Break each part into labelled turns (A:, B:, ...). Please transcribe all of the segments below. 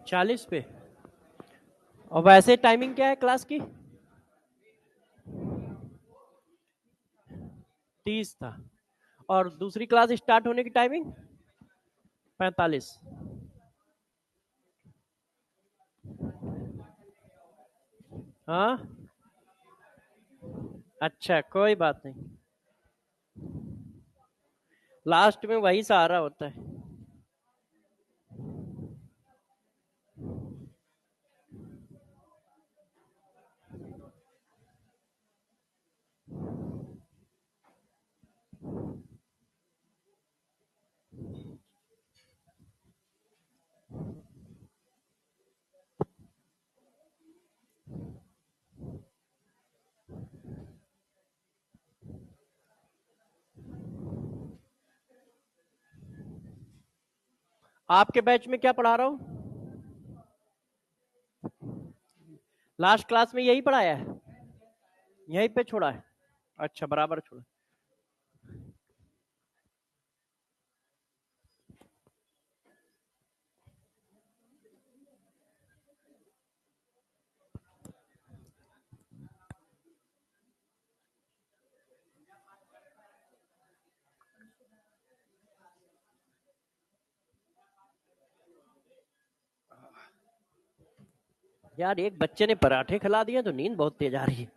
A: 40 पे। और वैसे टाइमिंग क्या है क्लास की? 30 था। और दूसरी क्लास स्टार्ट होने की टाइमिंग 45। हाँ, अच्छा कोई बात नहीं, लास्ट में वही सहारा होता है। आपके बैच में क्या पढ़ा रहा हूँ? लास्ट क्लास में यही पढ़ाया है, यहीं पे छोड़ा है? अच्छा, बराबर छोड़ा। यार एक बच्चे ने पराठे खिला दिए तो नींद बहुत तेज आ रही है।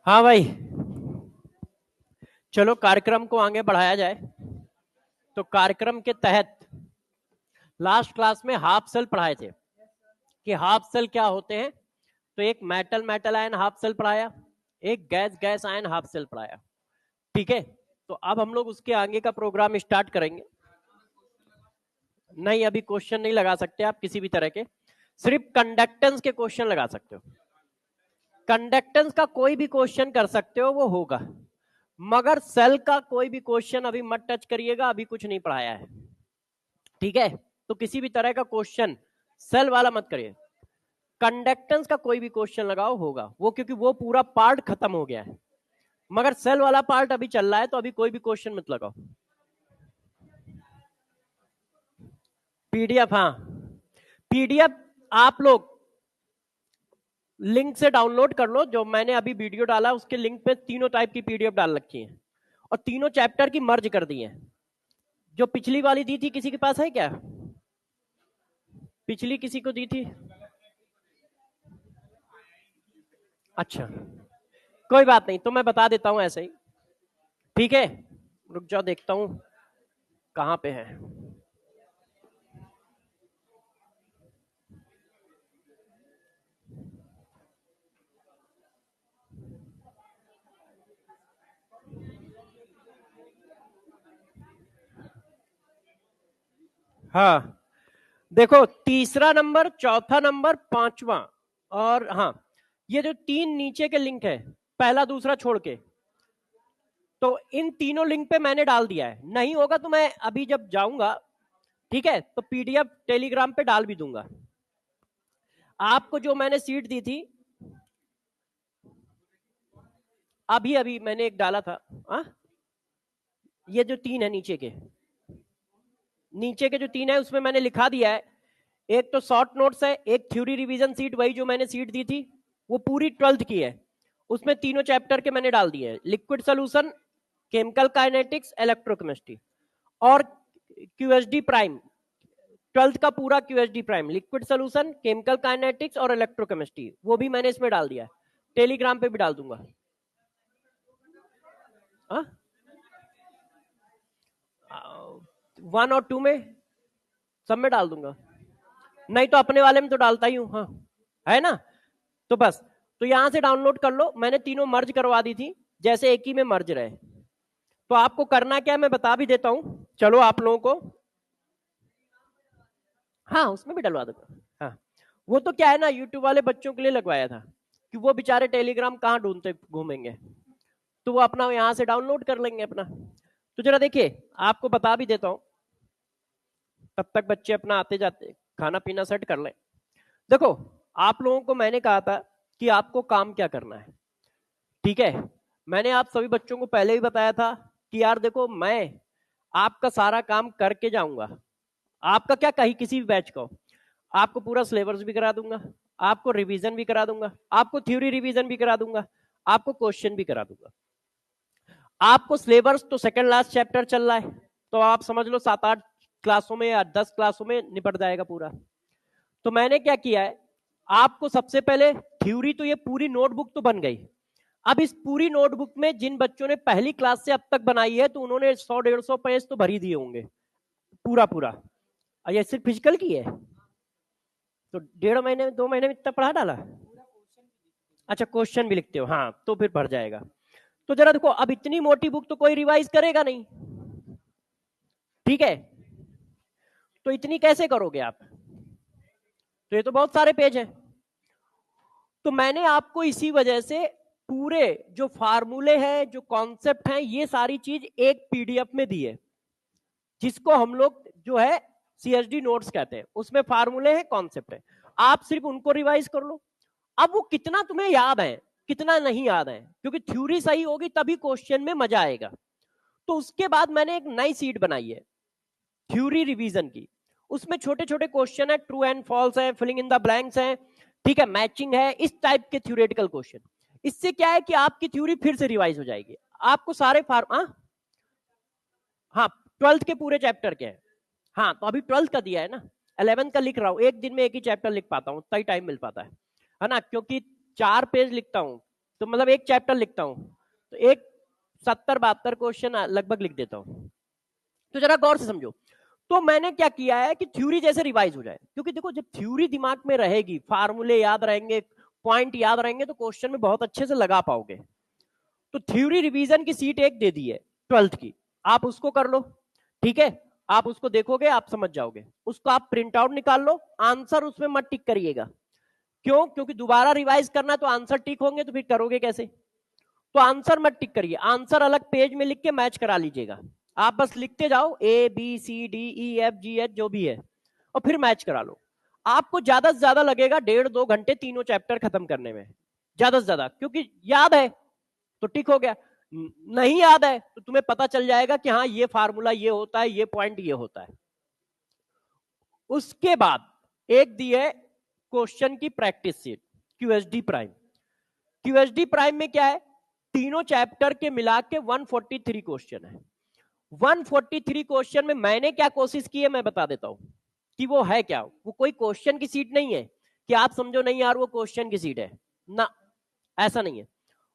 A: हाँ भाई, चलो कार्यक्रम को आगे बढ़ाया जाए। तो कार्यक्रम के तहत लास्ट क्लास में हाफ सेल पढ़ाए थे कि हाफ सेल क्या होते हैं। तो एक metal metal ion half cell पढ़ाया, एक gas gas ion half cell पढ़ाया। ठीक है, तो अब हम लोग उसके आगे का प्रोग्राम स्टार्ट करेंगे। नहीं, अभी क्वेश्चन नहीं लगा सकते आप किसी भी तरह के, सिर्फ कंडक्टेंस के क्वेश्चन लगा सकते हो। कंडक्टेंस का कोई भी क्वेश्चन कर सकते हो, वो होगा, मगर सेल का कोई भी क्वेश्चन अभी मत टच करिएगा, अभी कुछ नहीं पढ़ाया है। ठीक है, तो किसी भी तरह का क्वेश्चन सेल वाला मत करिए। कंडक्टेंस का कोई भी क्वेश्चन लगाओ होगा वो, क्योंकि वो पूरा पार्ट खत्म हो गया है, मगर सेल वाला पार्ट अभी चल रहा है, तो अभी कोई भी क्वेश्चन मत लगाओ। पीडीएफ, हाँ पीडीएफ आप लोग लिंक से डाउनलोड कर लो, जो मैंने अभी वीडियो डाला उसके लिंक पे तीनों टाइप की पीडीएफ डाल रखी है और तीनों चैप्टर की मर्ज कर दी है। जो पिछली वाली दी थी किसी के पास है क्या? पिछली किसी को दी थी? अच्छा कोई बात नहीं, तो मैं बता देता हूं ऐसे ही। ठीक है, रुक जाओ देखता हूं कहां पे है। हाँ देखो, तीसरा नंबर, चौथा नंबर, पांचवा, और हाँ ये जो तीन नीचे के लिंक है, पहला दूसरा छोड़ के, तो इन तीनों लिंक पे मैंने डाल दिया है। नहीं होगा तो मैं अभी जब जाऊंगा, ठीक है, तो पीडीएफ टेलीग्राम पे डाल भी दूंगा। आपको जो मैंने सीट दी थी, अभी अभी मैंने एक डाला था। ये जो तीन है नीचे के, नीचे के जो तीन है उसमें मैंने लिखा दिया है। एक तो शॉर्ट नोट्स है, एक थ्योरी रिवीजन सीट, वही जो मैंने सीट दी थी वो पूरी 12th की है, उसमें तीनों चैप्टर के मैंने डाल दिए हैं। Liquid solution, chemical kinetics, electrochemistry, और क्यूएसडी प्राइम, 12th का पूरा QSD prime, liquid solution, chemical kinetics और इलेक्ट्रोकेमिस्ट्री, वो भी मैंने इसमें डाल दिया है। टेलीग्राम पे भी डाल दूंगा। हाँ 1 और 2 में, सब में डाल दूंगा। नहीं तो अपने वाले में तो डालता ही हूँ, हाँ है ना। तो बस, तो यहां से डाउनलोड कर लो, मैंने तीनों मर्ज करवा दी थी, जैसे एक ही में मर्ज रहे। तो आपको करना क्या है मैं बता भी देता हूं, चलो आप लोगों को, हाँ उसमें भी डलवा दूंगा। हाँ वो तो क्या है ना, यूट्यूब वाले बच्चों के लिए लगवाया था कि वो बेचारे टेलीग्राम कहाँ ढूंढते घूमेंगे, तो वो अपना यहां से डाउनलोड कर लेंगे अपना। तो जरा देखिए, आपको बता भी देता हूं, तब तक बच्चे अपना आते जाते खाना पीना सेट कर लें। देखो, आप लोगों को मैंने कहा था कि आपको काम क्या करना है। ठीक है, मैंने आप सभी बच्चों को पहले ही बताया था कि यार देखो, मैं आपका सारा काम करके जाऊंगा। आपका क्या कहीं किसी भी बैच को, आपको पूरा सिलेबस भी करा दूंगा, आपको रिवीजन भी करा दूंगा, आपको थ्योरी रिवीजन भी करा दूंगा, आपको क्वेश्चन भी करा दूंगा। आपको सिलेबस तो सेकंड लास्ट चैप्टर चल रहा है, तो आप समझ लो 7-8 क्लासों में या 10 क्लासों में निपट जाएगा पूरा। तो मैंने क्या किया है, आपको सबसे पहले थ्योरी, तो ये पूरी नोटबुक तो बन गई। अब इस पूरी नोटबुक में जिन बच्चों ने पहली क्लास से अब तक बनाई है, तो उन्होंने 100-150 पेज तो भर ही दिए होंगे पूरा पूरा। ये सिर्फ फिजिकल की है तो 1.5 महीने 2 महीने में इतना पढ़ा डाला। अच्छा क्वेश्चन भी लिखते हो, हाँ तो फिर भर जाएगा। तो जरा देखो, अब इतनी मोटी बुक तो कोई रिवाइज करेगा नहीं, ठीक है, तो इतनी कैसे करोगे आप? तो ये तो बहुत सारे पेज हैं। तो मैंने आपको इसी वजह से पूरे जो फार्मूले हैं, जो कॉन्सेप्ट हैं, ये सारी चीज एक पीडीएफ में दी है, जिसको हम लोग जो है सीएसडी नोट्स कहते हैं। उसमें फार्मूले हैं, कॉन्सेप्ट है, आप सिर्फ उनको रिवाइज कर लो। अब वो कितना तुम्हें याद है, कितना नहीं याद है, क्योंकि थ्योरी सही होगी तभी क्वेश्चन में मजा आएगा। तो उसके बाद मैंने एक नई सीट बनाई है थ्योरी रिवीजन की। उसमें छोटे छोटे क्वेश्चन है, ट्रू एंड फॉल्स है, फिलिंग इन द ब्लैंक्स है, ठीक है, मैचिंग है, इस टाइप के थ्योरेटिकल क्वेश्चन। इससे क्या है कि आपकी थ्योरी फिर से रिवाइज हो जाएगी। आपको सारे हाँ 12th के पूरे चैप्टर के हैं। हाँ तो अभी 12th का दिया है ना, 11th का लिख रहा हूँ। एक दिन में एक ही चैप्टर लिख पाता हूँ, तभी टाइम मिल पाता है ना, क्योंकि 4 पेज लिखता हूँ, तो मतलब एक चैप्टर लिखता हूँ, तो एक 70-72 क्वेश्चन लगभग लिख देता हूँ। तो जरा गौर से समझो। तो मैंने क्या किया है कि थ्योरी जैसे रिवाइज हो जाए, क्योंकि देखो जब थ्योरी दिमाग में रहेगी, फार्मूले याद रहेंगे, पॉइंट याद रहेंगे, तो क्वेश्चन में बहुत अच्छे से लगा पाओगे। तो थ्योरी रिवीजन की सीट एक दे दी है 12th की, आप उसको कर लो, ठीक है, आप उसको देखोगे, आप समझ जाओगे। उसको आप प्रिंट आउट निकाल लो, आंसर उसमें मत टिक करिएगा। क्यों? क्योंकि दोबारा रिवाइज करना, तो आंसर टिक होंगे तो फिर करोगे कैसे? तो आंसर मत टिक करिए, आंसर अलग पेज में लिख के मैच करा लीजिएगा। आप बस लिखते जाओ ABCDEFGH जो भी है, और फिर मैच करा लो। आपको ज्यादा से ज्यादा लगेगा 1.5-2 घंटे तीनों चैप्टर खत्म करने में, ज्यादा से ज्यादा, क्योंकि याद है तो टिक हो गया, नहीं याद है तो तुम्हें पता चल जाएगा कि हाँ ये फार्मूला ये होता है, ये पॉइंट ये होता है। उसके बाद एक दी है क्वेश्चन की प्रैक्टिस सीट, क्यूएसडी प्राइम। क्यूएसडी प्राइम में क्या है, तीनों चैप्टर के मिला के 143 क्वेश्चन है। 143 क्वेश्चन में मैंने क्या कोशिश की है मैं बता देता हूं कि वो है क्या। वो कोई क्वेश्चन की सीट नहीं है कि आप समझो नहीं यार वो क्वेश्चन की सीट है ना, ऐसा नहीं है।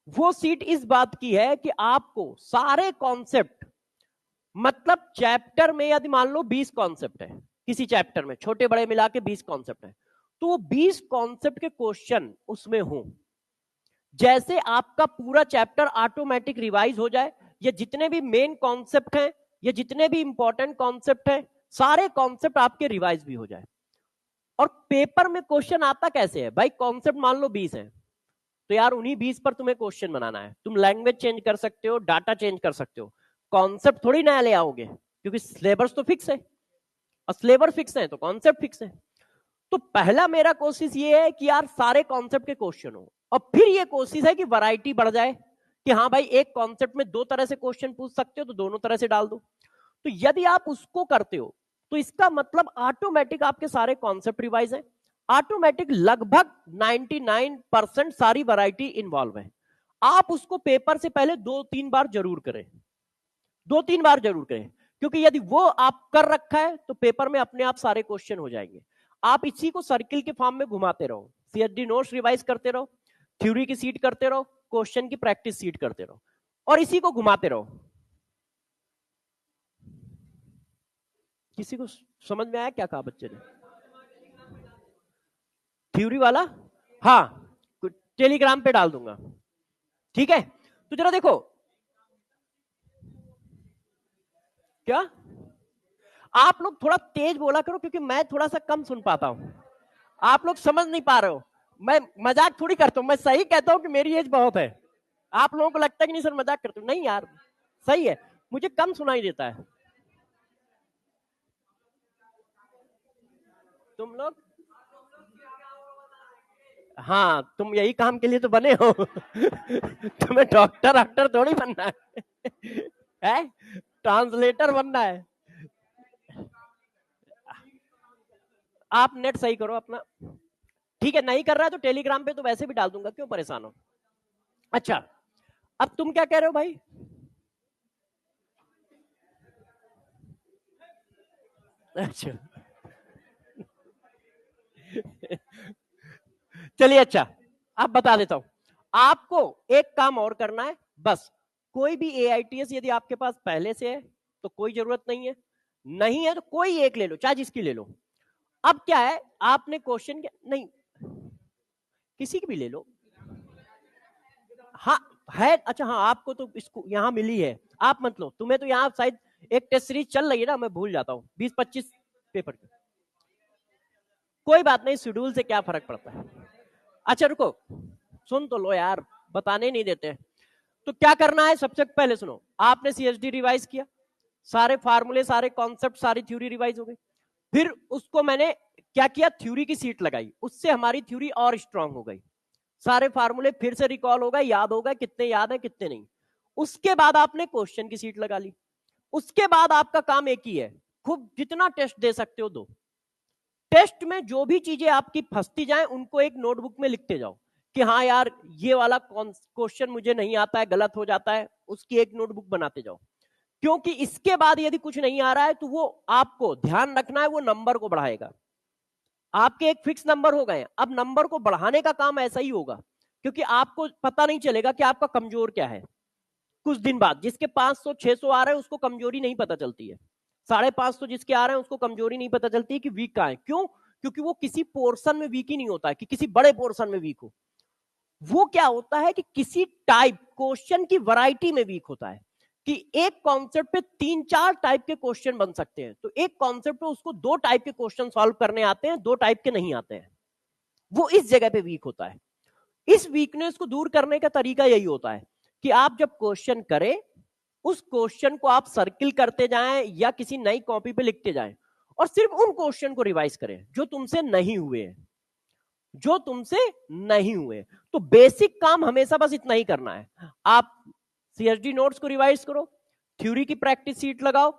A: वो सीट इस बात की है कि आपको सारे कॉन्सेप्ट, मतलब चैप्टर में यदि मान लो 20 कॉन्सेप्ट है, किसी चैप्टर में छोटे बड़े मिला के 20 कॉन्सेप्ट है, तो वो 20 कॉन्सेप्ट के क्वेश्चन उसमें हो, जैसे आपका पूरा चैप्टर ऑटोमेटिक रिवाइज हो जाए। ये जितने भी मेन कॉन्सेप्ट हैं, ये जितने भी इंपॉर्टेंट कॉन्सेप्ट हैं, सारे कॉन्सेप्ट आपके रिवाइज भी हो जाए। और पेपर में क्वेश्चन आता कैसे है भाई, कॉन्सेप्ट मान लो 20 है, तो यार उन्हीं 20 पर तुम्हें क्वेश्चन बनाना है। तुम लैंग्वेज चेंज कर सकते हो, डाटा चेंज कर सकते हो, कॉन्सेप्ट थोड़ी नया ले आओगे, क्योंकि सिलेबस तो फिक्स है, और सिलेबस फिक्स है तो कॉन्सेप्ट फिक्स है। तो पहला मेरा कोशिश ये है कि यार सारे कॉन्सेप्ट के क्वेश्चन हो, और फिर ये कोशिश है कि वैरायटी बढ़ जाए, कि हाँ भाई एक कॉन्सेप्ट में 2 तरह से क्वेश्चन पूछ सकते हो तो दोनों तरह से डाल दो। तो यदि आप उसको करते हो तो इसका मतलब ऑटोमेटिक आपके सारे कॉन्सेप्ट रिवाइज है, ऑटोमेटिक लगभग 99% सारी वैरायटी इन्वॉल्व है। आप उसको पेपर से पहले 2-3 बार जरूर करें, 2-3 बार जरूर करें, क्योंकि यदि वो आप कर रखा है तो पेपर में अपने आप सारे क्वेश्चन हो जाएंगे। आप इसी को सर्किल के फॉर्म में घुमाते रहो, सीएसडी नोट्स रिवाइज करते रहो, थ्योरी की सीट करते रहो, क्वेश्चन की प्रैक्टिस सीट करते रहो, और इसी को घुमाते रहो। किसी को समझ में आया क्या कहा बच्चे ने? थ्योरी वाला हाँ टेलीग्राम पे डाल दूंगा, ठीक है। तो जरा देखो क्या, आप लोग थोड़ा तेज बोला करो, क्योंकि मैं थोड़ा सा कम सुन पाता हूं, आप लोग समझ नहीं पा रहे हो। मैं मजाक थोड़ी करता हूं, मैं सही कहता हूं कि मेरी एज बहुत है। आप लोगों को लगता है कि नहीं सर मजाक करते हो, नहीं यार सही है, मुझे कम सुनाई देता है। तुम लोग हाँ तुम यही काम के लिए तो बने हो तुम्हें डॉक्टर थोड़ी बनना है ट्रांसलेटर बनना है। आप नेट सही करो अपना। ठीक है, नहीं कर रहा है तो टेलीग्राम पे तो वैसे भी डाल दूंगा, क्यों परेशान हो। अच्छा, अब तुम क्या कह रहे हो भाई? अच्छा चलिए, अच्छा अब बता देता हूं। आपको एक काम और करना है बस। कोई भी AITS यदि आपके पास पहले से है तो कोई जरूरत नहीं है, नहीं है तो कोई एक ले लो, चाहे जिसकी ले लो। अब क्या है, आपने क्वेश्चन नहीं, किसी की भी ले लो। हाँ है, अच्छा हाँ, आपको तो इसको यहाँ मिली है, आप मत लो, तुम्हें तो यहाँ शायद एक टेस्ट सीरीज चल रही है ना, मैं भूल जाता हूँ, 20-25 पेपर की। कोई बात नहीं, शेड्यूल से क्या फर्क पड़ता है। अच्छा रुको, सुन तो लो यार, बताने नहीं देते। तो क्या करना है, सबसे पहले सुनो, आपने CSD रिवाइज किया, सारे फार्मूले, सारे कॉन्सेप्ट, सारी थ्योरी रिवाइज हो गई। फिर उसको मैंने क्या किया, थ्योरी की सीट लगाई, उससे हमारी थ्योरी और स्ट्रांग हो गई। सारे फार्मूले फिर से रिकॉल हो गए, याद हो गए, कितने याद है कितने नहीं। उसके बाद आपने क्वेश्चन की सीट लगा ली। उसके बाद आपका काम एक ही है, खूब जितना टेस्ट दे सकते हो दो। टेस्ट में जो भी चीजें आपकी फंसती जाए उनको एक नोटबुक में लिखते जाओ कि हाँ यार ये वाला क्वेश्चन मुझे नहीं आता है, गलत हो जाता है, उसकी एक नोटबुक बनाते जाओ। क्योंकि इसके बाद यदि कुछ नहीं आ रहा है तो वो आपको ध्यान रखना है, वो नंबर को बढ़ाएगा। आपके एक फिक्स नंबर हो गए, अब नंबर को बढ़ाने का काम ऐसा ही होगा, क्योंकि आपको पता नहीं चलेगा कि आपका कमजोर क्या है। कुछ दिन बाद जिसके 500-600 आ रहे हैं उसको कमजोरी नहीं पता चलती है, 550 जिसके आ रहे हैं उसको कमजोरी नहीं पता चलती है कि वीक कहां है। क्यों? क्योंकि वो किसी पोर्शन में वीक ही नहीं होता है कि किसी बड़े पोर्शन में वीक हो। वो क्या होता है कि किसी टाइप क्वेश्चन की वैरायटी में वीक होता है, कि एक कॉन्सेप्ट पे 3-4 टाइप के क्वेश्चन बन सकते हैं, तो एक कॉन्सेप्ट पे उसको 2 टाइप के क्वेश्चन सॉल्व करने आते हैं, 2 टाइप के नहीं आते हैं। वो इस जगह पे वीक होता है। इस वीकनेस को दूर करने का तरीका यही होता है कि आप जब क्वेश्चन करें, उस क्वेश्चन को आप सर्किल करते जाएं या किसी नई कॉपी पे लिखते जाएं, और सिर्फ उन क्वेश्चन को रिवाइज करें जो तुमसे नहीं हुए, जो तुमसे नहीं हुए। तो बेसिक काम हमेशा बस इतना ही करना है, आप CSD नोट्स को रिवाइज करो, थ्योरी की प्रैक्टिस सीट लगाओ,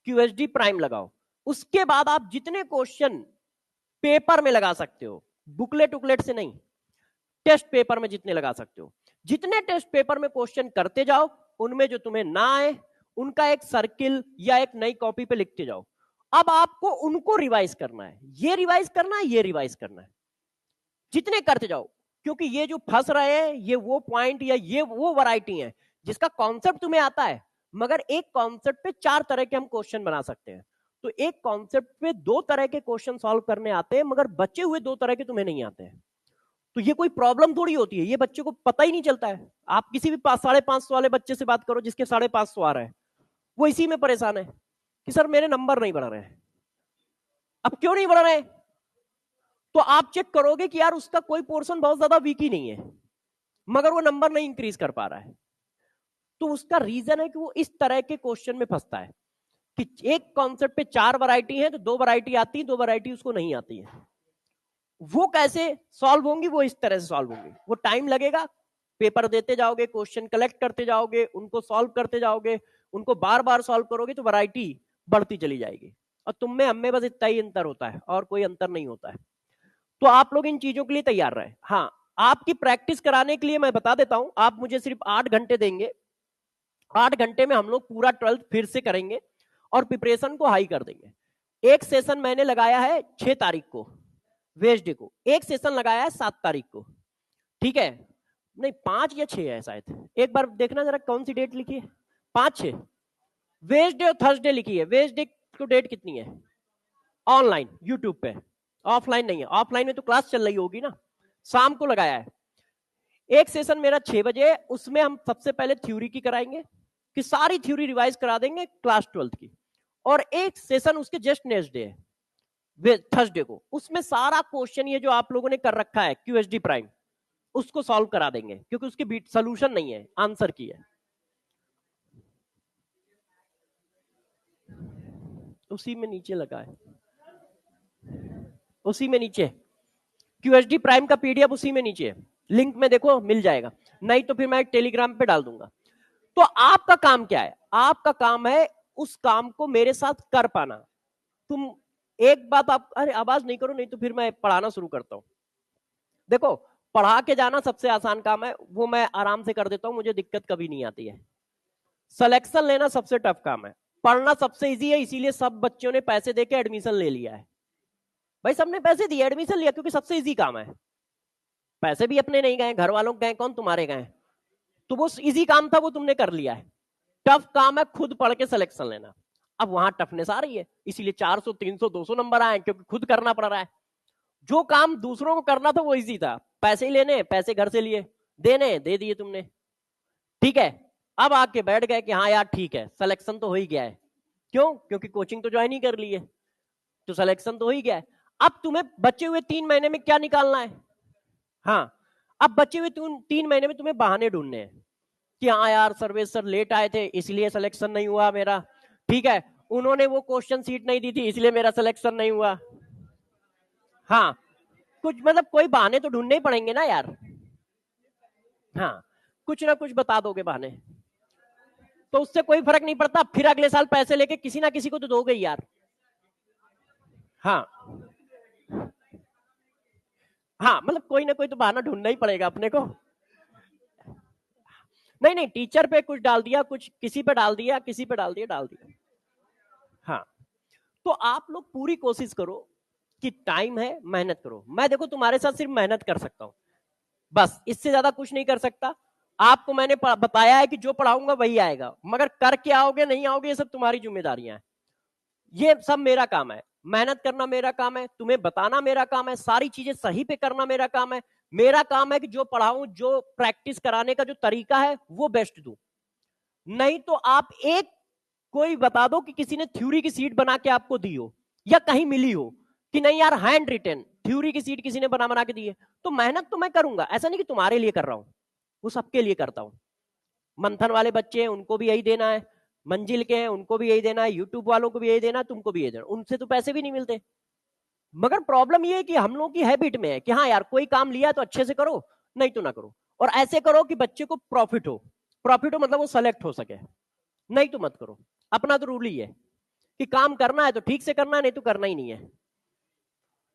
A: QSD प्राइम लगाओ। उसके बाद आप जितने क्वेश्चन पेपर में लगा सकते हो, बुकलेट उकलेट से नहीं, टेस्ट पेपर में जितने लगा सकते हो, जितने टेस्ट पेपर में क्वेश्चन करते जाओ, उनमें जो तुम्हें ना आए उनका एक सर्किल या एक नई कॉपी पे लिखते जाओ। अब आपको उनको रिवाइज करना है, ये रिवाइज करना है, ये रिवाइज करना है, जितने करते जाओ। क्योंकि ये जो फंस रहे हैं, ये वो पॉइंट या ये वो वैरायटी है जिसका कॉन्सेप्ट तुम्हें आता है, मगर एक कॉन्सेप्ट पे 4 तरह के हम क्वेश्चन बना सकते हैं। तो एक कॉन्सेप्ट पे 2 तरह के क्वेश्चन सॉल्व करने आते हैं, मगर बचे हुए 2 तरह के तुम्हें नहीं आते हैं। तो ये कोई प्रॉब्लम थोड़ी होती है, ये बच्चे को पता ही नहीं चलता है। आप किसी भी 550 वाले बच्चे से बात करो जिसके 550 आ रहा है, वो इसी में परेशान है कि सर मेरे नंबर नहीं बढ़ रहे हैं। अब क्यों नहीं बढ़ रहे? तो आप चेक करोगे कि यार उसका कोई पोर्शन बहुत ज्यादा वीक ही नहीं है, मगर वो नंबर नहीं इंक्रीज कर पा रहा है। तो उसका रीजन है कि वो इस तरह के क्वेश्चन में फंसता है कि एक कॉन्सेप्ट पे 4 वैरायटी है, तो 2 वैरायटी आती है, 2 वैरायटी उसको नहीं आती है। वो कैसे सॉल्व होंगी? वो इस तरह से सॉल्व होंगी, वो टाइम लगेगा, पेपर देते जाओगे, क्वेश्चन कलेक्ट करते जाओगे, उनको सॉल्व करते जाओगे, उनको बार बार सॉल्व करोगे तो वैरायटी बढ़ती चली जाएगी। और तुम में हम में बस इतना ही अंतर होता है और कोई अंतर नहीं होता है। तो आप लोग इन चीजों के लिए तैयार रहे। हाँ, आपकी प्रैक्टिस कराने के लिए मैं बता देता हूं, आप मुझे सिर्फ 8 घंटे देंगे, 8 घंटे में हम लोग पूरा 12th फिर से करेंगे और प्रिपरेशन को हाई कर देंगे। एक सेशन मैंने लगाया है 6 तारीख को, वेडनेसडे को, एक सेशन लगाया है 7 तारीख को, ठीक है? नहीं 5 या 6 है शायद, एक बार देखना जरा कौन सी डेट लिखी है, 5-6 वेडनेसडे और थर्सडे लिखी है। वेडनेसडे को डेट कितनी है? ऑनलाइन यूट्यूब पे, ऑफलाइन नहीं है। ऑफलाइन में तो क्लास चल रही होगी ना, शाम को लगाया है। एक सेशन मेरा 6 बजे है, उसमें हम सबसे पहले थ्योरी की कराएंगे कि सारी थ्योरी रिवाइज करा देंगे क्लास 12th की, और एक सेशन उसके जस्ट नेक्स्ट डे है थर्सडे को, उसमें सारा क्वेश्चन ये जो आप लोगों ने कर रखा है QSD प्राइम उसको सॉल्व करा देंगे, क्योंकि उसकी सोल्यूशन नहीं है, आंसर की है। उसी में नीचे लगा है, उसी में नीचे QSD प्राइम का PDF उसी में नीचे है, लिंक में देखो मिल जाएगा, नहीं तो फिर मैं टेलीग्राम पे डाल दूंगा। तो आपका काम क्या है? आपका काम है उस काम को मेरे साथ कर पाना। तुम एक बात आप, अरे आवाज नहीं करो नहीं तो फिर मैं पढ़ाना शुरू करता हूं। देखो, पढ़ा के जाना सबसे आसान काम है, वो मैं आराम से कर देता हूं, मुझे दिक्कत कभी नहीं आती है। सिलेक्शन लेना सबसे टफ काम है। पढ़ना सबसे इजी है, इसीलिए सब बच्चों ने पैसे देके एडमिशन ले लिया है। भाई सबने पैसे दिए, एडमिशन लिया, क्योंकि सबसे इजी काम है। पैसे भी अपने नहीं गए, घर वालों के गए, कौन तुम्हारे गए? तो वो इजी काम था, वो तुमने कर लिया है। टफ काम है खुद पढ़ के सिलेक्शन लेना। अब वहां टफनेस आ रही है, इसीलिए 400 300 200 नंबर आए, क्योंकि खुद करना पड़ रहा है। जो काम दूसरों को करना था वो इजी था, पैसे ही लेने, पैसे घर से लिए, देने, दे दिए तुमने, ठीक है। अब आके बैठ गए कि हाँ यार ठीक है, सिलेक्शन तो हो ही गया है। क्यों? क्योंकि कोचिंग तो ज्वाइन ही कर ली है, तो सिलेक्शन तो हो ही गया है। अब तुम्हें बचे हुए 3 महीने में क्या निकालना है? हाँ, अब बचे हुए 3 महीने में तुम्हें बहाने ढूंढने हैं कि हाँ यार सर्वेश सर लेट आए थे इसलिए सिलेक्शन नहीं हुआ मेरा, ठीक है, उन्होंने वो क्वेश्चन सीट नहीं दी थी इसलिए मेरा सिलेक्शन नहीं हुआ। हाँ, कुछ मतलब कोई बहाने तो ढूंढने ही पड़ेंगे ना यार। हाँ, कुछ ना कुछ बता दोगे बहाने, तो उससे कोई फर्क नहीं पड़ता, फिर अगले साल पैसे लेके किसी ना किसी को तो दोगे यार। हाँ हाँ, मतलब कोई ना कोई तो बहाना ढूंढना ही पड़ेगा अपने को। नहीं नहीं, टीचर पे कुछ डाल दिया, कुछ किसी पे डाल दिया, किसी पे डाल दिया, डाल दिया। हाँ, तो आप लोग पूरी कोशिश करो कि टाइम है, मेहनत करो। मैं देखो तुम्हारे साथ सिर्फ मेहनत कर सकता हूं, बस इससे ज्यादा कुछ नहीं कर सकता। आपको मैंने बताया है कि जो पढ़ाऊंगा वही आएगा, मगर कर के आओगे नहीं आओगे ये सब तुम्हारी जिम्मेदारियां हैं। ये सब मेरा काम है, मेहनत करना मेरा काम है, तुम्हें बताना मेरा काम है, सारी चीजें सही पे करना मेरा काम है। मेरा काम है कि जो पढ़ाऊं, जो प्रैक्टिस कराने का जो तरीका है वो बेस्ट दूं। नहीं तो आप एक कोई बता दो कि किसी ने थ्योरी की सीट बना के आपको दी हो, या कहीं मिली हो कि नहीं यार हैंड रिटन थ्योरी की सीट किसी ने बना बना के दी है, तो मेहनत तो मैं करूंगा, ऐसा नहीं कि तुम्हारे लिए कर रहा हूं, वो सबके लिए करता हूं। मंथन वाले बच्चे हैं उनको भी यही देना है, मंजिल के हैं उनको भी यही देना है, यूट्यूब वालों को भी यही देना है, तुमको भी यही देना, उनसे तो पैसे भी नहीं मिलते। मगर प्रॉब्लम ये है कि हम लोगों की हैबिट में है कि हाँ यार कोई काम लिया तो अच्छे से करो, नहीं तो ना करो, और ऐसे करो कि बच्चे को प्रॉफिट हो। प्रॉफिट हो मतलब वो सेलेक्ट हो सके, नहीं तो मत करो। अपना तो रूल ही है कि काम करना है तो ठीक से करना है, नहीं तो करना ही नहीं है।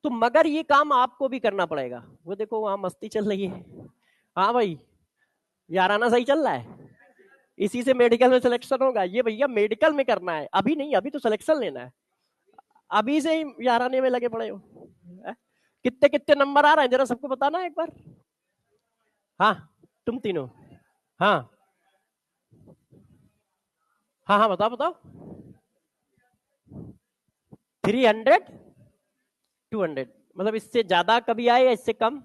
A: तो मगर ये काम आपको भी करना पड़ेगा। वो देखो वहां मस्ती चल रही है, हाँ भाई याराना सही चल रहा है, इसी से मेडिकल में सिलेक्शन होगा। ये भैया मेडिकल में करना है, अभी नहीं, अभी तो सिलेक्शन लेना है, अभी से ही याराने में लगे पड़े हो। कितने कितने नंबर आ रहे हैं जरा सबको बताना एक बार। हाँ, तुम तीनों। हाँ हाँ हाँ, बताओ बताओ। 300 200, मतलब इससे ज्यादा कभी आए या इससे कम?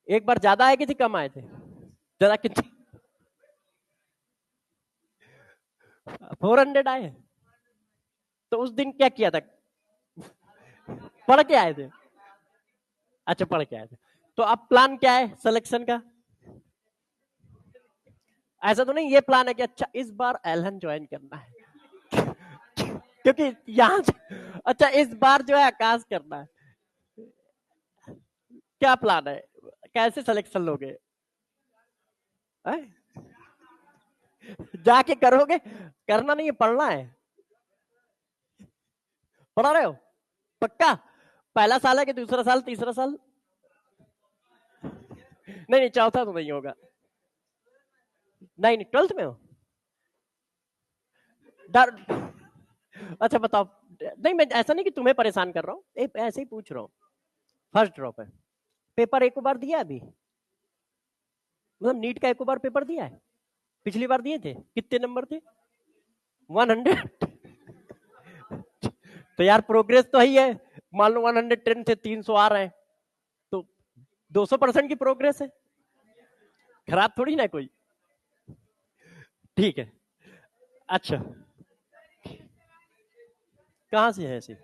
A: एक बार ज्यादा आए कि थी कम आए थे? ज्यादा कितने? 400 आए? तो उस दिन क्या किया था? पढ़ के आए थे? अच्छा पढ़ के आए थे। तो अब प्लान क्या है सिलेक्शन का? ऐसा तो नहीं ये प्लान है कि अच्छा इस बार एलहन ज्वाइन करना है क्योंकि यहाँ अच्छा इस बार जो है आकाश करना है? क्या प्लान है, कैसे सिलेक्शन लोगे? जाके करोगे? करना नहीं है, पढ़ना है। पढ़ा रहे हो पक्का? पहला साल है कि दूसरा साल, तीसरा साल? नहीं नहीं, चौथा तो नहीं होगा। नहीं नहीं, 12th में हो? डर। अच्छा बताओ। नहीं मैं ऐसा नहीं कि तुम्हें परेशान कर रहा हूँ, ऐसे ही पूछ रहा हूँ। फर्स्ट ड्रॉप है? पेपर एक बार दिया अभी? मतलब नीट का एक बार पेपर दिया है? पिछली बार दिए थे, कितने नंबर थे? 100? तो यार प्रोग्रेस तो ही है, मान लो 110 थे, 300 आ रहे हैं, तो 200% की प्रोग्रेस है, खराब थोड़ी ना कोई। ठीक है। अच्छा, कहाँ से है ऐसे?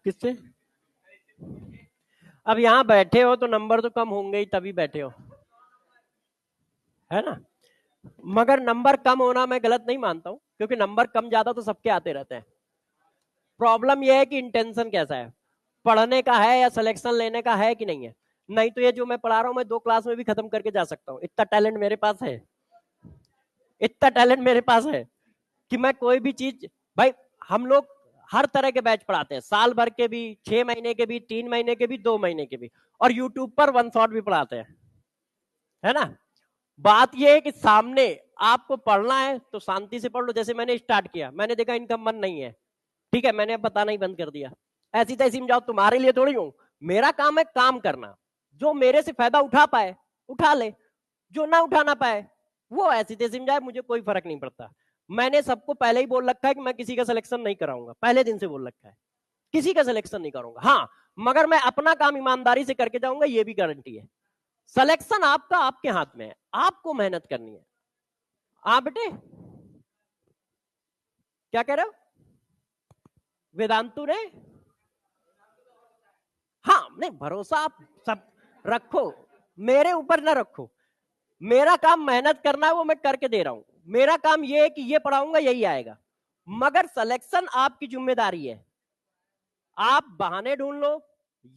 A: किससे? अब यहाँ बैठे हो तो नंबर तो कम होंगे ही, तभी बैठे हो, है ना? मगर नंबर कम होना मैं गलत नहीं मानता हूँ, क्योंकि नंबर कम ज्यादा तो सबके आते रहते हैं। प्रॉब्लम यह है कि इंटेंशन कैसा है, पढ़ने का है या सिलेक्शन लेने का है कि नहीं है। नहीं तो ये जो मैं पढ़ा रहा हूँ मैं 2 क्लास में भी खत्म करके जा सकता हूँ, इतना टैलेंट मेरे पास है, इतना टैलेंट मेरे पास है कि मैं कोई भी चीज, भाई हम लोग हर तरह के बैच पढ़ाते हैं, साल भर के भी, 6 महीने के भी, 3 महीने के भी, 2 महीने के भी, और यूट्यूब पर वन शॉट भी पढ़ाते हैं, है ना। बात यह है कि सामने आपको पढ़ना है तो शांति से पढ़ लो। जैसे मैंने स्टार्ट किया, मैंने देखा इनका मन नहीं है, ठीक है, मैंने अब बताना ही बंद कर दिया। ऐसी तैसी में जाओ, तुम्हारे लिए थोड़ी हूं, मेरा काम है काम करना, जो मेरे से फायदा उठा पाए उठा ले, जो ना उठाना पाए वो ऐसी तैसी में जाए, मुझे कोई फर्क नहीं पड़ता। मैंने सबको पहले ही बोल रखा है कि मैं किसी का सिलेक्शन नहीं कराऊंगा, पहले दिन से बोल रखा है, किसी का सिलेक्शन नहीं करूंगा। हाँ, मगर मैं अपना काम ईमानदारी से करके जाऊंगा, ये भी गारंटी है। सिलेक्शन आपका आपके हाथ में है, आपको मेहनत करनी है। हाँ बेटे, क्या कह रहे हो वेदांतु ने? हाँ नहीं, भरोसा आप सब रखो, मेरे ऊपर ना रखो, मेरा काम मेहनत करना है, वो मैं करके दे रहा हूं। मेरा काम ये है कि ये पढ़ाऊंगा यही आएगा, मगर सिलेक्शन आपकी जिम्मेदारी है। आप बहाने ढूंढ लो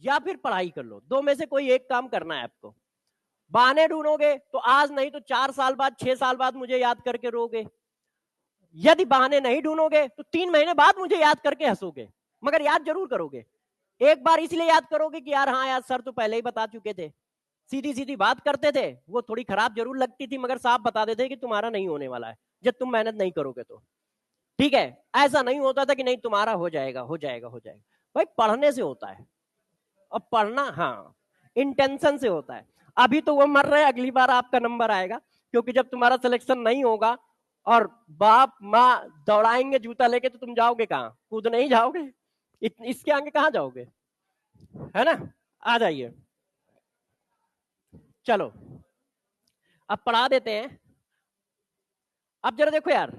A: या फिर पढ़ाई कर लो, दो में से कोई एक काम करना है आपको। बहाने ढूंढोगे तो आज नहीं तो 4 साल बाद, 6 साल बाद मुझे याद करके रोगे। यदि बहाने नहीं ढूंढोगे तो 3 महीने बाद मुझे याद करके हंसोगे, मगर याद जरूर करोगे। एक बार इसलिए याद करोगे कि यार हाँ यार सर तो पहले ही बता चुके थे, सीधी सीधी बात करते थे, वो थोड़ी खराब जरूर लगती थी मगर साफ बता देते कि तुम्हारा नहीं होने वाला है जब तुम मेहनत नहीं करोगे तो। ठीक है, ऐसा नहीं होता था कि नहीं तुम्हारा हो जाएगा हो जाएगा हो जाएगा। भाई पढ़ने से होता है, और पढ़ना हाँ इंटेंशन से होता है। अभी तो वो मर रहे, अगली बार आपका नंबर आएगा, क्योंकि जब तुम्हारा सिलेक्शन नहीं होगा और बाप माँ दौड़ाएंगे जूता लेके तो तुम जाओगे कहाँ, कूद नहीं जाओगे, इसके आगे कहाँ जाओगे, है ना। आ जाइए, चलो अब पढ़ा देते हैं। अब जरा देखो यार,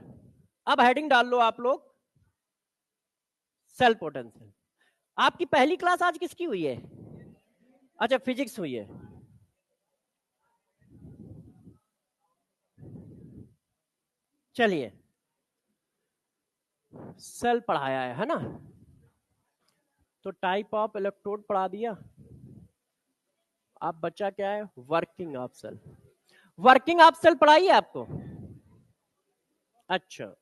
A: अब हेडिंग डाल लो आप लोग, सेल पोटेंशियल। आपकी पहली क्लास आज किसकी हुई है? अच्छा, फिजिक्स हुई है। चलिए, सेल पढ़ाया है ना, तो टाइप ऑफ इलेक्ट्रोड पढ़ा दिया। आप बच्चा क्या है, working of cell. Working of cell पढ़ाई है आपको? अच्छा,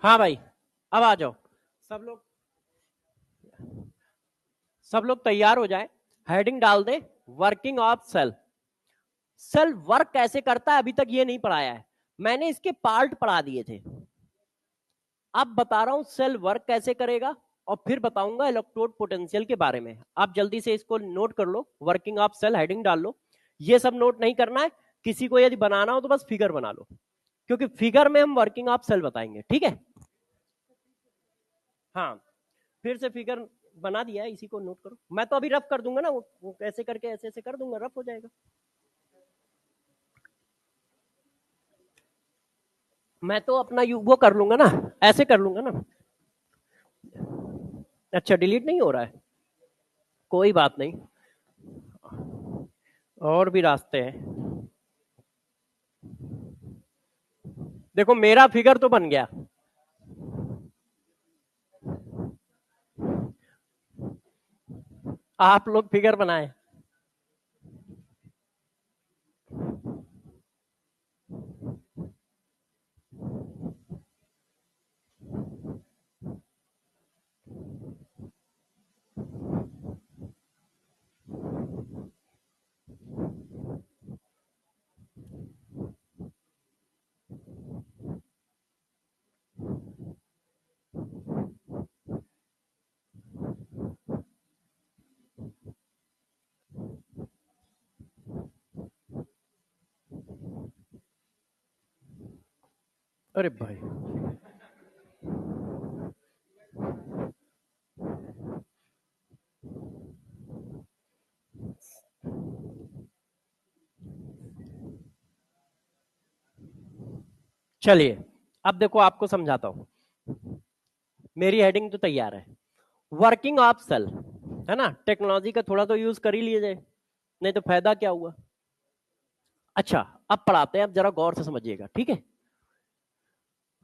A: हाँ भाई, अब आ जाओ सब लोग, सब लोग तैयार हो जाए। हेडिंग डाल दे, working of cell. Cell work कैसे करता है अभी तक ये नहीं पढ़ाया है, मैंने इसके पार्ट पढ़ा दिए थे। अब बता रहा हूं सेल वर्क कैसे करेगा, और फिर बताऊंगा इलेक्ट्रोड पोटेंशियल के बारे में। आप जल्दी से इसको नोट कर लो, वर्किंग ऑफ सेल हेडिंग डाल लो। ये सब नोट नहीं करना है, किसी को यदि बनाना हो तो बस फिगर बना लो, क्योंकि फिगर में हम वर्किंग ऑफ सेल बताएंगे, ठीक है। हाँ, फिर से फिगर बना दिया है, इसी को नोट करो। मैं तो अभी रफ कर दूंगा ना, वो कैसे करके ऐसे ऐसे कर दूंगा, रफ हो जाएगा। मैं तो अपना वो कर लूंगा ना, ऐसे कर लूंगा ना। अच्छा, डिलीट नहीं हो रहा है, कोई बात नहीं, और भी रास्ते हैं। देखो मेरा फिगर तो बन गया, आप लोग फिगर बनाए। अरे भाई, चलिए अब देखो आपको समझाता हूं। मेरी हेडिंग तो तैयार है, वर्किंग ऑफ सेल, है ना। टेक्नोलॉजी का थोड़ा तो यूज कर ही लिए जाए, नहीं तो फायदा क्या हुआ। अच्छा, अब पढ़ाते हैं, अब जरा गौर से समझिएगा, ठीक है।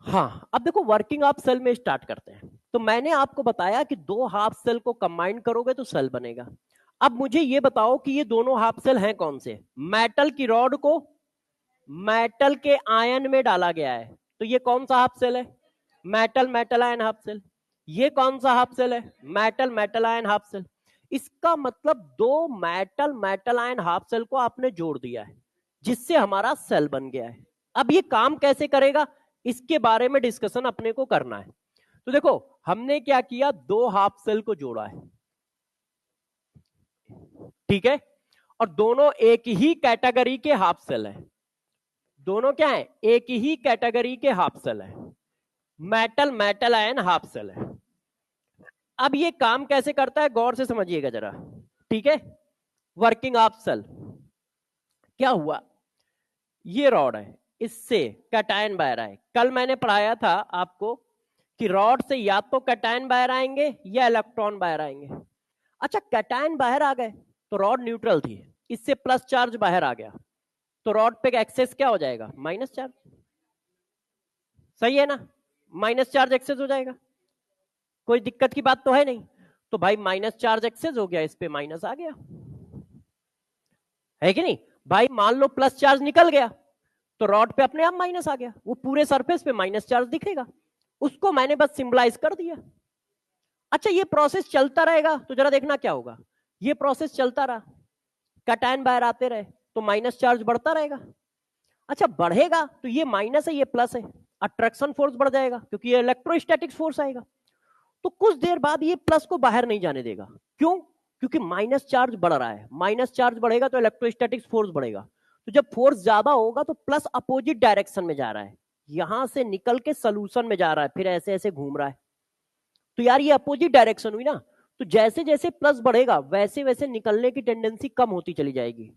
A: हाँ, अब देखो वर्किंग ऑफ सेल में स्टार्ट करते हैं। तो मैंने आपको बताया कि दो हाफ सेल को कंबाइन करोगे तो सेल बनेगा। अब मुझे ये बताओ कि ये दोनों हाफ सेल हैं कौन से। मेटल की रॉड को मेटल के आयन में डाला गया है, तो ये कौन सा हाफ सेल है, metal metal ion half cell. ये कौन सा हाफ सेल है, metal metal ion half cell. इसका मतलब दो metal metal ion half cell को आपने जोड़ दिया है, जिससे हमारा सेल बन गया है। अब ये काम कैसे करेगा, इसके बारे में डिस्कशन अपने को करना है। तो देखो हमने क्या किया, दो हाफ सेल को जोड़ा है, ठीक है। और दोनों एक ही कैटेगरी के हाफ सेल है, दोनों क्या है, एक ही कैटेगरी के हाफ सेल है, metal metal ion half cell है। अब ये काम कैसे करता है गौर से समझिएगा जरा, ठीक है। वर्किंग ऑफ सेल क्या हुआ, ये रॉड है, इससे कैटायन बाहर आए। कल मैंने पढ़ाया था आपको कि रॉड से या तो कैटायन बाहर आएंगे या इलेक्ट्रॉन बाहर आएंगे। अच्छा, कैटायन बाहर आ गए तो रॉड न्यूट्रल थी, इससे प्लस चार्ज बाहर आ गया, तो रॉड पे एक्सेस क्या हो जाएगा, माइनस चार्ज। सही है ना, माइनस चार्ज एक्सेस हो जाएगा, कोई दिक्कत की बात तो है नहीं। तो भाई माइनस चार्ज एक्सेस हो गया, इस पे माइनस आ गया, है कि नहीं। भाई मान लो प्लस चार्ज निकल गया, तो रॉड पे अपने आप माइनस आ गया, वो पूरे सरफेस पे माइनस चार्ज दिखेगा, उसको मैंने बस सिंबलाइज कर दिया। अच्छा, ये प्रोसेस चलता रहेगा तो जरा देखना क्या होगा, ये प्रोसेस चलता रहा, कैटायन बाहर आते रहे तो माइनस चार्ज बढ़ता रहेगा। अच्छा, बढ़ेगा तो ये माइनस है ये प्लस है, अट्रैक्शन फोर्स बढ़ जाएगा क्योंकि ये इलेक्ट्रोस्टैटिक फोर्स आएगा। तो कुछ देर बाद ये प्लस को बाहर नहीं जाने देगा, क्यों, क्योंकि माइनस चार्ज बढ़ रहा है, माइनस चार्ज बढ़ेगा तो इलेक्ट्रोस्टैटिक फोर्स बढ़ेगा। तो जब फोर्स ज्यादा होगा तो प्लस अपोजिट डायरेक्शन में जा रहा है, यहां से निकल के सोल्यूशन में जा रहा है, फिर ऐसे ऐसे घूम रहा है। तो यार ये अपोजिट डायरेक्शन हुई ना, तो जैसे जैसे प्लस बढ़ेगा वैसे वैसे निकलने की टेंडेंसी कम होती चली जाएगी।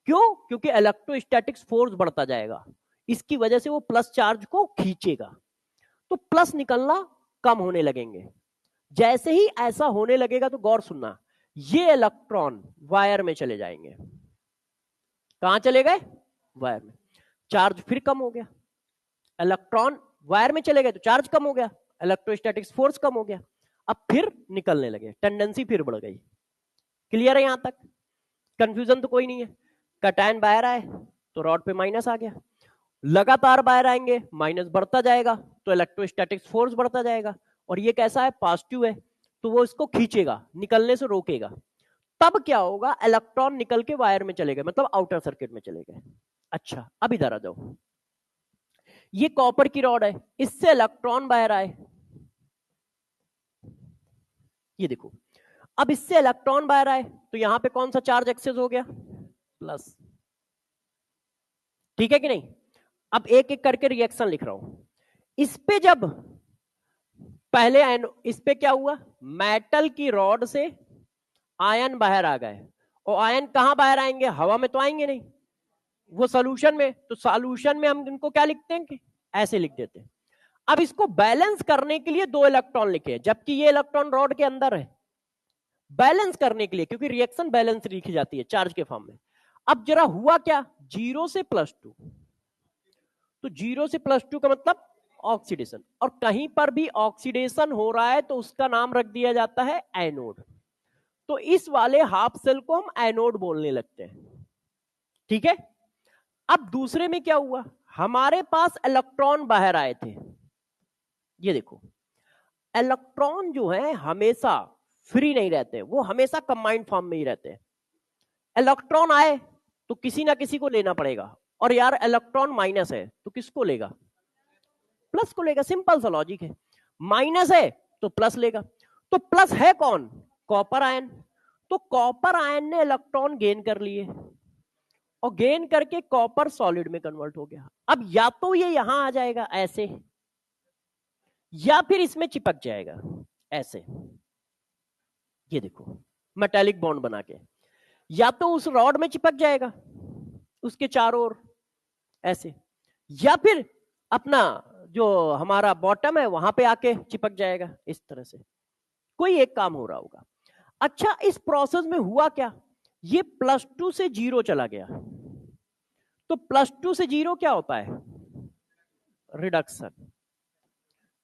A: क्यों, क्योंकि इलेक्ट्रोस्टैटिक्स फोर्स बढ़ता जाएगा, इसकी वजह से वो प्लस चार्ज को खींचेगा, तो प्लस निकलना कम होने लगेंगे। जैसे ही ऐसा होने लगेगा तो गौर सुनना, ये इलेक्ट्रॉन वायर में चले जाएंगे। कहां चले गए, वायर में, चार्ज फिर कम हो गया। इलेक्ट्रॉन वायर में चले गए तो चार्ज कम हो गया, इलेक्ट्रोस्टैटिक्स फोर्स कम हो गया, अब फिर निकलने लगे, टेंडेंसी फिर बढ़ गई। क्लियर है यहां तक, कंफ्यूजन तो कोई नहीं है। कैटायन बाहर आए तो रॉड पे माइनस आ गया, लगातार बाहर आएंगे माइनस बढ़ता जाएगा तो इलेक्ट्रोस्टैटिक्स फोर्स बढ़ता जाएगा, और ये कैसा है, पॉजिटिव है, तो वो इसको खींचेगा, निकलने से रोकेगा। तब क्या होगा, इलेक्ट्रॉन निकल के वायर में चले गए, मतलब आउटर सर्किट में चले गए। अच्छा, अब इधर आ जाओ, ये कॉपर की रॉड है, इससे इलेक्ट्रॉन बाहर आए, ये देखो, अब इससे इलेक्ट्रॉन बाहर आए तो यहां पे कौन सा चार्ज एक्सेस हो गया, प्लस, ठीक है कि नहीं। अब एक एक करके रिएक्शन लिख रहा हूं, इस पे जब पहले इस पे क्या हुआ, मेटल की रॉड से आयन बाहर आ गए, और आयन कहां बाहर आएंगे, हवा में तो आएंगे नहीं, वो सॉल्यूशन में, तो सॉल्यूशन में हम इनको क्या लिखते हैं कि ऐसे लिख देते हैं। अब इसको बैलेंस करने के लिए दो इलेक्ट्रॉन लिखे, जबकि ये इलेक्ट्रॉन रॉड के अंदर है, बैलेंस करने के लिए, क्योंकि रिएक्शन बैलेंस लिखी जाती है चार्ज के फॉर्म में। अब जरा हुआ क्या, 0 से +2, तो 0 से +2 का मतलब ऑक्सीडेशन, और कहीं पर भी ऑक्सीडेशन हो रहा है तो उसका नाम रख दिया जाता है एनोड। तो इस वाले हाफ सेल को हम एनोड बोलने लगते हैं, ठीक है। अब दूसरे में क्या हुआ, हमारे पास इलेक्ट्रॉन बाहर आए थे, ये देखो, इलेक्ट्रॉन जो है हमेशा फ्री नहीं रहते, वो हमेशा कंबाइंड फॉर्म में ही रहते हैं। इलेक्ट्रॉन आए तो किसी ना किसी को लेना पड़ेगा, और यार इलेक्ट्रॉन माइनस है तो किसको लेगा, प्लस को लेगा, सिंपल सा लॉजिक है। माइनस है तो प्लस लेगा, तो प्लस है कौन, कॉपर आयन, तो कॉपर आयन ने इलेक्ट्रॉन गेन कर लिए, और गेन करके कॉपर सॉलिड में कन्वर्ट हो गया। अब या तो ये यहां आ जाएगा ऐसे, या फिर इसमें चिपक जाएगा ऐसे, ये देखो मेटालिक बॉन्ड बना के, या तो उस रॉड में चिपक जाएगा उसके चारों ओर ऐसे, या फिर अपना जो हमारा बॉटम है वहां पे आके चिपक जाएगा इस तरह से। कोई एक काम हो रहा होगा। अच्छा, इस प्रोसेस में हुआ क्या, ये +2 से 0 चला गया। तो +2 से 0 क्या होता है, रिडक्शन।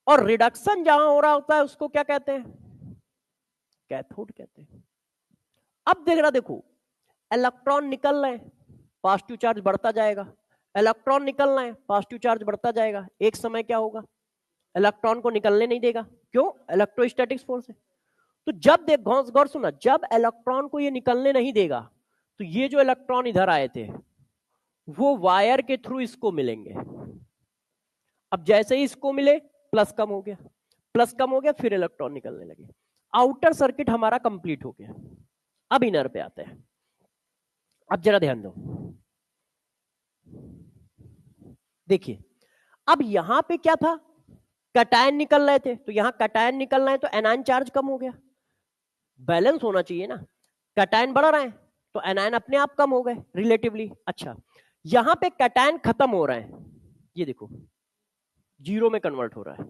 A: और रिडक्शन जहां हो रहा होता है उसको क्या कहते हैं, कैथोड कहते हैं। अब देख रहा, देखो इलेक्ट्रॉन निकल रहे हैं, पॉजिटिव चार्ज बढ़ता जाएगा, इलेक्ट्रॉन निकल रहे हैं, पॉजिटिव चार्ज बढ़ता जाएगा। एक समय क्या होगा, इलेक्ट्रॉन को निकलने नहीं देगा। क्यों, इलेक्ट्रोस्टैटिक्स फोर्स है। तो जब देख, गौर सुना, जब इलेक्ट्रॉन को ये निकलने नहीं देगा तो ये जो इलेक्ट्रॉन इधर आए थे वो वायर के थ्रू इसको मिलेंगे। अब जैसे ही इसको मिले प्लस कम हो गया, प्लस कम हो गया, फिर इलेक्ट्रॉन निकलने लगे। आउटर सर्किट हमारा कंप्लीट हो गया। अब इनर पे आते हैं। अब जरा ध्यान दो, देखिए अब यहां पे क्या था, कैटायन निकल रहे थे, तो यहां कैटायन निकल रहे हैं तो एनायन चार्ज कम हो गया। बैलेंस होना चाहिए ना, कैटायन बढ़ रहे हैं तो एनायन अपने आप कम हो गए रिलेटिवली। अच्छा, यहां पे कैटायन खत्म हो रहे हैं, ये देखो 0 में कन्वर्ट हो रहा है,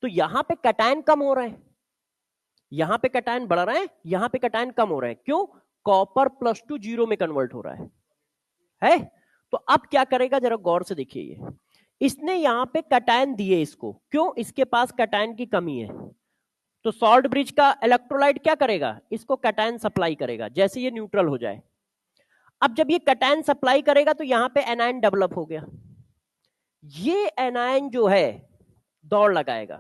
A: तो यहां पे कैटायन कम हो रहे हैं, यहां पे कैटायन बढ़ रहे हैं, यहां पे कैटायन कम हो रहे हैं। क्यों, कॉपर +2 0 में कन्वर्ट हो रहा है। तो अब क्या करेगा, जरा गौर से देखिए, ये इसने यहां पे कैटायन दिए इसको, क्यों, इसके पास कैटायन की कमी है। तो सॉल्ट ब्रिज का इलेक्ट्रोलाइट क्या करेगा, इसको कैटायन सप्लाई करेगा जैसे ये न्यूट्रल हो जाए। अब जब ये कैटायन सप्लाई करेगा तो यहां पे एनायन डेवलप हो गया। ये एनायन जो है दौड़ लगाएगा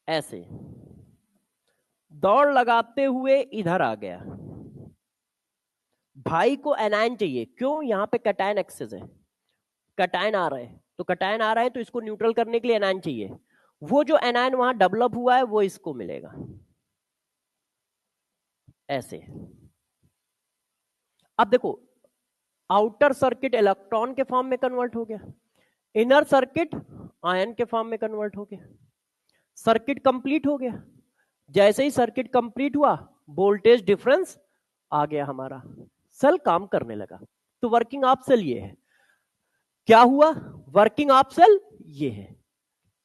A: ऐसे, दौड़ लगाते हुए इधर आ गया। भाई को एनायन चाहिए, क्यों, यहां पे कैटायन एक्सेस है, कैटायन आ रहे हैं, तो कैटायन आ रहा है तो इसको न्यूट्रल करने के लिए एनायन चाहिए। वो जो एनायन वहां डेवलप हुआ है वो इसको मिलेगा ऐसे। अब देखो, आउटर सर्किट इलेक्ट्रॉन के फॉर्म में कन्वर्ट हो गया, इनर सर्किट आयन के फॉर्म में कन्वर्ट हो गया, सर्किट कंप्लीट हो गया। जैसे ही सर्किट कंप्लीट हुआ, वोल्टेज डिफरेंस आ गया हमारा, सेल काम करने लगा। तो वर्किंग ऑफ सेल ये है, क्या हुआ, वर्किंग ऑफ सेल ये है।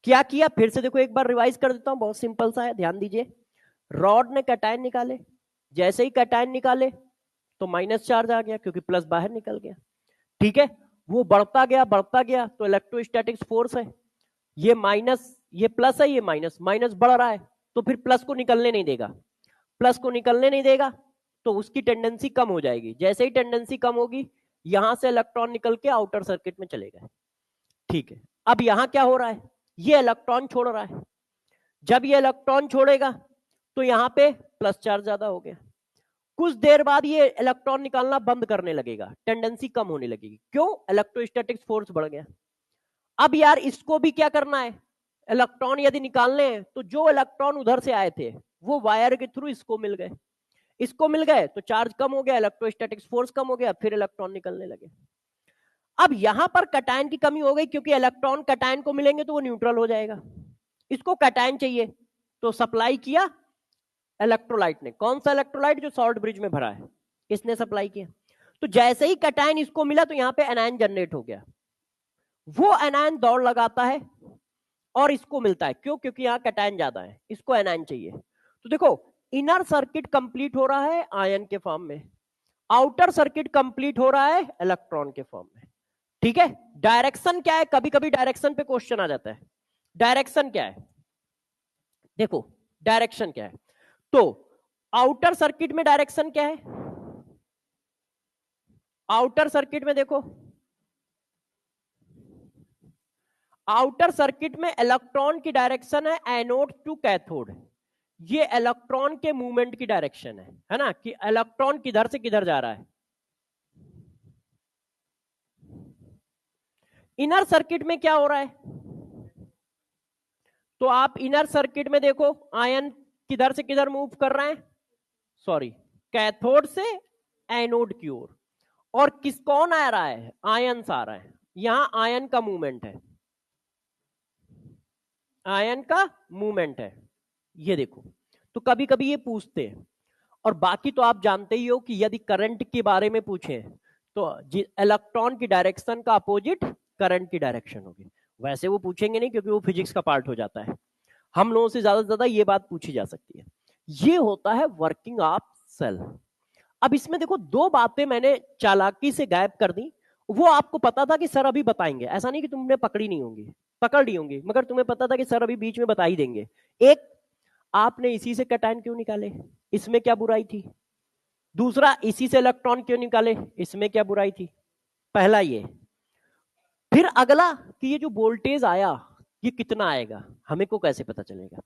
A: क्या किया, फिर से देखो एक बार रिवाइज कर देता हूं, बहुत सिंपल सा है, ध्यान दीजिए। रॉड ने कैटायन निकाले, जैसे ही कैटायन निकाले तो माइनस चार्ज आ गया क्योंकि प्लस बाहर निकल गया। ठीक है, वो बढ़ता गया तो इलेक्ट्रोस्टैटिक्स फोर्स है, ये माइनस, ये प्लस है, ये माइनस, माइनस बढ़ रहा है तो फिर प्लस को निकलने नहीं देगा, प्लस को निकलने नहीं देगा तो उसकी टेंडेंसी कम हो जाएगी। जैसे ही टेंडेंसी कम होगी, यहां से इलेक्ट्रॉन निकल के आउटर सर्किट में चले गए। ठीक है, अब यहां क्या हो रहा है, ये इलेक्ट्रॉन छोड़ रहा है। जब ये इलेक्ट्रॉन छोड़ेगा तो यहां पे प्लस चार्ज ज्यादा हो गया, कुछ देर बाद ये इलेक्ट्रॉन निकालना बंद करने लगेगा, टेंडेंसी कम होने लगेगी। क्यों, इलेक्ट्रोस्टैटिक्स फोर्स बढ़ गया। अब यार इसको भी क्या करना है, इलेक्ट्रॉन यदि निकालने हैं तो जो इलेक्ट्रॉन उधर से आए थे वो वायर के थ्रू इसको मिल गए, इसको मिल गए तो चार्ज कम हो गया, इलेक्ट्रोस्टैटिक्स फोर्स कम हो गया, फिर इलेक्ट्रॉन निकलने लगे। अब यहां पर कैटायन की कमी हो गई क्योंकि इलेक्ट्रॉन कैटायन को मिलेंगे तो वो न्यूट्रल हो जाएगा, इसको कैटायन चाहिए तो सप्लाई किया इलेक्ट्रोलाइट ने। कौन सा इलेक्ट्रोलाइट, जो सॉल्ट ब्रिज में भरा है, इसने सप्लाई किया। तो जैसे ही कैटायन इसको मिला तो यहां पे एनायन जनरेट हो गया, वो एनायन दौड़ लगाता है और इसको मिलता है। क्यों, क्योंकि यहां कैटायन ज्यादा है, इसको एनायन चाहिए। तो देखो, इनर सर्किट कंप्लीट हो रहा है आयन के फॉर्म में, आउटर सर्किट कंप्लीट हो रहा है इलेक्ट्रॉन के फॉर्म में। ठीक है, डायरेक्शन क्या है, कभी कभी डायरेक्शन पे क्वेश्चन आ जाता है। डायरेक्शन क्या है, देखो डायरेक्शन क्या है, तो आउटर सर्किट में डायरेक्शन क्या है, आउटर सर्किट में देखो, आउटर सर्किट में इलेक्ट्रॉन की डायरेक्शन है एनोड टू कैथोड, ये इलेक्ट्रॉन के मूवमेंट की डायरेक्शन है ना, कि इलेक्ट्रॉन किधर से किधर जा रहा है। इनर सर्किट में क्या हो रहा है, तो आप इनर सर्किट में देखो आयन किधर से किधर मूव कर रहे हैं, सॉरी कैथोड से एनोड की ओर, और कौन आ रहा है, आयंस आ रहा है, यहां आयन का मूवमेंट है, आयन का मूवमेंट है, ये देखो। तो कभी कभी ये पूछते हैं, और बाकी तो आप जानते ही हो कि यदि करंट के बारे में पूछे तो इलेक्ट्रॉन की डायरेक्शन का अपोजिट करंट की डायरेक्शन होगी। वैसे वो पूछेंगे नहीं क्योंकि वो फिजिक्स का पार्ट हो जाता है, हम लोगों से ज्यादा ये बात पूछी जा सकती है। ये होता है वर्किंग ऑफ सेल। अब इसमें देखो दो बातें मैंने चालाकी से गायब कर दी, वो आपको पता था कि सर अभी बताएंगे, ऐसा नहीं कि तुमने पकड़ी नहीं होंगी, पकड़ ली होंगी, मगर तुम्हें पता था कि सर अभी बीच में बता ही देंगे। एक, आपने इसी से कैटायन क्यों निकाले, इसमें क्या बुराई थी। दूसरा, इसी से इलेक्ट्रॉन क्यों निकाले, इसमें क्या बुराई थी। पहला ये। फिर अगला कि ये जो वोल्टेज आया ये कितना आएगा, हमें को कैसे पता चलेगा।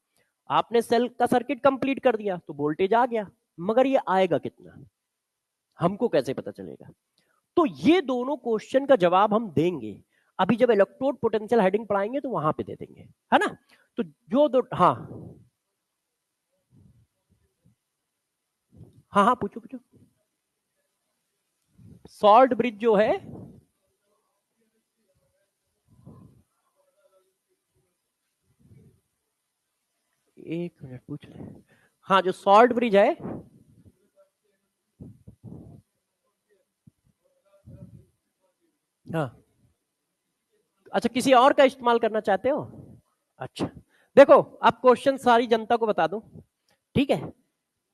A: आपने सेल का सर्किट कंप्लीट कर दिया तो वोल्टेज आ गया, मगर ये आएगा कितना, हमको कैसे पता चलेगा। तो ये दोनों क्वेश्चन का जवाब हम देंगे अभी जब इलेक्ट्रोड पोटेंशियल हेडिंग पढ़ाएंगे तो वहां पे दे देंगे, है ना। तो जो दो, हाँ हाँ हाँ पूछो पूछो। सॉल्ट ब्रिज जो है, एक मिनट पूछ ले। हाँ, जो सॉल्ट ब्रिज है, हाँ अच्छा, किसी और का इस्तेमाल करना चाहते हो। अच्छा देखो, आप क्वेश्चन सारी जनता को बता दूं, ठीक है।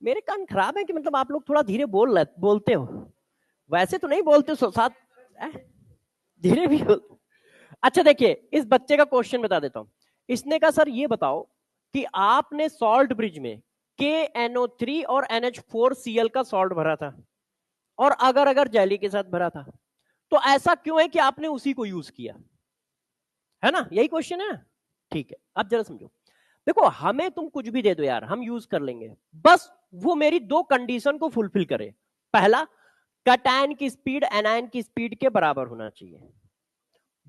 A: मेरे कान खराब है कि मतलब आप लोग थोड़ा धीरे बोलते हो, वैसे तो नहीं बोलते साथ, धीरे भी बोलते। अच्छा देखिए, इस बच्चे का क्वेश्चन बता देता हूं। इसने कहा सर ये बताओ कि आपने सॉल्ट ब्रिज में KNO3 और NH4Cl का सॉल्ट भरा था, और अगर अगर जेली के साथ भरा था, तो ऐसा क्यों है कि आपने उसी को यूज किया, है ना, यही क्वेश्चन है। ठीक है, अब जरा समझो। देखो, हमें तुम कुछ भी दे दो यार, हम यूज कर लेंगे, बस वो मेरी दो कंडीशन को फुलफिल करे। पहला, कटायन की स्पीड एनायन की स्पीड के बराबर होना चाहिए।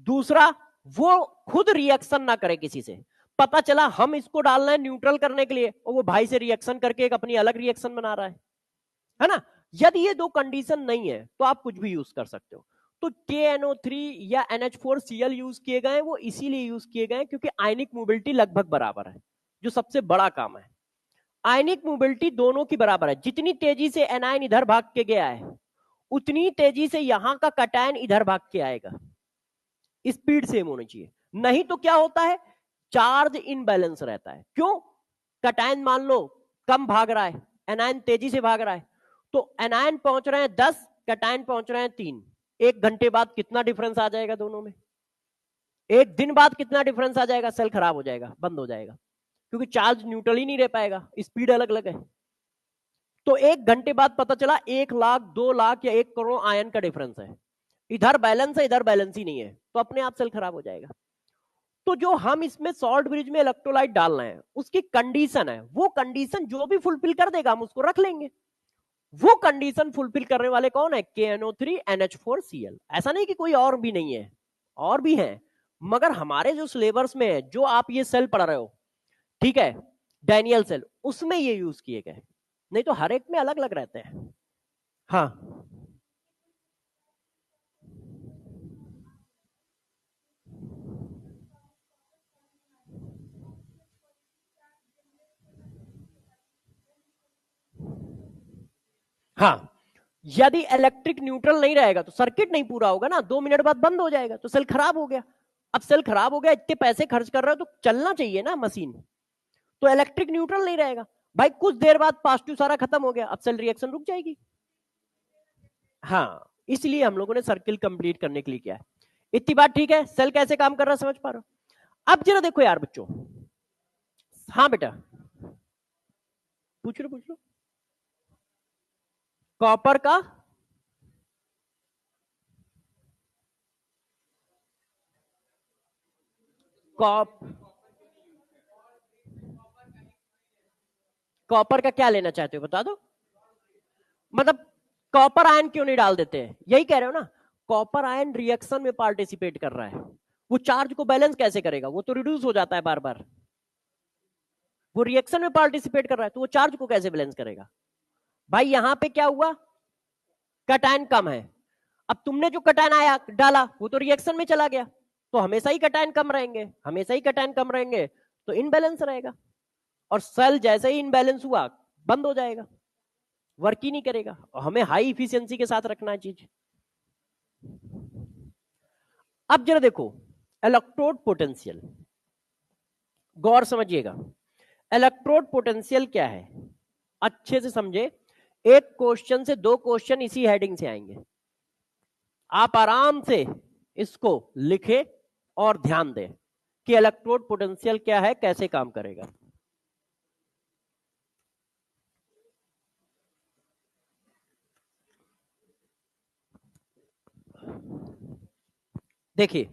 A: दूसरा, वो खुद रिएक्शन ना करे किसी से। पता चला हम इसको डालना है न्यूट्रल करने के लिए और वो भाई से रिएक्शन करके एक अपनी अलग रिएक्शन बना रहा है ना। यदि ये दो कंडीशन नहीं है तो आप कुछ भी यूज कर सकते हो। तो KNO3 या NH4Cl यूज किए गए, वो इसीलिए यूज किए गए क्योंकि आयनिक मोबिलिटी लगभग बराबर है, जो सबसे बड़ा काम है। आयनिक मोबिलिटी दोनों की बराबर है, जितनी तेजी से एनायन इधर भाग के गया है उतनी तेजी से यहां का कटायन इधर भाग के आएगा। स्पीड सेम होनी चाहिए, नहीं तो क्या होता है, चार्ज इनबैलेंस रहता है। क्यों, कटायन मान लो कम भाग रहा है, एनायन तेजी से भाग रहा है, तो एनायन पहुंच रहे हैं 10, कटायन पहुंच रहे हैं 3। एक घंटे बाद कितना डिफरेंस आ जाएगा दोनों में, एक दिन बाद कितना डिफरेंस आ जाएगा, सेल खराब हो जाएगा, बंद हो जाएगा, क्योंकि चार्ज न्यूट्रल ही नहीं रह पाएगा, स्पीड अलग अलग है। तो एक घंटे बाद पता चला 1 लाख 2 लाख या 1 करोड़ आयन का डिफरेंस है, इधर बैलेंस है इधर बैलेंस ही नहीं है, तो अपने आप सेल खराब हो जाएगा। तो जो हम इसमें सॉल्ट ब्रिज में इलेक्ट्रोलाइट डाल रहे हैं उसकी कंडीशन है, वो कंडीशन जो भी फुलफिल कर देगा हम उसको रख लेंगे। वो कंडीशन फुलफिल करने वाले कौन है, KNO3 NH4Cl। ऐसा नहीं कि कोई और भी नहीं है, और भी है, मगर हमारे जो सिलेबस में है, जो आप ये सेल पढ़ रहे हो, ठीक है, डैनियल सेल, उसमें ये यूज किए गए, नहीं तो हर एक में अलग अलग रहते हैं। हाँ हाँ, यदि इलेक्ट्रिक न्यूट्रल नहीं रहेगा तो सर्किट नहीं पूरा होगा ना, 2 मिनट बाद बंद हो जाएगा, तो सेल खराब हो गया। अब सेल खराब हो गया, इतने पैसे खर्च कर रहे हो तो चलना चाहिए ना मशीन, तो इलेक्ट्रिक न्यूट्रल नहीं रहेगा भाई, कुछ देर बाद पॉजिटिव सारा खत्म हो गया, अब सेल रिएक्शन रुक जाएगी। हाँ, इसलिए हम लोगों ने सर्किल कंप्लीट करने के लिए किया है। इतनी बात ठीक है, सेल कैसे काम कर रहा है समझ पा रहे हो। अब जरा देखो यार बच्चों, हाँ बेटा पूछ लो पूछ लो। कॉपर का, कॉप कॉपर का क्या लेना चाहते हो बता दो, मतलब कॉपर आयन क्यों नहीं डाल देते हैं, यही कह रहे हो ना। कॉपर आयन रिएक्शन में पार्टिसिपेट कर रहा है, वो चार्ज को बैलेंस कैसे करेगा, वो तो रिड्यूस हो जाता है बार बार, वो रिएक्शन में पार्टिसिपेट कर रहा है तो वो चार्ज को कैसे बैलेंस करेगा। भाई यहां पे क्या हुआ, कटायन कम है। अब तुमने जो कटायन आया डाला वो तो रिएक्शन में चला गया, तो हमेशा ही कटायन कम रहेंगे, हमेशा ही कटायन कम रहेंगे, तो इनबैलेंस रहेगा। और सेल जैसे ही इनबैलेंस हुआ बंद हो जाएगा, वर्क ही नहीं करेगा। और हमें हाई इफिशियंसी के साथ रखना है चीज। अब जरा देखो इलेक्ट्रोड पोटेंशियल, गौर समझिएगा। इलेक्ट्रोड पोटेंशियल क्या है, अच्छे से समझे। एक क्वेश्चन से दो क्वेश्चन इसी हेडिंग से आएंगे, आप आराम से इसको लिखे और ध्यान दें कि इलेक्ट्रोड पोटेंशियल क्या है, कैसे काम करेगा। देखिए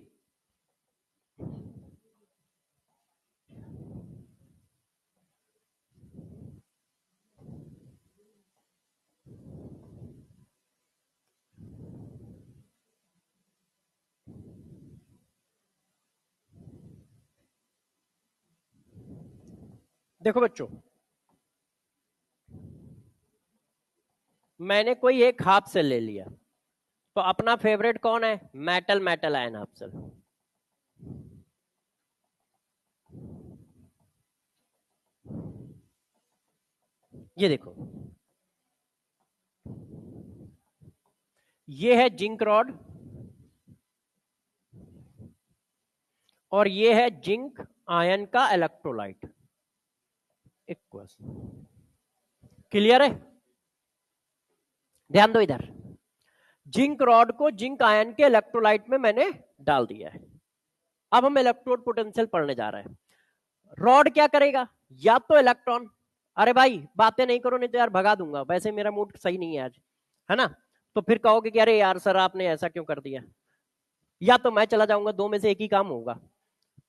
A: देखो बच्चों, मैंने कोई एक हाफ सेल ले लिया, तो अपना फेवरेट कौन है, metal, metal ion half cell. ये देखो, ये है जिंक रॉड और ये है जिंक आयन का इलेक्ट्रोलाइट। इक्वस, क्लियर है? ध्यान दो इधर, जिंक रॉड को जिंक आयन के इलेक्ट्रोलाइट में मैंने डाल दिया है। अब हम इलेक्ट्रोड पोटेंशियल पढ़ने जा रहे हैं। रॉड क्या करेगा, या तो इलेक्ट्रॉन, अरे भाई बातें नहीं करो नहीं तो यार भगा दूंगा, वैसे मेरा मूड सही नहीं है आज, है ना, तो फिर कहोगे कि अरे यार सर आपने ऐसा क्यों कर दिया। या तो मैं चला जाऊंगा, दो में से एक ही काम होगा।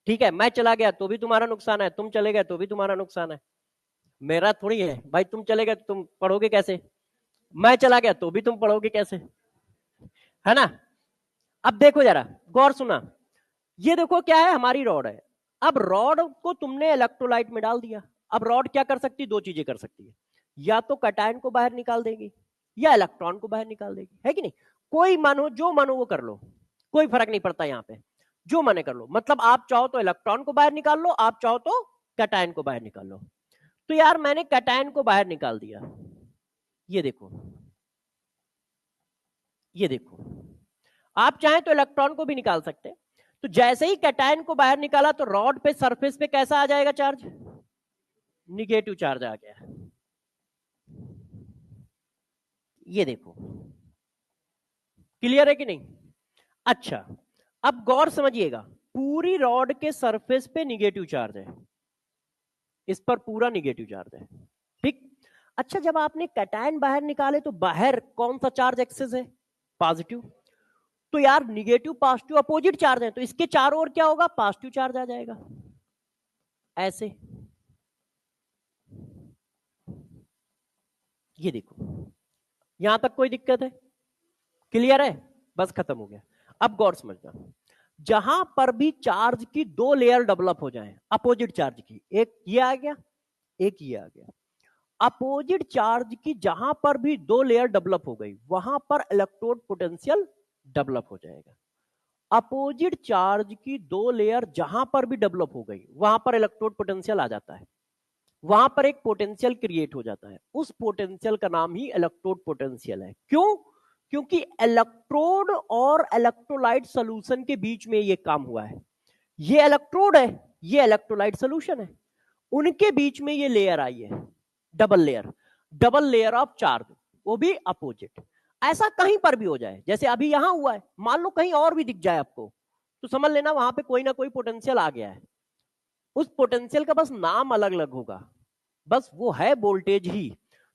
A: ठीक है, मैं चला गया तो भी तुम्हारा नुकसान है, तुम चले गए तो भी तुम्हारा नुकसान है। मेरा थोड़ी है भाई, तुम चले गए तो तुम पढ़ोगे कैसे, मैं चला गया तो भी तुम पढ़ोगे कैसे, है ना। अब देखो जरा गौर सुना, ये देखो क्या है, हमारी रॉड है। अब रॉड को तुमने इलेक्ट्रोलाइट में डाल दिया। अब रॉड क्या कर सकती है, दो चीजें कर सकती है, या तो कटायन को बाहर निकाल देगी या इलेक्ट्रॉन को बाहर निकाल देगी, है कि नहीं। कोई मानो, जो मानो वो कर लो, कोई फर्क नहीं पड़ता यहाँ पे, जो माने कर लो। मतलब आप चाहो तो इलेक्ट्रॉन को बाहर निकाल लो, आप चाहो तो कटायन को बाहर निकाल लो। तो यार मैंने कटायन को बाहर निकाल दिया, ये देखो, ये देखो। आप चाहें तो इलेक्ट्रॉन को भी निकाल सकते हैं। तो जैसे ही कैटायन को बाहर निकाला तो रॉड पे सरफेस पे कैसा आ जाएगा चार्ज, निगेटिव चार्ज आ गया। ये देखो, क्लियर है कि नहीं। अच्छा, अब गौर समझिएगा, पूरी रॉड के सरफेस पे निगेटिव चार्ज है, इस पर पूरा निगेटिव चार्ज है, ठीक। अच्छा, जब आपने कैटायन बाहर निकाले तो बाहर कौन सा चार्ज एक्सेस है, पॉजिटिव। तो यार निगेटिव पॉजिटिव अपोजिट चार्ज है, तो इसके चारों ओर क्या होगा, पॉजिटिव चार्ज आ जाएगा, ऐसे। ये देखो, यहां तक कोई दिक्कत है, क्लियर है, बस खत्म हो गया। अब गौर समझना, जहां पर भी चार्ज की दो लेयर डेवलप हो जाए अपोजिट चार्ज की, एक ये आ गया, एक ये आ गया, अपोजिट चार्ज की जहां पर भी दो लेयर डेवलप हो गई वहां पर इलेक्ट्रोड पोटेंशियल डेवलप हो जाएगा। अपोजिट चार्ज की दो लेयर जहां पर भी डेवलप हो गई वहां पर इलेक्ट्रोड पोटेंशियल आ जाता है, वहां पर एक पोटेंशियल क्रिएट हो जाता है, उस पोटेंशियल का नाम ही इलेक्ट्रोड पोटेंशियल है। क्यों, क्योंकि इलेक्ट्रोड और इलेक्ट्रोलाइट सोल्यूशन के बीच में ये काम हुआ है। ये इलेक्ट्रोड है, ये इलेक्ट्रोलाइट सोल्यूशन है, उनके बीच में ये लेयर आई है, double layer, double layer of charge, वो भी अपोजिट। ऐसा कहीं पर भी हो जाए, जैसे अभी यहां हुआ है, मान लो कहीं और भी दिख जाए आपको, तो समझ लेना वहां पे कोई ना कोई पोटेंशियल आ गया है। उस पोटेंशियल का बस नाम अलग अलग होगा, बस वो है वोल्टेज ही।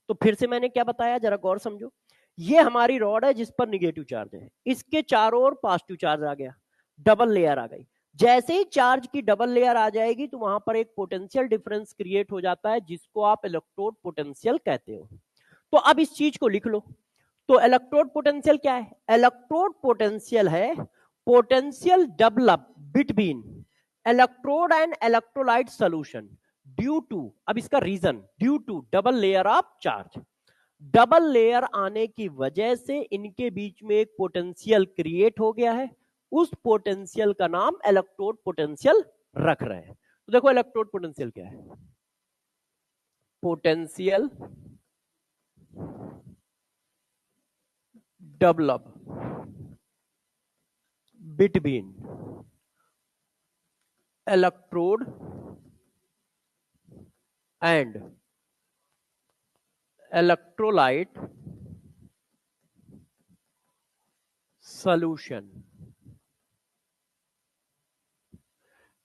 A: तो फिर से मैंने क्या बताया, जरा गौर समझो। ये हमारी रॉड है जिस पर निगेटिव चार्ज है, इसके चारों ओर पॉजिटिव चार्ज आ गया, डबल लेयर आ गई। जैसे ही चार्ज की डबल लेयर आ जाएगी तो वहां पर एक पोटेंशियल डिफरेंस क्रिएट हो जाता है, जिसको आप इलेक्ट्रोड पोटेंशियल कहते हो। तो अब इस चीज को लिख लो। तो इलेक्ट्रोड पोटेंशियल क्या है, इलेक्ट्रोड पोटेंशियल है potential develop between electrode and electrolyte solution due to, अब इसका reason, due to double layer of charge. Double layer आने की वजह से इनके बीच में एक पोटेंशियल क्रिएट हो गया है, उस पोटेंशियल का नाम इलेक्ट्रोड पोटेंशियल रख रहे हैं। तो देखो इलेक्ट्रोड पोटेंशियल क्या है, potential develop between electrode and electrolyte solution.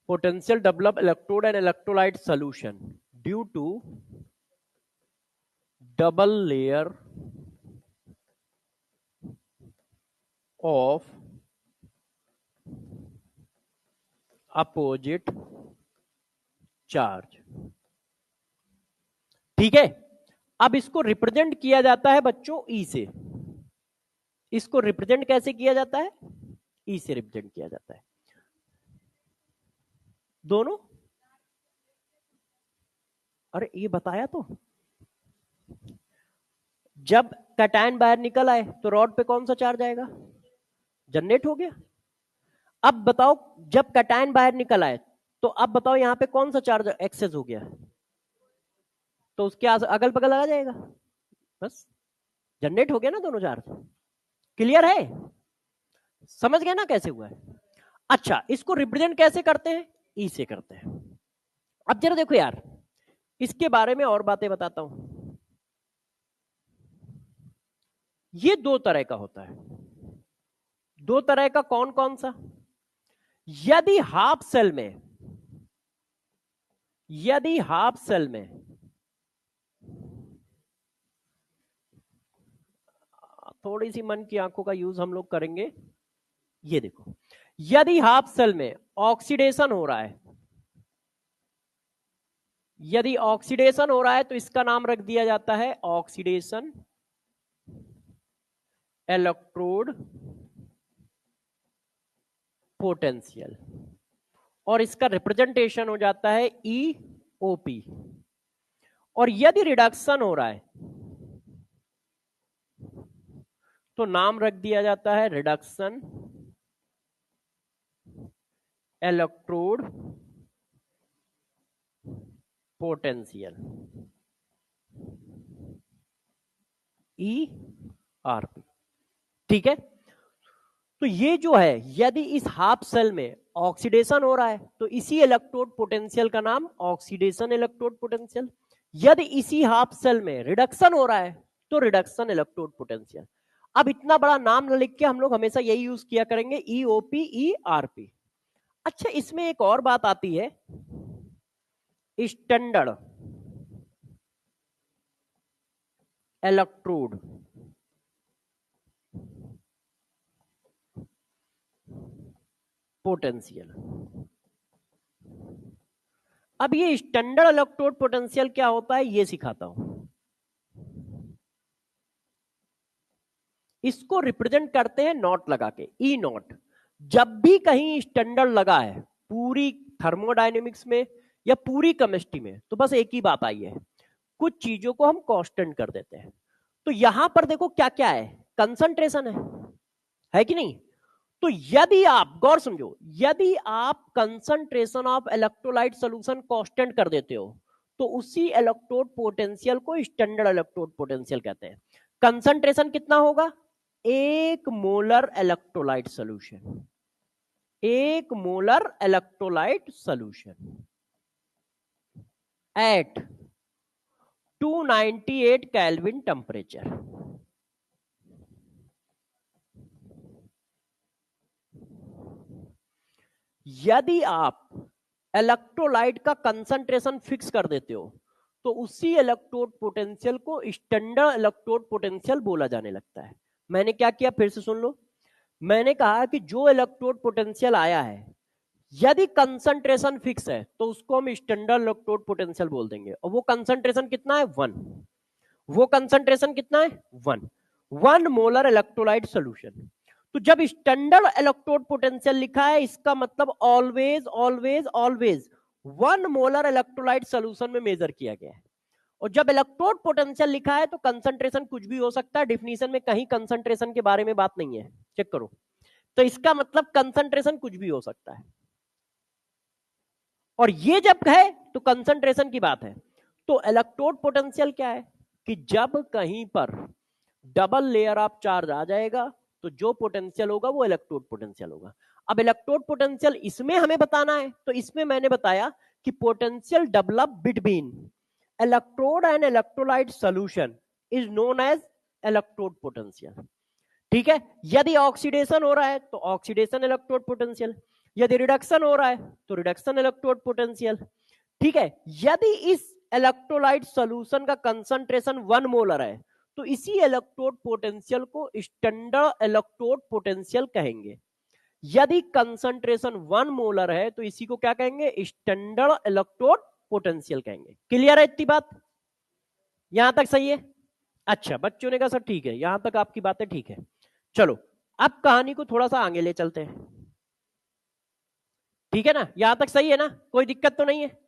A: Potential develop electrode and electrolyte solution due to double layer of opposite charge. ठीक है, अब इसको रिप्रेजेंट किया जाता है बच्चों ई से। इसको रिप्रेजेंट कैसे किया जाता है, ई से रिप्रेजेंट किया जाता है। दोनों, अरे ये बताया तो, जब कैटायन बाहर निकल आए तो रॉड पे कौन सा चार्ज आएगा, जनरेट हो गया। अब बताओ जब कैटायन बाहर निकल आए तो अब बताओ यहां पे कौन सा चार्ज एक्सेस हो गया, तो उसके अगल बगल आ जाएगा, बस जनरेट हो गया ना दोनों चार्ज। क्लियर है, समझ गए ना कैसे हुआ है। अच्छा, इसको रिप्रेजेंट कैसे करते हैं, ई से करते हैं। अब जरा देखो यार, इसके बारे में और बातें बताता हूं। ये दो तरह का होता है, दो तरह का, कौन कौन सा, यदि हाफ सेल में, यदि हाफ सेल में थोड़ी सी मन की आंखों का यूज हम लोग करेंगे। ये देखो, यदि हाफ सेल में ऑक्सीडेशन हो रहा है, यदि ऑक्सीडेशन हो रहा है तो इसका नाम रख दिया जाता है ऑक्सीडेशन इलेक्ट्रोड पोटेंशियल, और इसका रिप्रेजेंटेशन हो जाता है EOP। और यदि रिडक्शन हो रहा है तो नाम रख दिया जाता है रिडक्शन इलेक्ट्रोड पोटेंशियल, ERP। ठीक है, तो ये जो है, यदि इस हाफ सेल में ऑक्सीडेशन हो रहा है तो इसी इलेक्ट्रोड पोटेंशियल का नाम ऑक्सीडेशन इलेक्ट्रोड पोटेंशियल। यदि इसी हाफ सेल में रिडक्शन हो रहा है तो रिडक्शन इलेक्ट्रोड पोटेंशियल। अब इतना बड़ा नाम न लिख के हम लोग हमेशा यही यूज किया करेंगे, EOP ERP। अच्छा, इसमें एक और बात आती है, स्टैंडर्ड इलेक्ट्रोड पोटेंशियल। अब ये स्टैंडर्ड इलेक्ट्रोड पोटेंशियल क्या होता है ये सिखाता हूं। इसको रिप्रेजेंट करते हैं नॉट लगा के, ई नॉट। जब भी कहीं स्टैंडर्ड लगा है पूरी थर्मोडायनेमिक्स में या पूरी केमिस्ट्री में, तो बस एक ही बात आई है, कुछ चीजों को हम कांस्टेंट कर देते हैं। तो यहां पर देखो क्या क्या है, कंसंट्रेशन है कि नहीं। तो यदि आप गौर समझो, यदि आप concentration of electrolyte solution constant कर देते हो तो उसी इलेक्ट्रोड पोटेंशियल को स्टैंडर्ड इलेक्ट्रोड पोटेंशियल कहते हैं। कंसंट्रेशन कितना होगा, 1 molar electrolyte solution, 1 molar electrolyte solution at 298 kelvin temperature. यदि आप इलेक्ट्रोलाइट का कंसंट्रेशन फिक्स कर देते हो तो उसी इलेक्ट्रोड पोटेंशियल को स्टैंडर्ड इलेक्ट्रोड पोटेंशियल बोला जाने लगता है। मैंने क्या किया, फिर से सुन लो। मैंने कहा कि जो इलेक्ट्रोड पोटेंशियल आया है, यदि कंसंट्रेशन फिक्स है तो उसको हम स्टैंडर्ड इलेक्ट्रोड पोटेंशियल बोल देंगे। और वो कंसंट्रेशन कितना है, 1। वो कंसंट्रेशन कितना है, 1 मोलर इलेक्ट्रोलाइट सॉल्यूशन। तो जब स्टैंडर्ड इलेक्ट्रोड पोटेंशियल लिखा है, इसका मतलब always always always 1 molar electrolyte solution में मेजर किया गया है। और जब इलेक्ट्रोड पोटेंशियल लिखा है तो कंसंट्रेशन कुछ भी हो सकता है, डिफिनीशन में कहीं कंसंट्रेशन के बारे में बात नहीं है, चेक करो। तो इसका मतलब कंसंट्रेशन कुछ भी हो सकता है, और ये जब है तो कंसंट्रेशन की बात है। तो इलेक्ट्रोड पोटेंशियल क्या है कि जब कहीं पर डबल लेयर ऑफ चार्ज आ जाएगा तो जो पोटेंशियल होगा वो इलेक्ट्रोड पोटेंशियल होगा। अब इलेक्ट्रोड पोटेंशियल इसमें हमें बताना है, तो इसमें मैंने बताया कि potential develop between electrode and electrolyte solution is known as electrode potential. ठीक है, यदि ऑक्सीडेशन हो रहा है तो ऑक्सीडेशन इलेक्ट्रोड पोटेंशियल, यदि रिडक्शन हो रहा है तो रिडक्शन इलेक्ट्रोड पोटेंशियल। ठीक है, यदि इस इलेक्ट्रोलाइट सॉल्यूशन का कंसंट्रेशन 1 मोलर है तो इसी इलेक्ट्रोड पोटेंशियल को स्टैंडर्ड इलेक्ट्रोड पोटेंशियल कहेंगे। यदि कंसंट्रेशन 1 मोलर है तो इसी को क्या कहेंगे, स्टैंडर्ड इलेक्ट्रोड पोटेंशियल कहेंगे। क्लियर है इतनी बात, यहां तक सही है? अच्छा, बच्चों ने कहा सर ठीक है, यहां तक आपकी बातें ठीक है। चलो अब कहानी को थोड़ा सा आगे ले चलते हैं, ठीक है ना? यहां तक सही है ना, कोई दिक्कत तो नहीं है?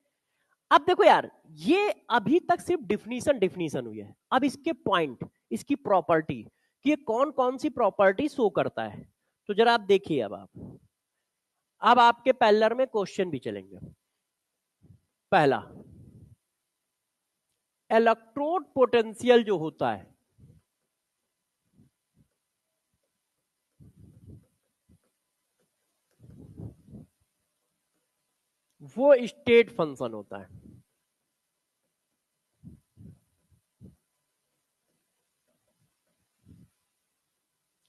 A: अब देखो यार, ये अभी तक सिर्फ डिफिनीशन हुई है, अब इसके पॉइंट, इसकी प्रॉपर्टी कि ये कौन कौन सी प्रॉपर्टी शो करता है, तो जरा आप देखिए। अब आपके पैरेलल में क्वेश्चन भी चलेंगे। पहला, इलेक्ट्रोड पोटेंशियल जो होता है वो स्टेट फंक्शन होता है।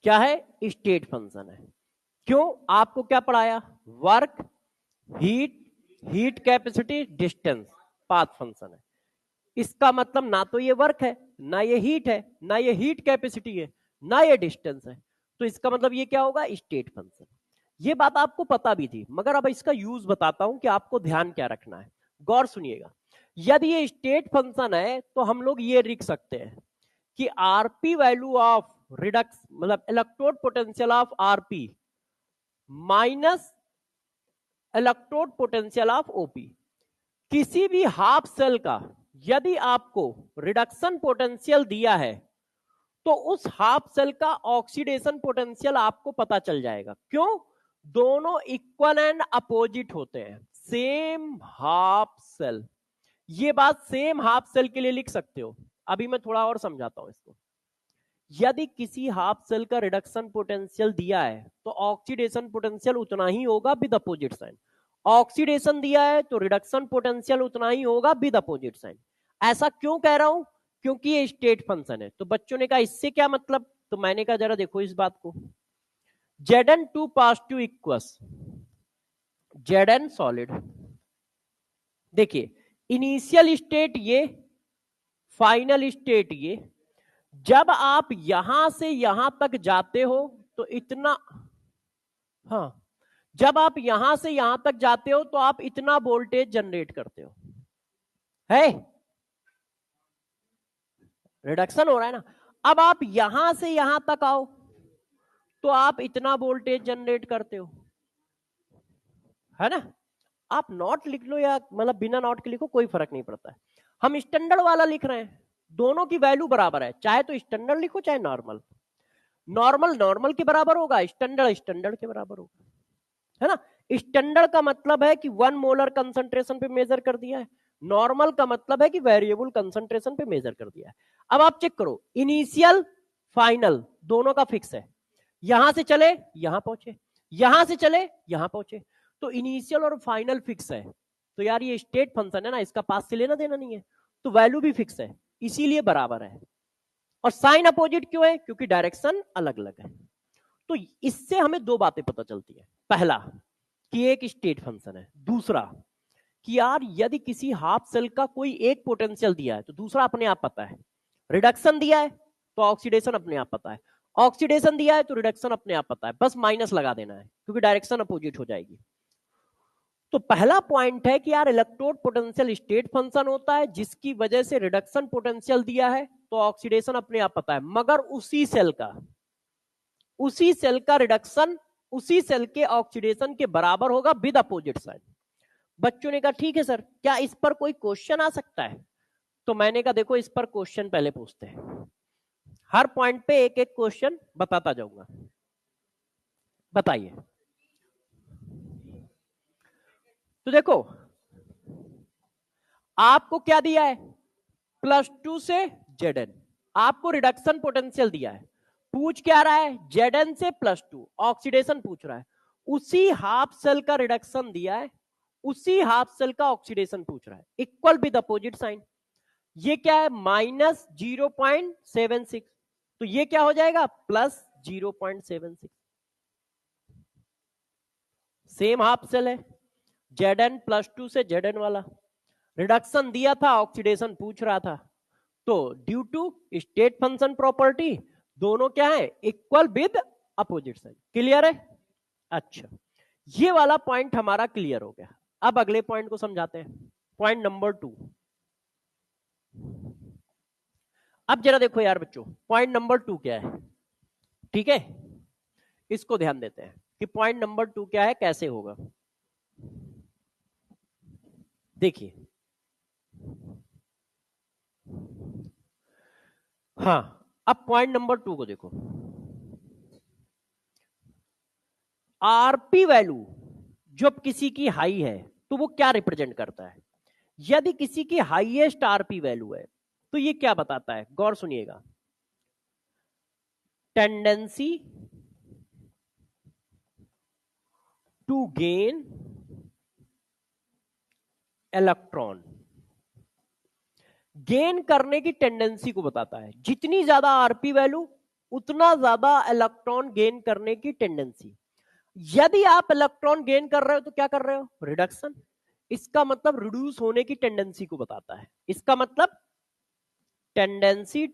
A: क्या है? स्टेट फंक्शन है। क्यों? आपको क्या पढ़ाया? Work, heat, heat capacity, distance, path function है। इसका मतलब ना तो ये वर्क है, ना ये हीट है, ना ये हीट कैपेसिटी है, ना ये डिस्टेंस है, तो इसका मतलब ये क्या होगा? State function. ये बात आपको पता भी थी, मगर अब इसका यूज बताता हूं कि आपको ध्यान क्या रखना है, गौर सुनिएगा। यदि ये स्टेट फंक्शन है तो हम लोग ये लिख सकते हैं कि आरपी वैल्यू ऑफ रिडक्स मतलब electrode potential of RP minus electrode potential of OP. किसी भी हाफ सेल का यदि आपको रिडक्शन पोटेंशियल दिया है तो उस हाफ सेल का ऑक्सीडेशन पोटेंशियल आपको पता चल जाएगा। क्यों? दोनों इक्वल एंड अपोजिट होते हैं, सेम हाफ सेल। ये बात सेम हाफ सेल के लिए लिख सकते हो। अभी मैं थोड़ा और समझाता हूं इसको। यदि किसी हाफ सेल का रिडक्शन पोटेंशियल दिया है तो ऑक्सीडेशन पोटेंशियल उतना ही होगा विद अपोजिट साइन। ऑक्सीडेशन दिया है तो रिडक्शन पोटेंशियल उतना ही होगा विद अपोजिट साइन। ऐसा क्यों कह रहा हूं? क्योंकि ये स्टेट फंक्शन है। तो बच्चों ने कहा इससे क्या मतलब, तो मैंने कहा जरा देखो इस बात को। Zn2 positive equals Zn solid. देखिए, इनिशियल स्टेट ये, फाइनल स्टेट ये। जब आप यहां से यहां तक जाते हो तो इतना, हाँ, जब आप यहां से यहां तक जाते हो तो आप इतना वोल्टेज जनरेट करते हो, है रिडक्शन हो रहा है ना। अब आप यहां से यहां तक आओ तो आप इतना वोल्टेज जनरेट करते हो, है ना। आप नॉट लिख लो या मतलब बिना नॉट के लिखो, कोई फर्क नहीं पड़ता है। हम स्टैंडर्ड वाला लिख रहे हैं, दोनों की वैल्यू बराबर है, चाहे तो स्टैंडर्ड लिखो चाहे नॉर्मल। नॉर्मल नॉर्मल के बराबर होगा, स्टैंडर्ड स्टैंडर्ड के बराबर होगा, है ना। स्टैंडर्ड का मतलब है कि 1 मोलर कंसंट्रेशन पे मेजर कर दिया है, नॉर्मल का मतलब है कि वेरिएबल कंसंट्रेशन पे मेजर कर दिया है। अब आप चेक करो, इनिशियल फाइनल दोनों का फिक्स है। यहां से चले यहां पहुंचे, यहां से चले यहां पहुंचे, तो इनिशियल और फाइनल फिक्स है। तो यार ये स्टेट फंक्शन है ना, इसका पास से लेना देना नहीं है, तो वैल्यू भी फिक्स है, इसीलिए बराबर है। और साइन अपोजिट क्यों है? क्योंकि डायरेक्शन अलग अलग है। तो इससे हमें दो बातें पता चलती है। पहला कि एक स्टेट फंक्शन है, दूसरा कि यार यदि किसी हाफ सेल का कोई एक पोटेंशियल दिया है तो दूसरा अपने आप पता है। रिडक्शन दिया है तो ऑक्सीडेशन अपने आप पता है, ऑक्सीडेशन दिया है तो रिडक्शन अपने आप पता है, बस माइनस लगा देना है क्योंकि डायरेक्शन अपोजिट हो जाएगी। तो पहला पॉइंट है कि यार इलेक्ट्रोड पोटेंशियल स्टेट फंक्शन होता है, जिसकी वजह से रिडक्शन पोटेंशियल दिया है तो ऑक्सीडेशन अपने आप पता है, मगर उसी सेल का रिडक्शन उसी सेल के ऑक्सीडेशन के बराबर होगा विद अपोजिट साइन। बच्चों ने कहा ठीक है सर, क्या इस पर कोई क्वेश्चन आ सकता है? तो मैंने कहा देखो इस पर क्वेश्चन पहले पूछते हैं, हर पॉइंट पे एक एक क्वेश्चन बताता जाऊंगा। बताइए। तो देखो आपको क्या दिया है, +2 से Zn, आपको रिडक्शन पोटेंशियल दिया है, पूछ क्या रहा है, Zn से +2 ऑक्सीडेशन पूछ रहा है, उसी हाफ सेल का रिडक्शन दिया है, उसी हाफ सेल का ऑक्सीडेशन पूछ रहा है, इक्वल विद अपोजिट साइन। ये क्या है, -0.76, तो ये क्या हो जाएगा, +0.76। सेम हाफ सेल है, Zn +2 से Zn वाला, रिडक्शन दिया था, ऑक्सीडेशन पूछ रहा था, तो due to state function property दोनों क्या है, equal with opposite sign. Clear है? अच्छा, ये वाला पॉइंट हमारा क्लियर हो गया। अब अगले पॉइंट को समझाते हैं, पॉइंट नंबर 2। अब जरा देखो यार बच्चों, पॉइंट नंबर 2 क्या है, ठीक है, इसको ध्यान देते हैं कि पॉइंट नंबर 2 क्या है, कैसे होगा। देखिए, हाँ, अब पॉइंट नंबर 2 को देखो, आरपी वैल्यू जब किसी की हाई है तो वो क्या रिप्रेजेंट करता है, यदि किसी की हाईएस्ट आरपी वैल्यू है तो ये क्या बताता है, गौर सुनिएगा, tendency to gain electron, gain करने की टेंडेंसी को बताता है, जितनी ज्यादा आरपी वैल्यू उतना ज्यादा इलेक्ट्रॉन गेन करने की टेंडेंसी। यदि आप इलेक्ट्रॉन गेन कर रहे हो तो क्या कर रहे हो, रिडक्शन, इसका मतलब रिड्यूस होने की टेंडेंसी को बताता है, इसका मतलब टेंडेंसी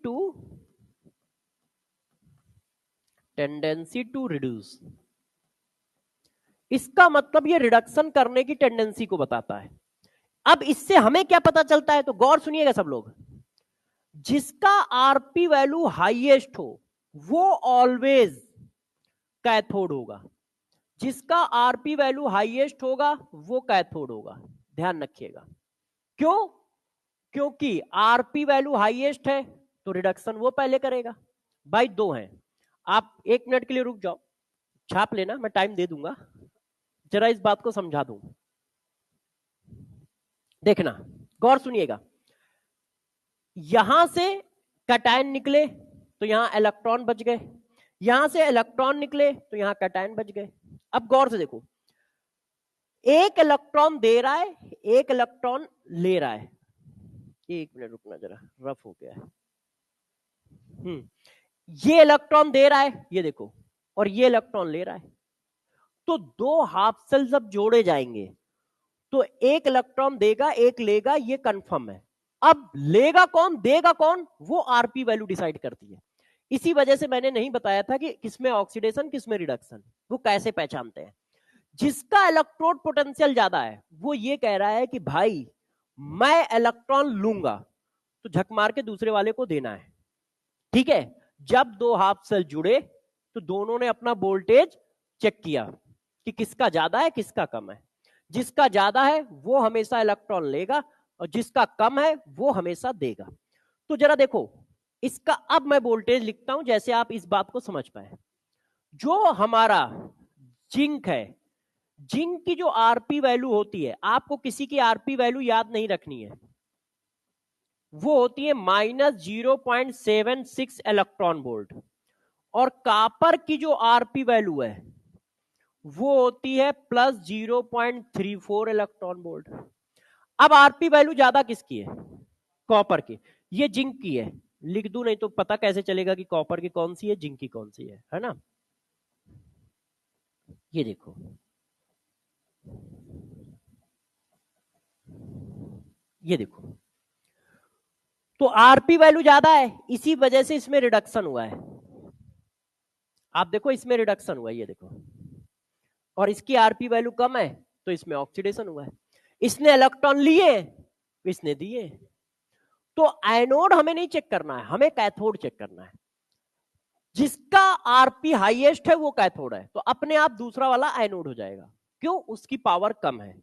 A: टू रिड्यूस, इसका मतलब ये रिडक्शन करने की टेंडेंसी को बताता है। अब इससे हमें क्या पता चलता है, तो गौर सुनिएगा सब लोग, जिसका आरपी वैल्यू हाईएस्ट हो वो ऑलवेज कैथोड होगा, जिसका आरपी वैल्यू हाईएस्ट होगा वो कैथोड होगा, ध्यान रखिएगा। क्यों, क्योंकि आरपी वैल्यू हाईएस्ट है तो रिडक्शन वो पहले करेगा। भाई 2 हैं, आप 1 मिनट के लिए रुक जाओ, छाप लेना, मैं टाइम दे दूंगा, जरा इस बात को समझा दूं, देखना, गौर सुनिएगा, यहां से कैटायन निकले तो यहां इलेक्ट्रॉन बच गए, यहां से इलेक्ट्रॉन निकले तो यहां कैटायन बच गए। अब गौर से देखो, एक इलेक्ट्रॉन दे रहा है, एक इलेक्ट्रॉन ले रहा है, 1 मिनट रुकना, जरा रफ हो गया है। ये इलेक्ट्रॉन दे रहा है, ये देखो, और ये इलेक्ट्रॉन ले रहा है, तो 2 हाफ सेल जब जोड़े जाएंगे तो एक इलेक्ट्रॉन देगा एक लेगा, ये कंफर्म है। अब लेगा कौन देगा कौन, वो आरपी वैल्यू डिसाइड करती है। इसी वजह से मैंने नहीं बताया था कि किसमें ऑक्सीडेशन किसमें रिडक्शन, वो कैसे पहचानते हैं। जिसका इलेक्ट्रोड पोटेंशियल ज्यादा है वो ये कह रहा है कि भाई मैं इलेक्ट्रॉन लूंगा तो झक मार के दूसरे वाले को देना है, ठीक है। जब 2 हाफ सेल जुड़े तो दोनों ने अपना वोल्टेज चेक किया कि किसका ज्यादा है किसका कम है, जिसका ज्यादा है वो हमेशा इलेक्ट्रॉन लेगा और जिसका कम है वो हमेशा देगा। तो जरा देखो इसका, अब मैं वोल्टेज लिखता हूं जैसे आप इस बात को समझ पाए। जो हमारा जिंक है, जिंक की जो आरपी वैल्यू होती है, आपको किसी की आरपी वैल्यू याद नहीं रखनी है, वो होती है -0.76 इलेक्ट्रॉन वोल्ट, और कापर की जो आरपी वैल्यू है वो होती है +0.34 इलेक्ट्रॉन वोल्ट। अब आरपी वैल्यू ज्यादा किसकी है, कॉपर की, ये जिंक की है, लिख दूं नहीं तो पता कैसे चलेगा कि कॉपर की कौन सी है जिंक की कौन सी है ना। ये देखो, ये देखो, तो आरपी वैल्यू ज्यादा है, इसी वजह से इसमें रिडक्शन हुआ है। आप देखो इसमें रिडक्शन हुआ है, ये देखो, और इसकी आरपी वैल्यू कम है तो इसमें ऑक्सीडेशन हुआ है। इसने इलेक्ट्रॉन लिए, इसने दिए। तो एनोड हमें नहीं चेक करना है, हमें कैथोड चेक करना है। जिसका आरपी हाईएस्ट है वो कैथोड है, तो अपने आप दूसरा वाला एनोड हो जाएगा। क्यों, उसकी पावर कम है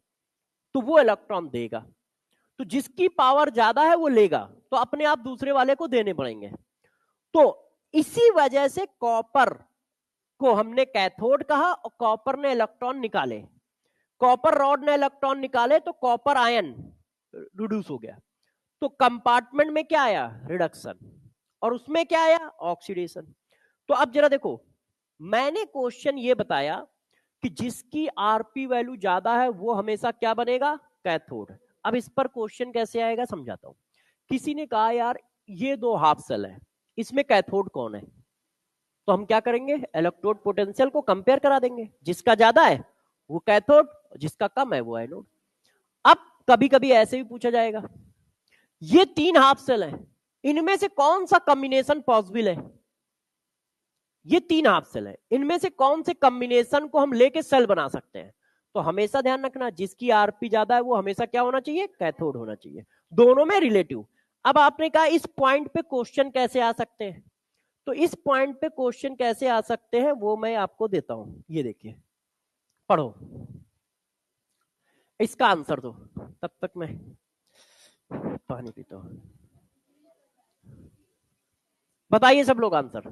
A: तो वो इलेक्ट्रॉन देगा, तो जिसकी पावर ज्यादा है वो लेगा, तो अपने आप दूसरे वाले को देने पड़ेंगे। तो इसी वजह से कॉपर को हमने कैथोड कहा और कॉपर ने इलेक्ट्रॉन निकाले, कॉपर रॉड ने इलेक्ट्रॉन निकाले तो कॉपर आयन रिड्यूस हो गया। तो कंपार्टमेंट में क्या आया? रिडक्शन। और उसमें क्या आया? ऑक्सीडेशन। तो अब जरा देखो, मैंने क्वेश्चन ये बताया कि जिसकी आरपी वैल्यू ज्यादा है वो हमेशा क्या बनेगा? कैथोड। अब इस पर क्वेश्चन कैसे आएगा समझाता हूं। किसी ने कहा यार ये दो हाफ सेल है, इसमें कैथोड कौन है? तो हम क्या करेंगे? इलेक्ट्रोड पोटेंशियल को कंपेयर करा देंगे, जिसका ज्यादा है वो कैथोड, जिसका कम है वो एनोड। अब कभी कभी ऐसे भी पूछा जाएगा, ये तीन हाफ सेल है, इनमें से कौन सा कॉम्बिनेशन पॉसिबल है? ये तीन हाफ सेल है, इनमें से कौन से कॉम्बिनेशन को हम लेके सेल बना सकते हैं? तो हमेशा ध्यान रखना, जिसकी आरपी ज्यादा है वो हमेशा क्या होना चाहिए? कैथोड होना चाहिए। दोनों में रिलेटिव। अब आपने कहा इस पॉइंट पे क्वेश्चन कैसे आ सकते हैं, तो इस पॉइंट पे क्वेश्चन कैसे आ सकते हैं वो मैं आपको देता हूं। ये देखिए, पढ़ो, इसका आंसर दो, तब तक मैं पानी पीता हूं। बताइए सब लोग आंसर।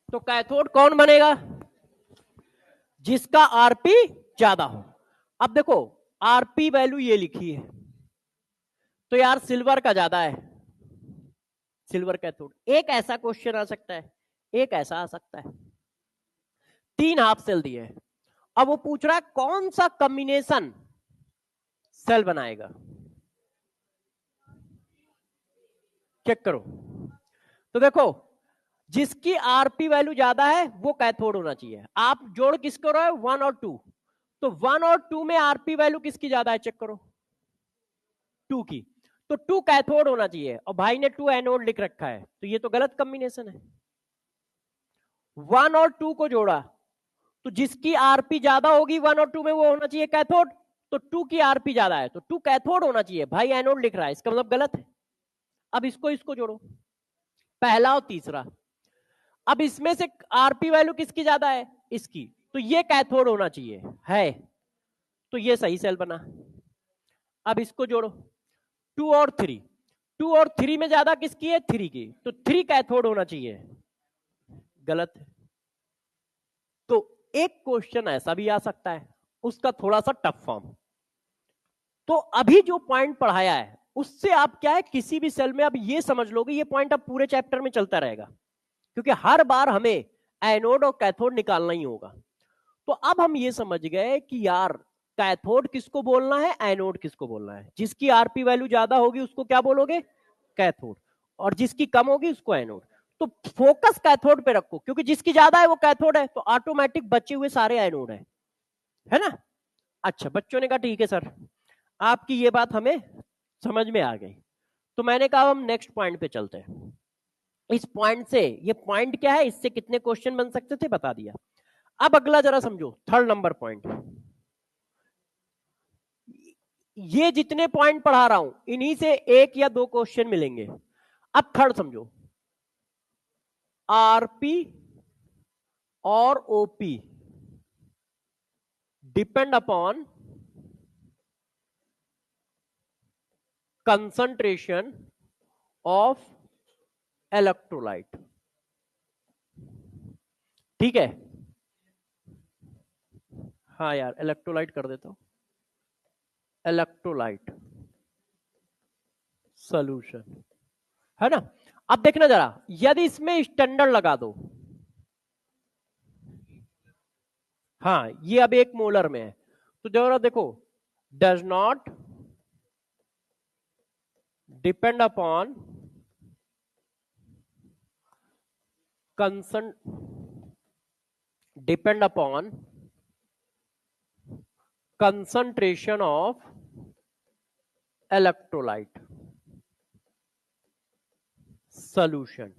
A: तो कैथोड कौन बनेगा? जिसका आरपी ज्यादा हो। अब देखो, आरपी वैल्यू ये लिखी है, तो यार सिल्वर का ज्यादा है, सिल्वर कैथोड। एक ऐसा क्वेश्चन आ सकता है, एक ऐसा आ सकता है। तीन हाफ सेल दिए हैं, अब वो पूछ रहा है कौन सा कॉम्बिनेशन सेल बनाएगा। चेक करो, तो देखो जिसकी आरपी वैल्यू ज्यादा है वो कैथोड होना चाहिए। आप जोड़ किसको रहे हो? 1 और 2। तो 1 और 2 में आरपी वैल्यू किसकी ज्यादा है? चेक करो, 2 की। तो 2 कैथोड होना चाहिए और भाई ने 2 एनोड लिख रखा है, तो ये तो गलत कॉम्बिनेशन है। 1 और 2 को जोड़ा तो जिसकी आरपी ज्यादा होगी 1 और 2 में वो होना चाहिए कैथोड। तो 2 की आरपी ज्यादा है तो 2 कैथोड होना चाहिए, भाई एनोड लिख रहा है, इसका मतलब गलत है। अब इसको इसको जोड़ो, पहला और तीसरा। अब इसमें से आरपी वैल्यू किसकी ज्यादा है? इसकी, तो ये कैथोड होना चाहिए है, तो ये सही सेल बना। अब इसको जोड़ो, 2 और 3, 2 और 3 में ज्यादा किसकी है? 3 की, तो 3 कैथोड होना चाहिए, गलत है। तो एक क्वेश्चन ऐसा भी आ सकता है, उसका थोड़ा सा टफ फॉर्म। तो अभी जो पॉइंट पढ़ाया है उससे आप क्या है, किसी भी सेल में आप ये समझ लोगे, ये पॉइंट अब पूरे चैप्टर में चलता रहेगा, क्योंकि हर बार हमें एनोड और कैथोड निकालना ही होगा। तो अब हम ये समझ गए कि यार कैथोड किसको बोलना है, एनोड किसको बोलना है। जिसकी आरपी वैल्यू ज्यादा होगी उसको क्या बोलोगे? कैथोड। और जिसकी कम होगी उसको एनोड। तो फोकस कैथोड पे रखो, क्योंकि जिसकी ज्यादा है वो कैथोड है, तो ऑटोमेटिक बचे हुए सारे एनोड है ना। अच्छा, बच्चों ने कहा ठीक है सर, आपकी ये बात हमें समझ में आ गई। तो मैंने कहा हम नेक्स्ट पॉइंट पे चलते हैं। इस पॉइंट से, ये पॉइंट क्या है, इससे कितने क्वेश्चन बन सकते थे बता दिया। अब अगला जरा समझो, थर्ड नंबर पॉइंट। ये जितने पॉइंट पढ़ा रहा हूं इन्हीं से एक या दो क्वेश्चन मिलेंगे। अब थर्ड समझो, आरपी और OP depend upon concentration of electrolyte. ठीक है, हाँ यार इलेक्ट्रोलाइट कर देता हूं, इलेक्ट्रोलाइट सॉल्यूशन, है ना। अब देखना जरा, यदि इसमें स्टैंडर्ड लगा दो, हाँ ये अब 1 मोलर में है, तो जरा देखो, डज नॉट डिपेंड अपॉन कंसन depend upon concentration of electrolyte solution.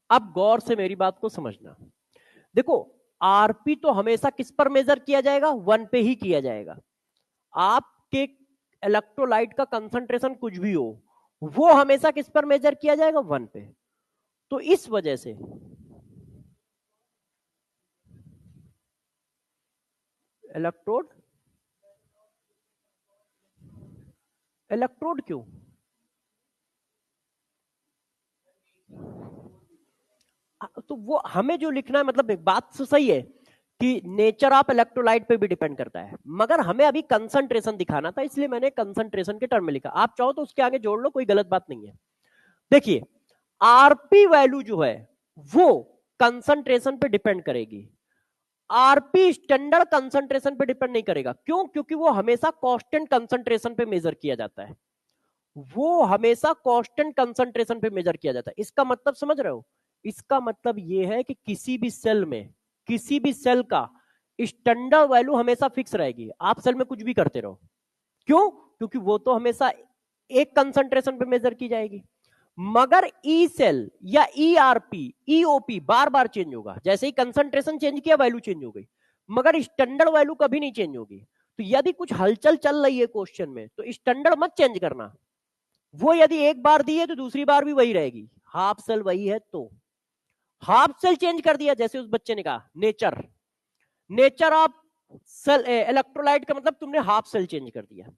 A: अब गौर से मेरी बात को समझना, देखो आरपी तो हमेशा किस पर मेजर किया जाएगा? 1 पे ही किया जाएगा। आपके इलेक्ट्रोलाइट का कंसंट्रेशन कुछ भी हो, वो हमेशा किस पर मेजर किया जाएगा? 1 पे। तो इस वजह से इलेक्ट्रोड, इलेक्ट्रोड क्यों? तो वो हमें जो लिखना है, मतलब एक बात तो सही है कि नेचर ऑफ इलेक्ट्रोलाइट पे भी डिपेंड करता है, मगर हमें अभी कंसंट्रेशन दिखाना था, इसलिए मैंने कंसंट्रेशन के टर्म में लिखा। आप चाहो तो उसके आगे जोड़ लो, कोई गलत बात नहीं है। देखिए, आरपी वैल्यू जो है वो कंसंट्रेशन पे डिपेंड करेगी, आरपी स्टैंडर्ड कंसंट्रेशन पे डिपेंड नहीं करेगा। क्यों? क्योंकि वो हमेशा कांस्टेंट कंसंट्रेशन पे मेजर किया जाता है, वो हमेशा कांस्टेंट कंसंट्रेशन पे मेजर किया जाता है। इसका मतलब समझ रहे हो? इसका मतलब ये है कि किसी भी सेल में, किसी भी सेल का स्टैंडर्ड वैल्यू हमेशा फिक्स रहेगी, आप सेल में कुछ भी करते रहो। क्यों? क्योंकि वो तो हमेशा एक कंसंट्रेशन पे मेजर की जाएगी। मगर ई सेल या ईआरपी, ईओपी बार बार चेंज होगा, जैसे ही कंसंट्रेशन चेंज किया वैल्यू चेंज हो गई, मगर स्टैंडर्ड वैल्यू कभी नहीं चेंज होगी। तो यदि कुछ हलचल चल रही है क्वेश्चन में, तो स्टैंडर्ड मत चेंज करना, वो यदि एक बार दी है तो दूसरी बार भी वही रहेगी। हाफ सेल वही है तो हाफ सेल चेंज कर दिया, जैसे उस बच्चे ने कहा nature, nature of cell electrolyte का मतलब तुमने हाफ सेल चेंज कर दिया,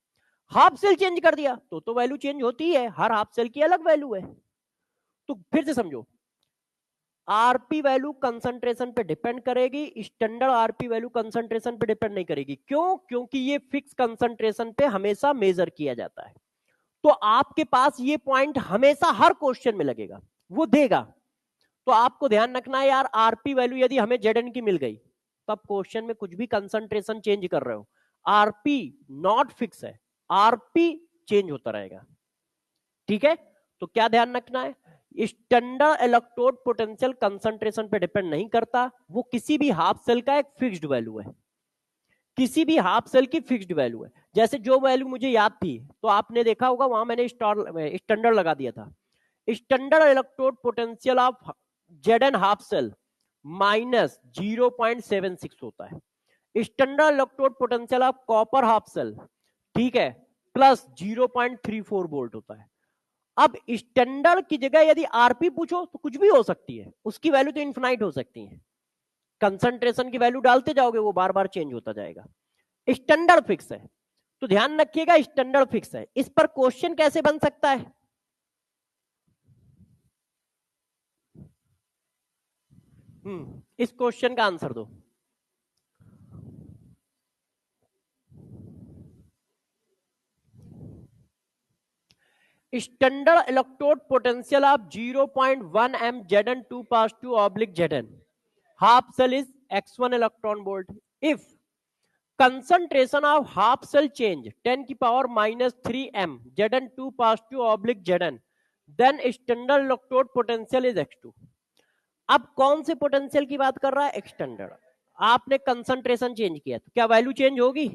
A: हाफ सेल चेंज कर दिया तो वैल्यू चेंज होती है, हर हाफ सेल की अलग वैल्यू है। तो फिर से समझो, आरपी वैल्यू कंसंट्रेशन पे डिपेंड करेगी, स्टैंडर्ड आरपी वैल्यू कंसंट्रेशन पे डिपेंड नहीं करेगी। क्यों? क्योंकि ये फिक्स कंसंट्रेशन पे हमेशा मेजर किया जाता है। तो आपके पास ये पॉइंट हमेशा हर क्वेश्चन में लगेगा, वो देगा। तो आपको ध्यान रखना है यार, आरपी वैल्यू यदि हमें जेडन की मिल गई, तब क्वेश्चन में कुछ भी कंसंट्रेशन चेंज कर रहे हो, आरपी नॉट फिक्स है, आरपी चेंज होता रहेगा। ठीक है? तो क्या ध्यान रखना है, स्टैंडर्ड इलेक्ट्रोड पोटेंशियल कंसंट्रेशन पे डिपेंड नहीं करता, वो किसी भी हाफ सेल का एक फिक्स्ड वैल्यू है, किसी भी हाफ सेल की फिक्स्ड वैल्यू है। जैसे जो वैल्यू मुझे याद थी, तो आपने देखा होगा वहां मैंने स्टैंडर्ड लगा दिया था, standard electrode potential of Z N half cell minus 0.76 होता है, standard electrode potential of copper half cell, ठीक है, प्लस 0.34 वोल्ट होता है। अब स्टैंडर्ड की जगह यदि आरपी पूछो तो कुछ भी हो सकती है, उसकी वैल्यू तो इन्फिनाइट हो सकती है, कंसंट्रेशन की वैल्यू डालते जाओगे वो बार बार चेंज होता जाएगा। स्टैंडर्ड फिक्स है, तो ध्यान रखिएगा स्टैंडर्ड फिक्स है। इस पर क्वेश्चन कैसे बन सकता है? इस क्वेश्चन का आंसर दो। Standard electrode potential of 0.1 m Zn2 pass 2 oblique Zn half cell is x1 electron volt if concentration of half cell change 10 की power -3 m Zn2 pass 2 oblique Zn then standard electrode potential is x2। अब कौन से potential की बात कर रहा है? एक्सटेंडर्ड। आपने कंसंट्रेशन चेंज किया तो क्या वैल्यू चेंज होगी?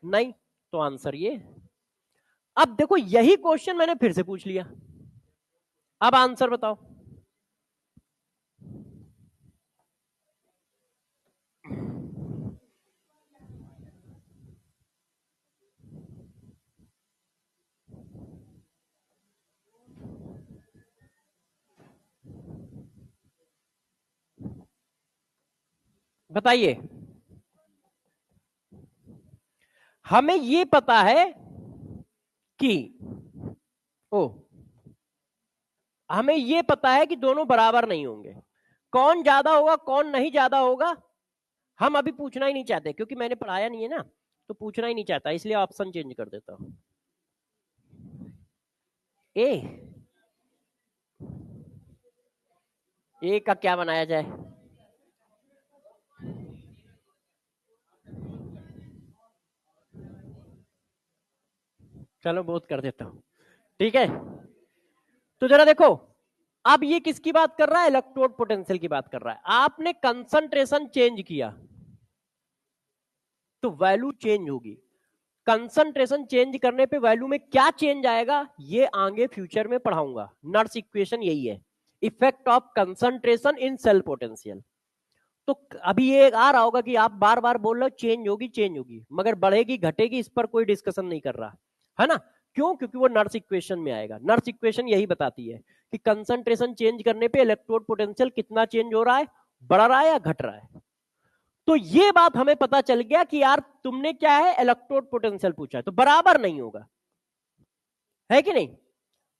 A: नहीं, तो आंसर ये। अब देखो यही क्वेश्चन मैंने फिर से पूछ लिया, अब आंसर बताओ। बताइए, हमें ये पता है कि ओ हमें ये पता है कि दोनों बराबर नहीं होंगे, कौन ज्यादा होगा कौन नहीं ज्यादा होगा हम अभी पूछना ही नहीं चाहते, क्योंकि मैंने पढ़ाया नहीं है ना, तो पूछना ही नहीं चाहता, इसलिए ऑप्शन चेंज कर देता हूं। ए ए का क्या बनाया जाए? चलो बहुत कर देता हूं, ठीक है। तो जरा देखो, अब ये किसकी बात कर रहा है? इलेक्ट्रोड पोटेंशियल की बात कर रहा है। आपने कंसंट्रेशन चेंज किया तो वैल्यू चेंज होगी, कंसंट्रेशन चेंज करने पे वैल्यू में क्या चेंज आएगा ये आगे फ्यूचर में पढ़ाऊंगा। नर्स इक्वेशन यही है, effect of concentration in cell potential. तो अभी ये आ रहा होगा कि आप बार बार बोल रहे हो चेंज होगी चेंज होगी, मगर बढ़ेगी घटेगी इस पर कोई डिस्कशन नहीं कर रहा है ना। क्यों? क्योंकि वो नर्स इक्वेशन में आएगा। नर्स इक्वेशन यही बताती है कि कंसंट्रेशन चेंज करने पे इलेक्ट्रोड पोटेंशियल कितना चेंज हो रहा है, बढ़ रहा है या घट रहा है। तो ये बात हमें पता चल गया कि यार तुमने क्या है, इलेक्ट्रोड पोटेंशियल पूछा है, तो बराबर नहीं होगा, है कि नहीं?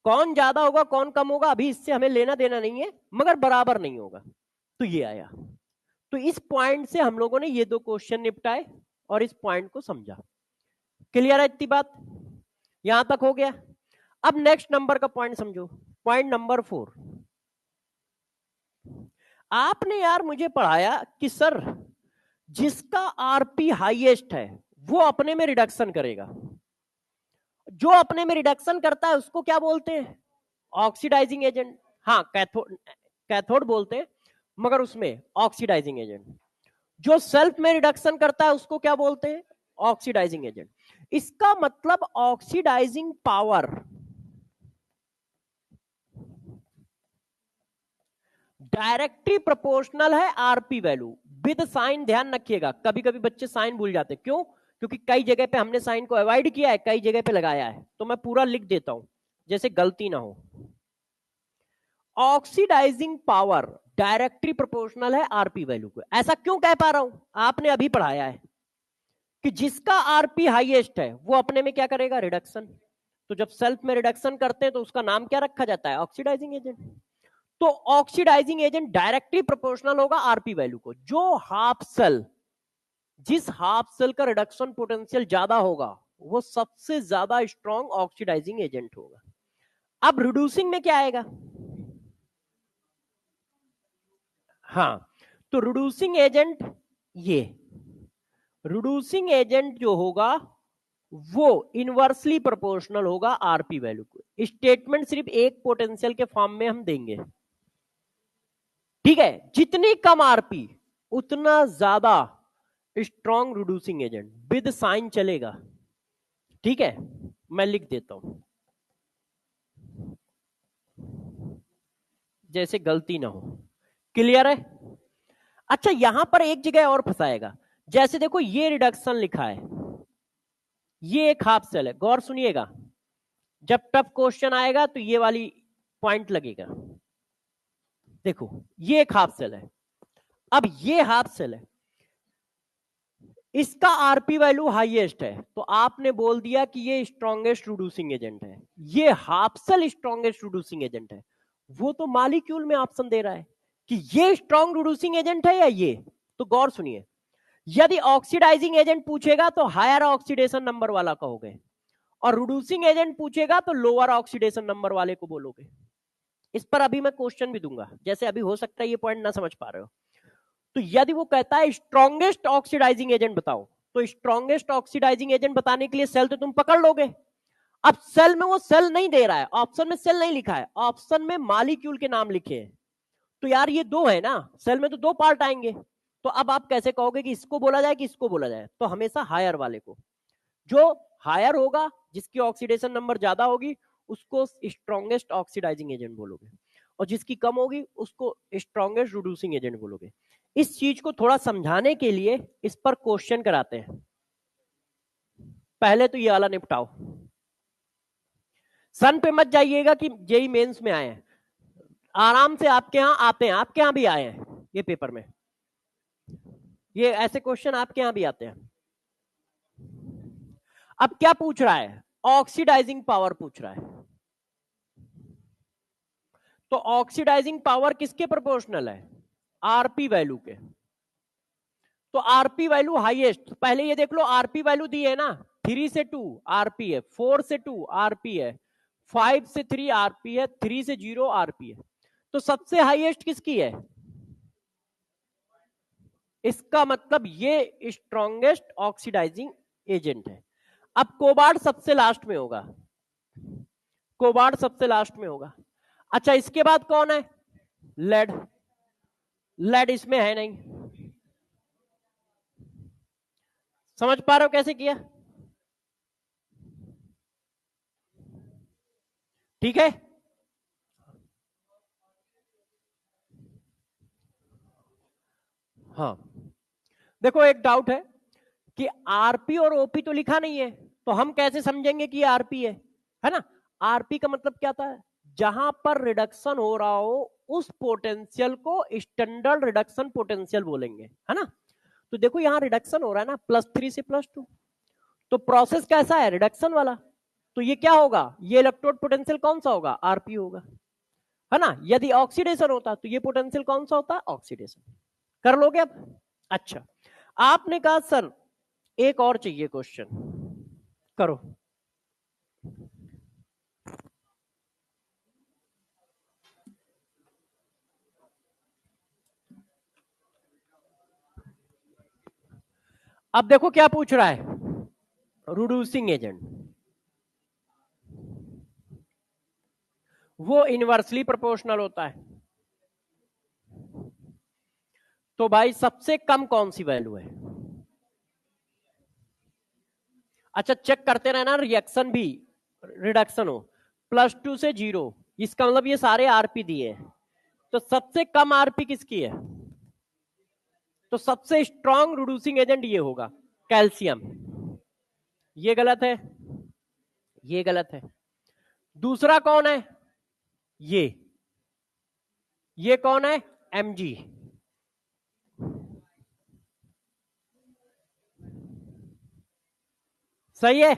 A: कौन ज्यादा होगा कौन कम होगा अभी इससे हमें लेना देना नहीं है, मगर बराबर नहीं होगा। तो ये आया। तो इस पॉइंट से हम लोगों ने ये दो क्वेश्चन निपटाए और इस पॉइंट को समझा। क्लियर है इतनी बात? यहां तक हो गया। अब नेक्स्ट नंबर का पॉइंट समझो, पॉइंट नंबर 4। आपने यार मुझे पढ़ाया कि सर जिसका आरपी हाईएस्ट है वो अपने में रिडक्शन करेगा, जो अपने में रिडक्शन करता है उसको क्या बोलते हैं? Oxidising agent. हाँ, कैथोड, कैथोड बोलते हैं, मगर उसमें ऑक्सीडाइजिंग एजेंट। जो सेल्फ में रिडक्शन करता है उसको क्या बोलते हैं? Oxidising agent. इसका मतलब ऑक्सीडाइजिंग पावर डायरेक्टली प्रोपोर्शनल है आरपी वैल्यू विद साइन। ध्यान रखिएगा, कभी कभी बच्चे साइन भूल जाते, क्यों? क्योंकि कई जगह पे हमने साइन को अवॉइड किया है, कई जगह पे लगाया है, तो मैं पूरा लिख देता हूं जैसे गलती ना हो। ऑक्सीडाइजिंग पावर डायरेक्टली प्रोपोर्शनल है आरपी वैल्यू को। ऐसा क्यों कह पा रहा हूं? आपने अभी पढ़ाया है कि जिसका आरपी हाईएस्ट है वो अपने में क्या करेगा? रिडक्शन। तो जब सेल्फ में रिडक्शन करते हैं तो उसका नाम क्या रखा जाता है? Oxidising agent. तो ऑक्सीडाइजिंग एजेंट डायरेक्टली प्रोपोर्शनल होगा आरपी वैल्यू को। जो हाफ सेल, जिस हाफ सेल का रिडक्शन पोटेंशियल ज्यादा होगा वो सबसे ज्यादा स्ट्रॉन्ग ऑक्सीडाइजिंग एजेंट होगा। अब रिड्यूसिंग में क्या आएगा? हाँ, तो रिड्यूसिंग एजेंट, ये रिड्यूसिंग एजेंट जो होगा वो इनवर्सली प्रोपोर्शनल होगा आरपी वैल्यू को। स्टेटमेंट सिर्फ एक पोटेंशियल के फॉर्म में हम देंगे, ठीक है? जितनी कम आरपी उतना ज्यादा strong reducing agent, with sign चलेगा, ठीक है? मैं लिख देता हूं जैसे गलती ना हो। क्लियर है? अच्छा, यहां पर एक जगह और फंसाएगा। जैसे देखो ये रिडक्शन लिखा है, ये एक हाफ सेल है, गौर सुनिएगा, जब टफ क्वेश्चन आएगा तो ये वाली पॉइंट लगेगा। देखो ये एक हाफ सेल है, अब ये हाफ सेल है, इसका आरपी वैल्यू हाईएस्ट है, तो आपने बोल दिया कि ये स्ट्रॉन्गेस्ट रिड्यूसिंग एजेंट है। ये half cell strongest reducing agent है। वो तो मॉलिक्यूल में ऑप्शन दे रहा है कि ये स्ट्रॉन्ग रिड्यूसिंग एजेंट है या ये। तो गौर सुनिए, यदि ऑक्सीडाइजिंग एजेंट पूछेगा तो हायर ऑक्सीडेशन नंबर वाला कहोगे, और रिड्यूसिंग एजेंट पूछेगा तो लोअर ऑक्सीडेशन नंबर वाले को बोलोगे। इस पर अभी मैं क्वेश्चन भी दूंगा, जैसे अभी हो सकता है ये पॉइंट ना समझ पा रहे हो। तो यदि वो कहता है स्ट्रॉन्गेस्ट ऑक्सीडाइजिंग एजेंट बताओ, तो स्ट्रॉन्गेस्ट ऑक्सीडाइजिंग एजेंट बताने के लिए सेल तो तुम पकड़ लोगे। अब सेल में वो सेल नहीं दे रहा है, ऑप्शन में सेल नहीं लिखा है, ऑप्शन में मॉलिक्यूल के नाम लिखे हैं। तो यार ये दो है ना, सेल में तो दो पार्ट आएंगे। तो अब आप कैसे कहोगे कि इसको बोला जाए कि इसको बोला जाए? तो हमेशा हायर वाले को, जो हायर होगा, जिसकी ऑक्सीडेशन नंबर ज्यादा होगी, उसको स्ट्रॉन्गेस्ट ऑक्सीडाइजिंग एजेंट बोलोगे, और जिसकी कम होगी उसको स्ट्रॉन्गेस्ट रिड्यूसिंग एजेंट बोलोगे। इस चीज को थोड़ा समझाने के लिए इस पर क्वेश्चन कराते हैं। पहले तो ये वाला निपटाओ, सन पे मत जाइएगा कि जेई मेंस में आए हैं, आराम से आपके यहां आते हैं, आपके यहां भी आए हैं ये पेपर में, ये ऐसे क्वेश्चन आपके यहां भी आते हैं। अब क्या पूछ रहा है? ऑक्सीडाइजिंग पावर पूछ रहा है। तो ऑक्सीडाइजिंग पावर किसके प्रोपोर्शनल है? आरपी वैल्यू के। तो आरपी वैल्यू हाईएस्ट, पहले ये देख लो आरपी वैल्यू दी है ना, 3 से 2 आरपी है, 4 से 2 आरपी है, 5 से 3 आरपी है, 3 से 0 आरपी है। तो सबसे हाईएस्ट किसकी है? इसका मतलब ये स्ट्रॉन्गेस्ट ऑक्सीडाइजिंग एजेंट है। अब कोबाल्ट सबसे लास्ट में होगा, कोबाल्ट सबसे लास्ट में होगा। अच्छा, इसके बाद कौन है? लेड। लेड इसमें है नहीं। समझ पा रहे हो कैसे किया? ठीक है। हाँ, देखो एक डाउट है कि आरपी और ओपी तो लिखा नहीं है, तो हम कैसे समझेंगे कि आरपी है ना? आरपी का मतलब क्या था? जहां पर रिडक्शन हो रहा हो उस पोटेंशियल को स्टैंडर्ड रिडक्शन पोटेंशियल बोलेंगे, है ना? तो देखो यहां रिडक्शन हो रहा है ना, +3 से +2, तो प्रोसेस कैसा है, रिडक्शन वाला। तो ये क्या होगा, ये इलेक्ट्रोड पोटेंशियल कौन सा होगा, आरपी होगा, है ना। यदि ऑक्सीडेशन होता तो ये पोटेंशियल कौन सा होता, ऑक्सीडेशन। कर लोगे अब। अच्छा, आपने कहा सर एक और चाहिए क्वेश्चन, करो। अब देखो क्या पूछ रहा है, रिड्यूसिंग एजेंट, वो इनवर्सली प्रोपोर्शनल होता है। तो भाई सबसे कम कौन सी वैल्यू है, अच्छा चेक करते रहना, रिएक्शन भी रिडक्शन हो, +2 से 0, इसका मतलब ये सारे आरपी दिए हैं, तो सबसे कम आरपी किसकी है, तो सबसे स्ट्रॉन्ग रिड्यूसिंग एजेंट ये होगा, कैल्शियम। ये गलत है, ये गलत है। दूसरा कौन है, ये कौन है, Mg। सही है।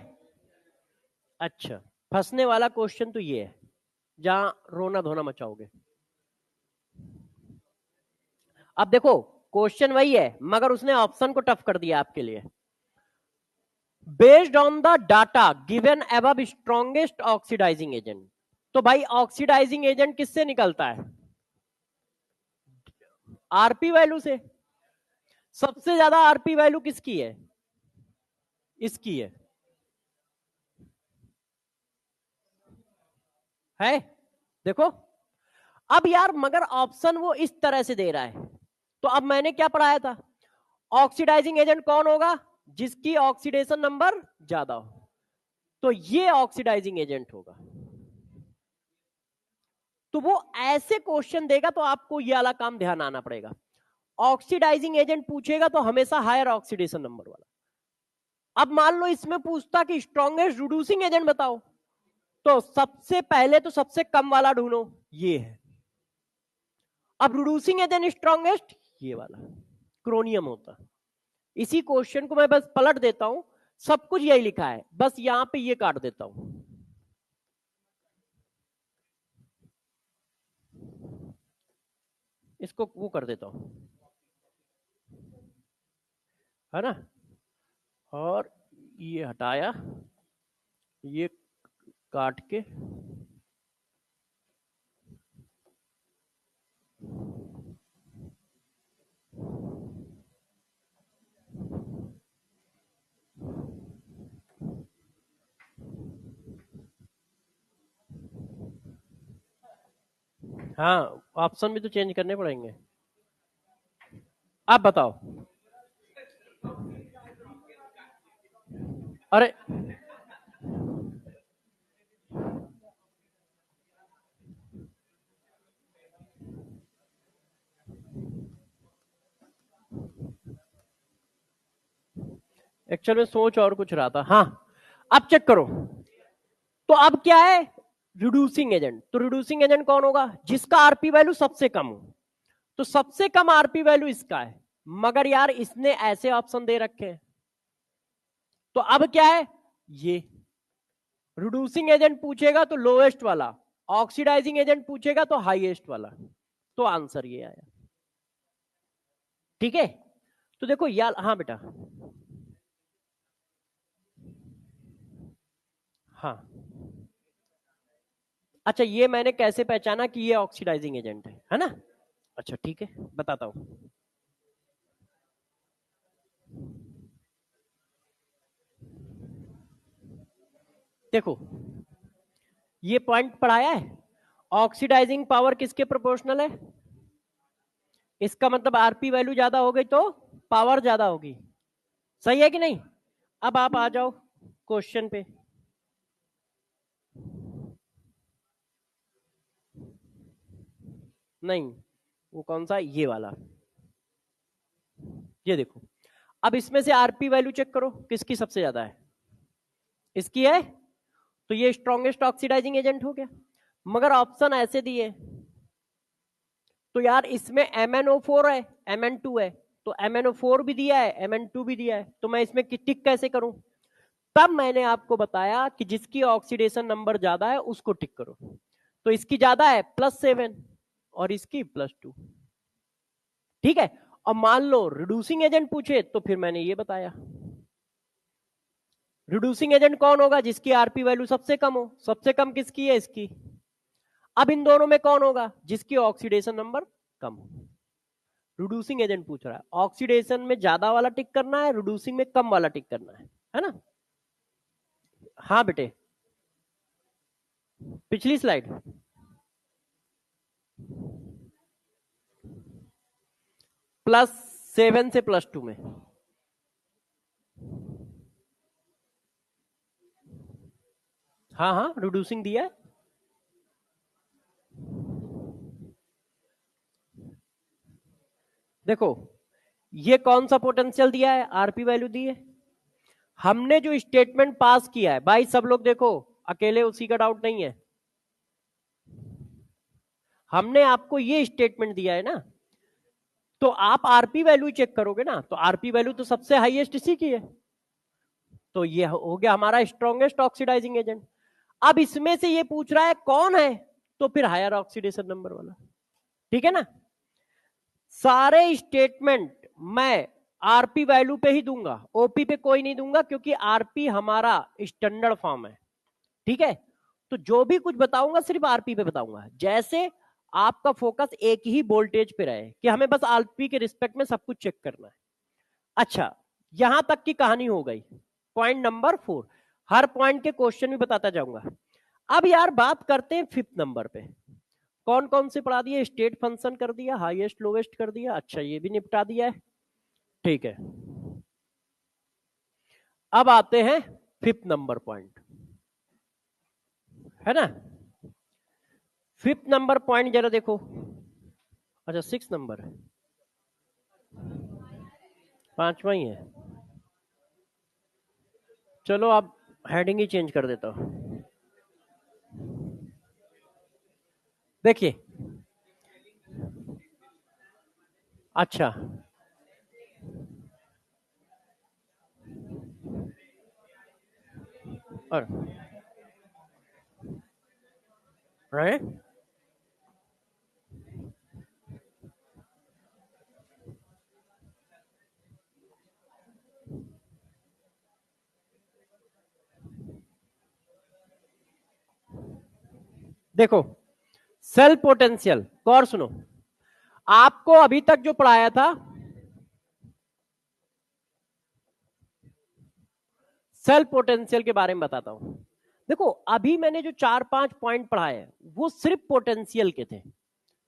A: अच्छा, फंसने वाला क्वेश्चन तो ये है जहां रोना धोना मचाओगे। अब देखो क्वेश्चन वही है मगर उसने ऑप्शन को टफ कर दिया आपके लिए। Based on the data given above strongest oxidising agent, तो भाई ऑक्सीडाइजिंग एजेंट किससे निकलता है, आरपी वैल्यू से। सबसे ज्यादा आरपी वैल्यू किसकी है, इसकी है देखो। अब यार मगर ऑप्शन वो इस तरह से दे रहा है, तो अब मैंने क्या पढ़ाया था, ऑक्सीडाइजिंग एजेंट कौन होगा, जिसकी ऑक्सीडेशन नंबर ज्यादा हो, तो ये ऑक्सीडाइजिंग एजेंट होगा। तो वो ऐसे क्वेश्चन देगा तो आपको ये वाला काम ध्यान आना पड़ेगा, ऑक्सीडाइजिंग एजेंट पूछेगा तो हमेशा हायर ऑक्सीडेशन नंबर वाला। अब मान लो इसमें पूछता कि स्ट्रॉन्गेस्ट रिड्यूसिंग एजेंट बताओ, तो सबसे पहले तो सबसे कम वाला ढूंढो, ये है। अब रिड्यूसिंग एजेंट स्ट्रॉन्गेस्ट, ये वाला क्रोनियम होता। इसी क्वेश्चन को मैं बस पलट देता हूं, सब कुछ यही लिखा है, बस यहां पे ये काट देता हूं। इसको वो कर देता हूं, है ना, और ये हटाया, ये काट के, हाँ ऑप्शन भी तो चेंज करने पड़ेंगे। आप बताओ, अरे एक्चुअल में सोच और कुछ रहा था। हाँ अब चेक करो, तो अब क्या है, रिड्यूसिंग एजेंट, तो रिड्यूसिंग एजेंट कौन होगा, जिसका आरपी वैल्यू सबसे कम हो, तो सबसे कम आरपी वैल्यू इसका है, मगर यार इसने ऐसे ऑप्शन दे रखे हैं, तो अब क्या है, ये रिड्यूसिंग एजेंट पूछेगा तो लोएस्ट वाला, ऑक्सीडाइजिंग एजेंट पूछेगा तो हाईएस्ट वाला, तो आंसर ये आया। ठीक है, तो देखो यार, हाँ बेटा, हाँ अच्छा, ये मैंने कैसे पहचाना कि ये ऑक्सीडाइजिंग एजेंट है ना। अच्छा ठीक है, बताता हूं। देखो ये पॉइंट पढ़ाया है, ऑक्सीडाइजिंग पावर किसके प्रोपोर्शनल है, इसका मतलब आरपी वैल्यू ज्यादा हो गई तो पावर ज्यादा होगी, सही है कि नहीं। अब आप आ जाओ क्वेश्चन पे, नहीं वो कौन सा, ये वाला, ये देखो। अब इसमें से आरपी वैल्यू चेक करो किसकी सबसे ज्यादा है, इसकी है, तो ये स्ट्रॉन्गेस्ट ऑक्सीडाइजिंग एजेंट हो गया। मगर ऑप्शन ऐसे दिए, तो यार इसमें MnO4 है, Mn2 है, तो MnO4 भी दिया है, Mn2 भी दिया है, तो मैं इसमें टिक कैसे करूं? तब मैंने आपको बताया कि जिसकी ऑक्सीडेशन नंबर ज्यादा है उसको टिक करो। तो इसकी ज्यादा है +7 और इसकी +2, ठीक है। और मान लो रिड्यूसिंग एजेंट पूछे तो फिर मैंने ये बताया, रिड्यूसिंग एजेंट कौन होगा? जिसकी आरपी वैल्यू सबसे कम हो। सबसे कम किसकी है? इसकी। अब इन दोनों में कौन होगा? जिसकी ऑक्सीडेशन नंबर कम हो। रिड्यूसिंग एजेंट पूछ रहा है, ऑक्सीडेशन में ज्यादा वाला टिक करना है, रिड्यूसिंग में कम वाला टिक करना है ना? हाँ बेटे, पिछली स्लाइड +7 से +2 में। हाँ हाँ, रिड्यूसिंग दिया है। देखो ये कौन सा पोटेंशियल दिया है, आरपी वैल्यू दी है। हमने जो स्टेटमेंट पास किया है भाई, सब लोग देखो, अकेले उसी का डाउट नहीं है। हमने आपको ये स्टेटमेंट दिया है ना, तो आप आरपी वैल्यू चेक करोगे ना, तो आरपी वैल्यू तो सबसे हाईएस्ट इसी की है। तो ये हो गया हमारा स्ट्रॉन्गेस्ट ऑक्सीडाइजिंग एजेंट। अब इसमें से ये पूछ रहा है कौन है, तो फिर हायर ऑक्सीडेशन नंबर वाला, ठीक है ना। सारे स्टेटमेंट मैं आरपी वैल्यू पे ही दूंगा, ओपी पे कोई नहीं दूंगा, क्योंकि आरपी हमारा स्टैंडर्ड फॉर्म है, ठीक है। तो जो भी कुछ बताऊंगा सिर्फ आरपी पे बताऊंगा, जैसे आपका फोकस एक ही वोल्टेज पे रहे कि हमें बस आरपी के रिस्पेक्ट में सब कुछ चेक करना है। अच्छा, यहां तक की कहानी हो गई। पॉइंट नंबर 4, हर पॉइंट के क्वेश्चन भी बताता जाऊंगा। अब यार बात करते हैं 5th नंबर पे। कौन कौन से पढ़ा दिए? स्टेट फंक्शन कर दिया, हाईएस्ट लोवेस्ट कर दिया, अच्छा ये भी निपटा दिया है, ठीक है। अब आते हैं 5th नंबर पॉइंट, है ना। 5th नंबर पॉइंट जरा देखो। अच्छा 6th नंबर है, 5वां ही है। चलो अब हेडिंग ही चेंज कर देता हूं। देखिए, अच्छा और राइट, देखो सेल पोटेंशियल, गौर सुनो। आपको अभी तक जो पढ़ाया था, सेल पोटेंशियल के बारे में बताता हूं। देखो अभी मैंने जो 4-5 पॉइंट पढ़ाए वो सिर्फ पोटेंशियल के थे,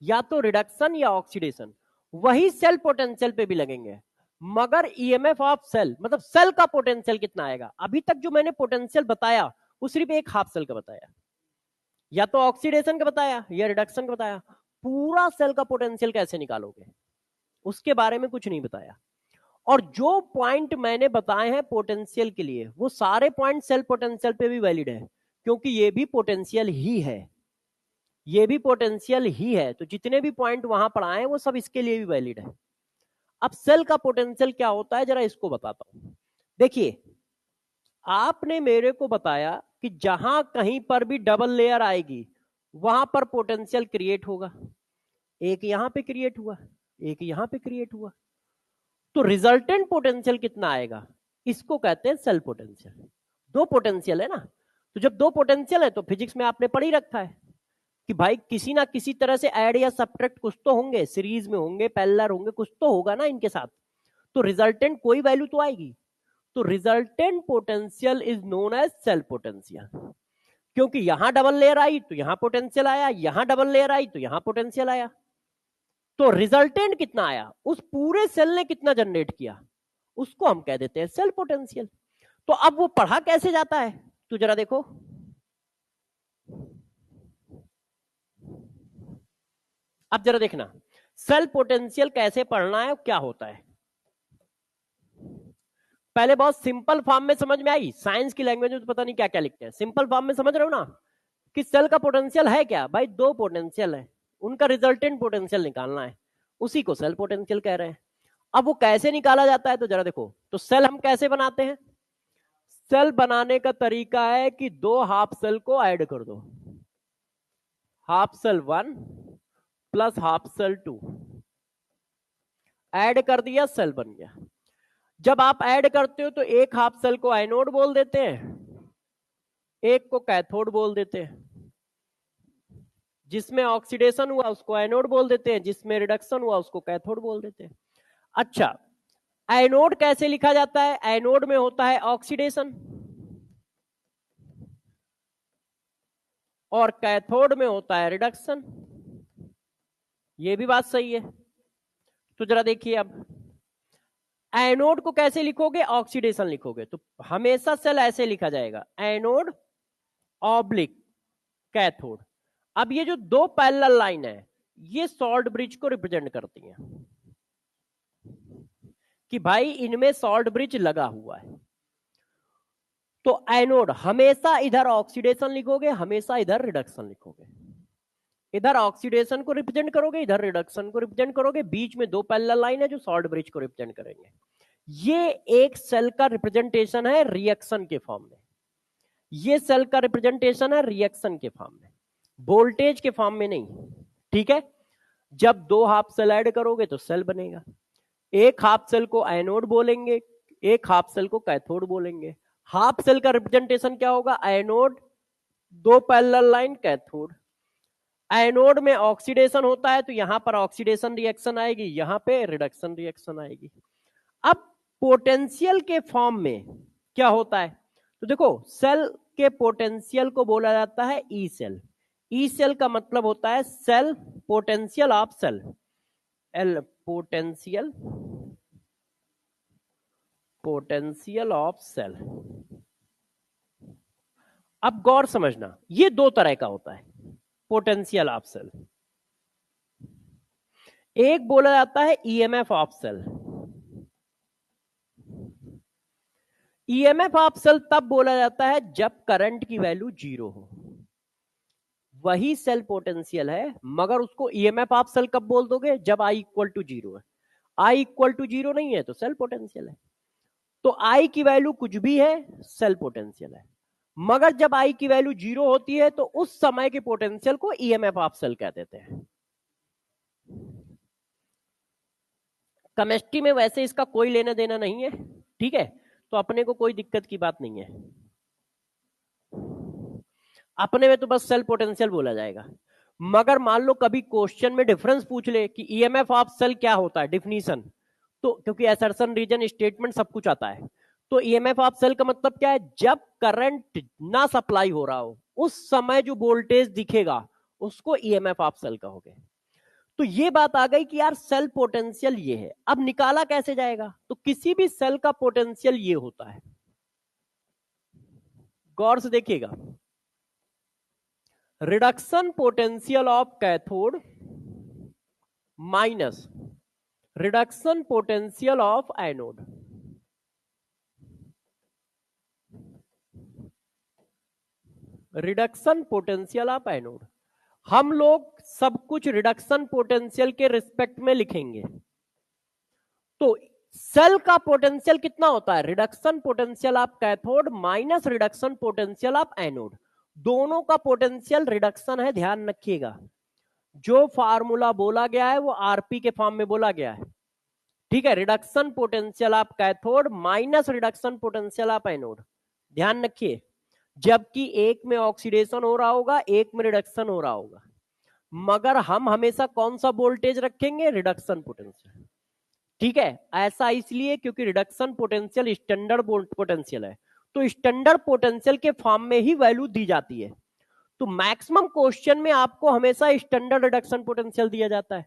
A: या तो रिडक्शन या ऑक्सीडेशन, वही सेल पोटेंशियल पे भी लगेंगे। मगर ईएमएफ ऑफ सेल, मतलब सेल का पोटेंशियल कितना आएगा, अभी तक जो मैंने पोटेंशियल बताया वो सिर्फ एक हाफ सेल का बताया, या तो ऑक्सीडेशन का बताया या रिडक्शन का बताया। पूरा सेल का पोटेंशियल कैसे निकालोगे उसके बारे में कुछ नहीं बताया। और जो पॉइंट मैंने बताए हैं पोटेंशियल के लिए, वो सारे पॉइंट सेल पोटेंशियल पे भी वैलिड है, क्योंकि ये भी पोटेंशियल ही है, ये भी पोटेंशियल ही है। तो जितने भी पॉइंट वहां पर आए वो सब इसके लिए भी वैलिड है। अब सेल का पोटेंशियल क्या होता है जरा इसको बताता हूं। देखिए, आपने मेरे को बताया कि जहां कहीं पर भी डबल लेयर आएगी वहां पर पोटेंशियल क्रिएट होगा। एक यहां पे क्रिएट हुआ, एक यहां पे क्रिएट हुआ, तो रिजल्टेंट पोटेंशियल कितना आएगा, इसको कहते हैं सेल पोटेंशियल। दो पोटेंशियल है ना, तो जब दो पोटेंशियल है तो फिजिक्स में आपने पढ़ ही रखा है कि भाई किसी ना किसी तरह से ऐड या सब्ट्रैक्ट कुछ तो होंगे, सीरीज में होंगे, पैरेलल होंगे, कुछ तो होगा ना इनके साथ, तो रिजल्टेंट कोई वैल्यू तो आएगी। तो resultant potential is known as cell potential, क्योंकि यहां डबल लेयर आई तो यहां पोटेंशियल आया, यहां डबल लेयर आई तो यहां पोटेंशियल आया। तो रिजल्टेंट कितना आया, उस पूरे सेल ने कितना जनरेट किया, उसको हम कह देते हैं सेल पोटेंशियल। तो अब वो पढ़ा कैसे जाता है, तो जरा देखो। अब जरा देखना सेल पोटेंशियल कैसे पढ़ना है, क्या होता है। पहले बहुत सिंपल फॉर्म में समझ में आई, साइंस की लैंग्वेज में तो पता नहीं क्या क्या लिखते हैं, सिंपल फॉर्म में समझ रहे हो ना कि सेल का पोटेंशियल है क्या। भाई दो पोटेंशियल है, उनका रिजल्टेंट पोटेंशियल निकालना है, उसी को सेल पोटेंशियल कह रहे हैं। अब वो कैसे निकाला जाता है तो जरा देखो, तो सेल हम कैसे बनाते हैं? सेल बनाने का तरीका है कि दो हाफ सेल को ऐड कर दो, half cell 1 plus half cell 2, add कर दिया, सेल बन गया। जब आप ऐड करते हो तो एक हाफ सेल को एनोड बोल देते हैं, एक को कैथोड बोल देते हैं। जिसमें ऑक्सीडेशन हुआ उसको एनोड बोल देते हैं, जिसमें रिडक्शन हुआ उसको कैथोड बोल देते हैं। अच्छा, एनोड कैसे लिखा जाता है? एनोड में होता है ऑक्सीडेशन और कैथोड में होता है रिडक्शन। ये भी बात सही है। तो जरा देखिए, अब एनोड को कैसे लिखोगे? ऑक्सीडेशन लिखोगे, तो हमेशा सेल ऐसे लिखा जाएगा, एनोड ऑब्लिक कैथोड। अब ये जो दो पैरेलल लाइन है ये सॉल्ट ब्रिज को रिप्रेजेंट करती हैं कि भाई इनमें सॉल्ट ब्रिज लगा हुआ है। तो एनोड हमेशा इधर ऑक्सीडेशन लिखोगे, हमेशा इधर रिडक्शन लिखोगे। इधर ऑक्सीडेशन को रिप्रेजेंट करोगे, इधर रिडक्शन को रिप्रेजेंट करोगे, बीच में दो पैरेलल लाइन है जो सॉल्ट ब्रिज को रिप्रेजेंट करेंगे। ये एक सेल का रिप्रेजेंटेशन है रिएक्शन के फॉर्म में, ये सेल का रिप्रेजेंटेशन है रिएक्शन के फॉर्म में, वोल्टेज के फॉर्म में नहीं। ठीक है, जब दो हाफ सेल ऐड करोगे तो सेल बनेगा। एक हाफ सेल को एनोड बोलेंगे, एक हाफ सेल को कैथोड बोलेंगे। हाफ सेल का रिप्रेजेंटेशन क्या होगा? एनोड, दो पैरेलल लाइन, कैथोड। एनोड में ऑक्सीडेशन होता है तो यहां पर ऑक्सीडेशन रिएक्शन आएगी, यहां पे रिडक्शन रिएक्शन आएगी। अब पोटेंशियल के फॉर्म में क्या होता है? तो देखो, सेल के पोटेंशियल को बोला जाता है ई सेल। ई सेल का मतलब होता है cell potential of cell, L potential, potential of cell. अब गौर समझना, ये दो तरह का होता है पोटेंशियल ऑफ सेल। एक बोला जाता है EMF of cell. EMF of cell तब बोला जाता है जब करंट की वैल्यू 0 हो, वही सेल पोटेंशियल है। मगर उसको ईएमएफ ऑफ सेल कब बोल दोगे? जब आई इक्वल टू 0 है। आई इक्वल टू 0 नहीं है तो सेल पोटेंशियल है। तो आई की वैल्यू कुछ भी है, सेल पोटेंशियल है। मगर जब आई की वैल्यू 0 होती है तो उस समय के पोटेंशियल को ईएमएफ ऑफ सेल कह देते हैं। केमिस्ट्री में वैसे इसका कोई लेना देना नहीं है, ठीक है, तो अपने को कोई दिक्कत की बात नहीं है। अपने में तो बस सेल पोटेंशियल बोला जाएगा। मगर मान लो कभी क्वेश्चन में डिफरेंस पूछ ले कि ईएमएफ ऑफ सेल क्या होता है, डिफिनीशन, तो क्योंकि असर्शन, रीजन, स्टेटमेंट सब कुछ आता है, तो ईएमएफ ऑफ सेल का मतलब क्या है? जब करंट ना सप्लाई हो रहा हो उस समय जो वोल्टेज दिखेगा उसको ईएमएफ ऑफ सेल कहोगे। तो ये बात आ गई कि यार सेल पोटेंशियल ये है। अब निकाला कैसे जाएगा? तो किसी भी सेल का पोटेंशियल ये होता है, गौर से देखिएगा, reduction potential of cathode minus reduction potential of anode. Reduction potential of anode, हम लोग सब कुछ रिडक्शन पोटेंशियल के रिस्पेक्ट में लिखेंगे। तो सेल का पोटेंशियल कितना होता है? Reduction potential of cathode minus reduction potential of anode. दोनों का पोटेंशियल रिडक्शन है, ध्यान रखिएगा। जो फार्मूला बोला गया है वो आरपी के फॉर्म में बोला गया है, ठीक है। Reduction potential of cathode minus reduction potential of anode, ध्यान रखिए। जबकि एक में ऑक्सीडेशन हो रहा होगा, एक में रिडक्शन हो रहा होगा, मगर हम हमेशा कौन सा वोल्टेज रखेंगे? रिडक्शन पोटेंशियल, ठीक है। ऐसा इसलिए क्योंकि रिडक्शन पोटेंशियल स्टैंडर्ड पोटेंशियल है, तो स्टैंडर्ड पोटेंशियल के फॉर्म में ही वैल्यू दी जाती है। तो मैक्सिमम क्वेश्चन में आपको हमेशा स्टैंडर्ड रिडक्शन पोटेंशियल दिया जाता है।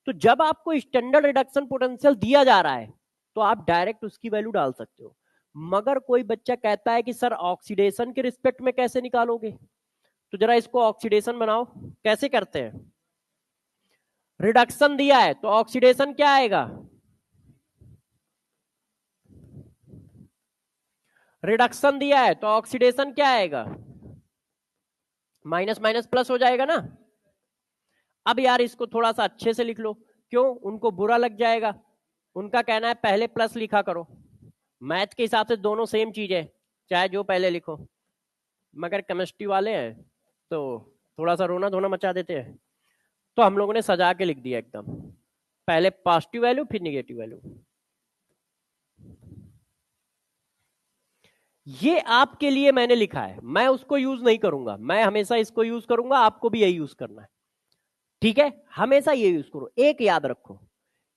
A: तो जब आपको स्टैंडर्ड रिडक्शन पोटेंशियल दिया जा रहा है तो आप डायरेक्ट उसकी वैल्यू डाल सकते हो। मगर कोई बच्चा कहता है कि सर ऑक्सीडेशन के रिस्पेक्ट में कैसे निकालोगे? तो जरा इसको ऑक्सीडेशन बनाओ, कैसे करते हैं? रिडक्शन दिया है तो ऑक्सीडेशन क्या आएगा? रिडक्शन दिया है तो ऑक्सीडेशन क्या आएगा? माइनस माइनस प्लस हो जाएगा ना। अब यार इसको थोड़ा सा अच्छे से लिख लो, क्यों? उनको बुरा लग जाएगा, उनका कहना है पहले प्लस लिखा करो। मैथ के हिसाब से दोनों सेम चीज है, चाहे जो पहले लिखो, मगर केमिस्ट्री वाले हैं तो थोड़ा सा रोना धोना मचा देते हैं, तो हम लोगों ने सजा के लिख दिया एकदम, पहले पॉजिटिव वैल्यू फिर निगेटिव वैल्यू। ये आपके लिए मैंने लिखा है, मैं उसको यूज नहीं करूंगा, मैं हमेशा इसको यूज करूंगा, आपको भी यही यूज करना है, ठीक है? हमेशा ये यूज करो। एक याद रखो,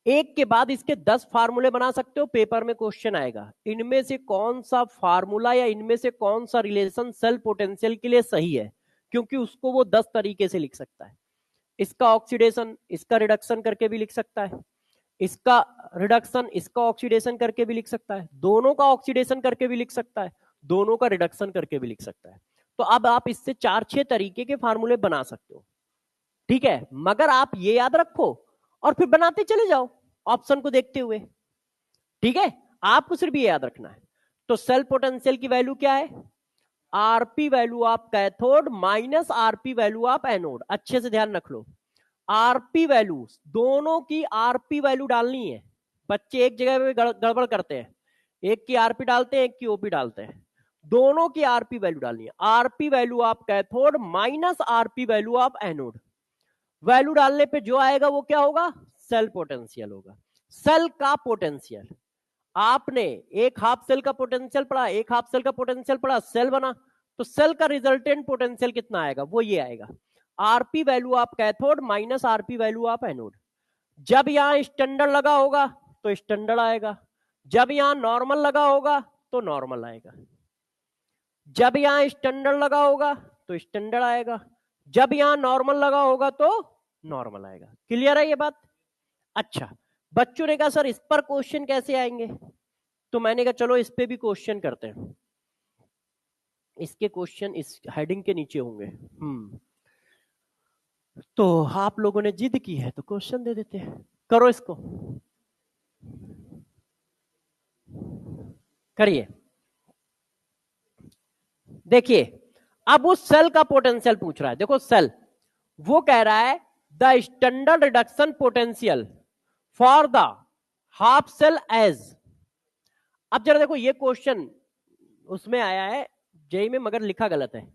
A: एक के बाद इसके 10 फार्मूले बना सकते हो, पेपर में क्वेश्चन आएगा, इनमें से कौन सा फार्मूला या इनमें से कौन सा रिलेशन सेल पोटेंशियल के लिए सही है, क्योंकि उसको वो 10 तरीके से लिख सकता है। इसका ऑक्सीडेशन इसका रिडक्शन करके भी लिख सकता है, इसका रिडक्शन इसका ऑक्सीडेशन करके भी लिख सकता है, दोनों का ऑक्सीडेशन करके भी लिख सकता है, दोनों का रिडक्शन करके भी लिख सकता है। तो अब आप इससे 4-6 तरीके के फार्मूले बना सकते हो, ठीक है? मगर आप ये याद रखो और फिर बनाते चले जाओ ऑप्शन को देखते हुए, ठीक है? आपको सिर्फ ये याद रखना है। तो सेल पोटेंशियल की वैल्यू क्या है? RP value of cathode minus RP value of anode. अच्छे से ध्यान रख लो, आरपी वैल्यू, दोनों की आरपी वैल्यू डालनी है। बच्चे एक जगह पे गड़बड़ करते हैं, एक की आरपी डालते हैं, एक की ओपी डालते हैं, दोनों की आरपी वैल्यू डालनी है। RP value of cathode minus RP value of anode, value डालने पे जो आएगा वो क्या होगा? सेल पोटेंशियल होगा। सेल का पोटेंशियल, आपने एक हाफ सेल का पोटेंशियल पढ़ा, एक हाफ सेल का पोटेंशियल पढ़ा, सेल बना, तो सेल का रिजल्टेंट पोटेंशियल कितना आएगा? वो ये आएगा, RP value of cathode minus RP value of anode. जब यहां स्टैंडर्ड लगा होगा तो स्टैंडर्ड आएगा, जब यहां नॉर्मल लगा होगा तो नॉर्मल आएगा, जब यहां स्टैंडर्ड लगा होगा तो स्टैंडर्ड आएगा, जब यहां नॉर्मल लगा होगा तो नॉर्मल आएगा। क्लियर है ये बात? अच्छा, बच्चों ने कहा सर इस पर क्वेश्चन कैसे आएंगे, तो मैंने कहा चलो इस पे भी क्वेश्चन करते हैं, इसके क्वेश्चन इस हेडिंग के नीचे होंगे। तो आप लोगों ने जिद की है तो क्वेश्चन दे देते हैं, करो इसको, करिए। देखिए अब उस सेल का पोटेंशियल पूछ रहा है, देखो सेल, वो कह रहा है the standard reduction potential for the half cell as. अब जरा देखो ये क्वेश्चन उसमें आया है जेई में, मगर लिखा गलत है,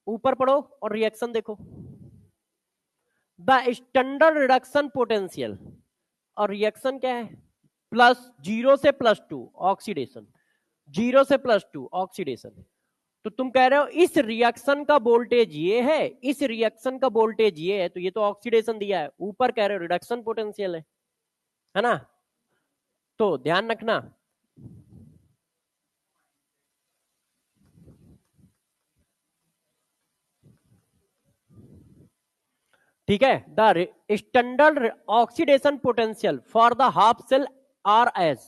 A: ऊपर पढ़ो और रिएक्शन देखो। द स्टैंडर्ड रिडक्शन पोटेंशियल, और रिएक्शन क्या है? प्लस 0 से +2 ऑक्सीडेशन, 0 से +2 ऑक्सीडेशन। तो तुम कह रहे हो इस रिएक्शन का वोल्टेज ये है, इस रिएक्शन का वोल्टेज ये है, तो ये तो ऑक्सीडेशन दिया है, ऊपर कह रहे हो रिडक्शन पोटेंशियल है ना? तो ध्यान रखना, ठीक है? The standard oxidation potential for the half cell are as.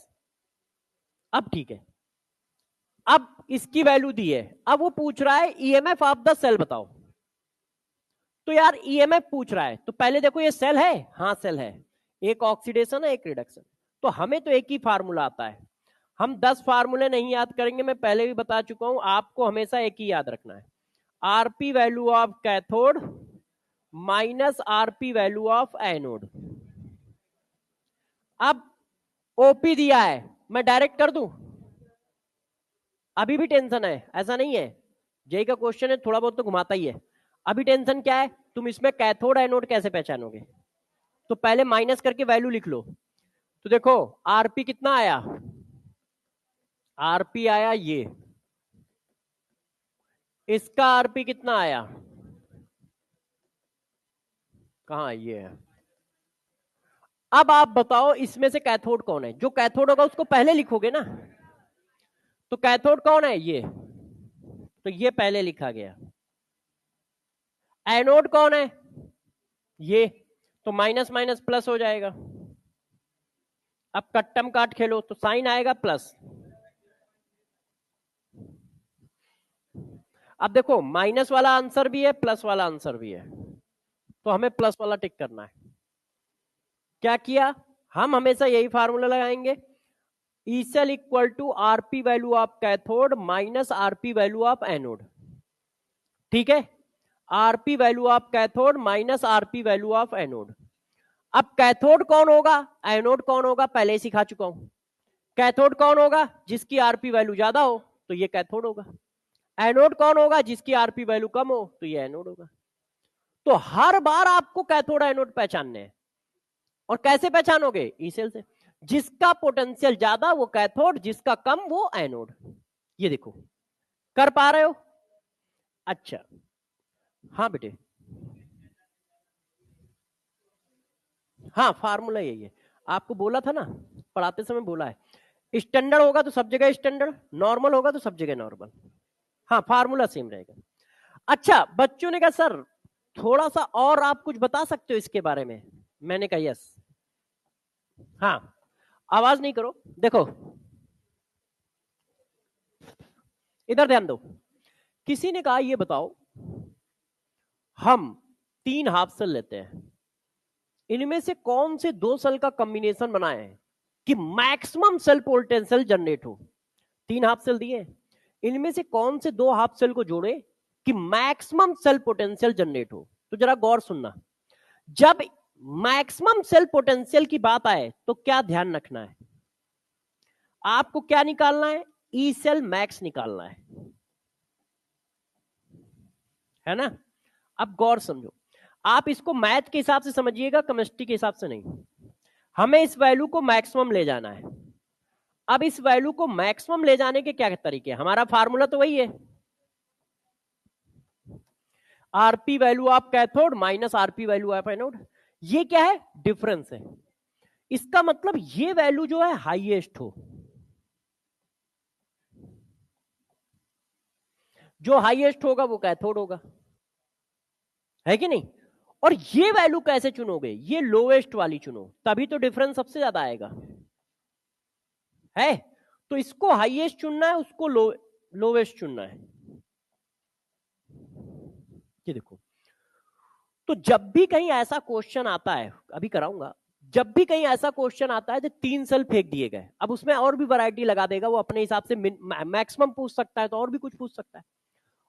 A: अब ठीक है, अब इसकी वैल्यू दी है, अब वो पूछ रहा है ईएमएफ ऑफ द सेल बताओ। तो यार ईएमएफ पूछ रहा है, तो पहले देखो ये सेल है, हाँ सेल है, एक ऑक्सीडेशन है एक रिडक्शन, तो हमें तो एक ही फार्मूला आता है, हम 10 फार्मूले नहीं याद करेंगे, मैं पहले भी बता चुका हूं, आपको हमेशा एक ही याद रखना है, RP value of cathode minus RP value of anode. अब ओपी दिया है, मैं डायरेक्ट कर दूं? अभी भी टेंशन है? ऐसा नहीं है, जेई का क्वेश्चन है थोड़ा बहुत तो घुमाता ही है। अभी टेंशन क्या है, तुम इसमें कैथोड एनोड कैसे पहचानोगे? तो पहले माइनस करके वैल्यू लिख लो। तो देखो आरपी कितना आया, आरपी आया ये, इसका आरपी कितना आया, कहां ये है। अब आप बताओ इसमें से कैथोड कौन है? जो कैथोड होगा उसको पहले लिखोगे ना, तो कैथोड कौन है? ये, तो ये पहले लिखा गया। एनोड कौन है? ये, तो माइनस माइनस प्लस हो जाएगा। अब कट्टम काट खेलो तो साइन आएगा प्लस। अब देखो माइनस वाला आंसर भी है प्लस वाला आंसर भी है, तो हमें प्लस वाला टिक करना है। क्या किया, हम हमेशा यही फार्मूला लगाएंगे, E cell equal to RP value of cathode minus RP value of anode, ठीक है? RP value of cathode minus RP value of anode. अब कैथोड कौन होगा, एनोड कौन होगा, पहले ही सिखा चुका हूं। कैथोड कौन होगा, जिसकी आरपी वैल्यू ज्यादा हो तो ये कैथोड होगा। एनोड कौन होगा, जिसकी आरपी वैल्यू कम हो तो ये एनोड होगा। तो हर बार आपको कैथोड एनोड पहचानने हैं। और कैसे पहचानोगे, ई सेल से। जिसका पोटेंशियल ज्यादा वो कैथोड, जिसका कम वो एनोड। ये देखो, कर पा रहे हो? अच्छा, हाँ बेटे, हाँ फार्मूला यही है। आपको बोला था ना, पढ़ाते समय बोला है, स्टैंडर्ड होगा तो सब जगह स्टैंडर्ड, नॉर्मल होगा तो सब जगह नॉर्मल। हाँ, फार्मूला सेम रहेगा। अच्छा, बच्चों ने कहा सर थोड़ा सा और आप कुछ बता सकते हो इसके बारे में। मैंने कहा यस। हाँ, आवाज नहीं करो, देखो इधर ध्यान दो। किसी ने कहा ये बताओ, हम 3 हाफ सेल लेते हैं, इनमें से कौन से 2 सेल का कॉम्बिनेशन बनाए हैं कि मैक्सिमम सेल पोटेंशियल जनरेट हो। 3 हाफ सेल दिए, इनमें से कौन से 2 हाफ सेल को जोड़े कि मैक्सिमम सेल पोटेंशियल जनरेट हो। तो जरा गौर सुनना, जब मैक्सिमम सेल पोटेंशियल की बात आए तो क्या ध्यान रखना है, आपको क्या निकालना है, ई सेल मैक्स निकालना है ना। अब गौर समझो, आप इसको मैथ के हिसाब से समझिएगा, केमिस्ट्री के हिसाब से नहीं। हमें इस वैल्यू को मैक्सिमम ले जाना है। अब इस वैल्यू को मैक्सिमम ले जाने के क्या तरीके हैं, हमारा फार्मूला तो वही है, RP value of cathode minus RP value of anode. ये क्या है, डिफरेंस है। इसका मतलब ये वैल्यू जो है हाईएस्ट हो, जो हाईएस्ट होगा वो कैथोड होगा, है कि नहीं। और ये वैल्यू कैसे चुनोगे, ये लोएस्ट वाली चुनो, तभी तो डिफरेंस सबसे ज्यादा आएगा, है। तो इसको हाईएस्ट चुनना है, उसको लोवेस्ट चुनना है। ये देखो, तो जब भी कहीं ऐसा क्वेश्चन आता है, अभी कराऊंगा, जब भी कहीं ऐसा क्वेश्चन आता है जो 3 सेल फेंक दिए गए, अब उसमें और भी वैरायटी लगा देगा वो अपने हिसाब से, मैक्सिमम पूछ सकता है तो और भी कुछ पूछ सकता है।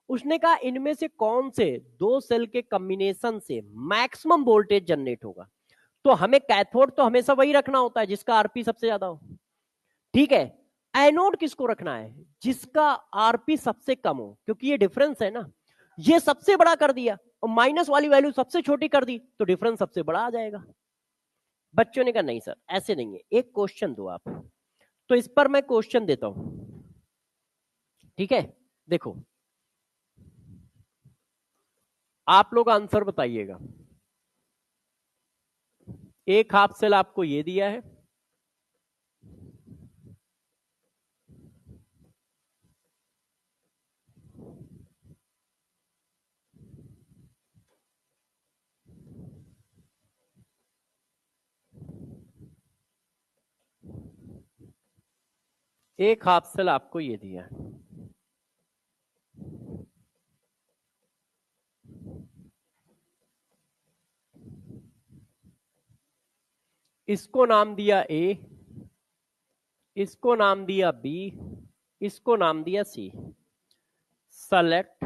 A: उसने कहा इनमें से कौन से 2 सेल के कॉम्बिनेशन से मैक्सिमम वोल्टेज जनरेट होगा। तो हमें कैथोड तो हमेशा वही रखना होता है जिसका आरपी सबसे ज्यादा हो, ठीक है। एनोड किसको रखना है, जिसका आरपी सबसे कम हो, क्योंकि ये डिफरेंस है ना, ये सबसे बड़ा कर दिया और माइनस वाली वैल्यू सबसे छोटी कर दी तो डिफरेंस सबसे बड़ा आ जाएगा। बच्चों ने कहा नहीं सर ऐसे नहीं है, एक क्वेश्चन दो आप। तो इस पर मैं क्वेश्चन देता हूं, ठीक है। देखो, आप लोग आंसर बताइएगा। एक हाफ सेल आपको ये दिया है, एक हाफ सेल आपको ये दिया है, इसको नाम दिया ए, इसको नाम दिया बी, इसको नाम दिया C. Select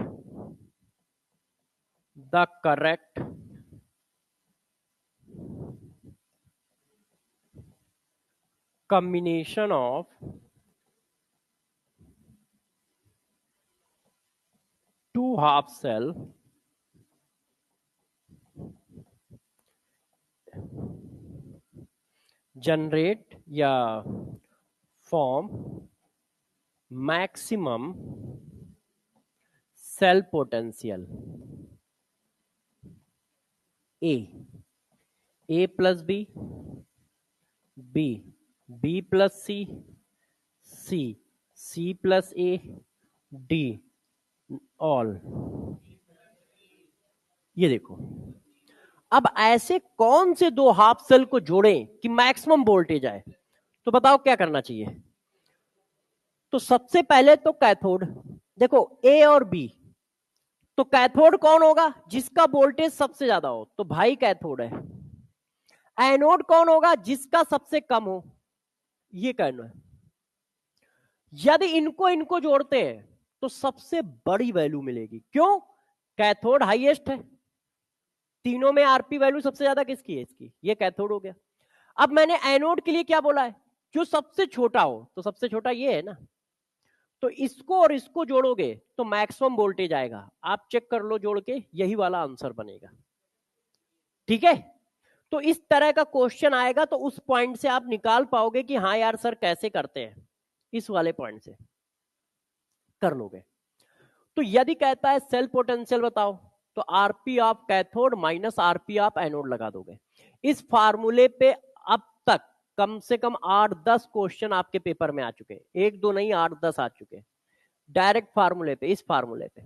A: the correct combination of two half cell generate या form maximum cell potential। A plus B, B plus C plus A, D all। ये देखो, अब ऐसे कौन से 2 हाफ सेल को जोड़ें कि मैक्सिमम वोल्टेज आए। तो बताओ क्या करना चाहिए। तो सबसे पहले तो कैथोड, देखो ए और बी, तो कैथोड कौन होगा, जिसका वोल्टेज सबसे ज्यादा हो, तो भाई कैथोड है। एनोड कौन होगा, जिसका सबसे कम हो, ये कहना है। यदि इनको इनको जोड़ते हैं तो सबसे बड़ी वैल्यू मिलेगी, क्यों, कैथोड हाईएस्ट है, तीनों में आरपी वैल्यू सबसे ज्यादा किसकी है? इसकी। ये कैथोड हो गया। अब मैंने एनोड के लिए क्या बोला है? जो सबसे छोटा हो, तो सबसे छोटा ये है ना, तो इसको और इसको जोड़ोगे तो मैक्सिमम वोल्टेज आएगा। आप चेक कर लो जोड़ के, यही वाला आंसर बनेगा। ठीक है, तो इस तरह का क्वेश्चन आएगा तो उस पॉइंट से आप निकाल पाओगे कि हाँ यार सर कैसे करते हैं, इस वाले पॉइंट से कर लोगे। तो यदि कहता है सेल पोटेंशियल बताओ, तो RP of cathode minus RP of anode लगा दोगे। इस फार्मूले पे अब तक कम से कम 8-10 क्वेश्चन आपके पेपर में आ चुके हैं, 1-2 नहीं 8-10 आ चुके हैं डायरेक्ट फार्मूले पे। इस फार्मूले पे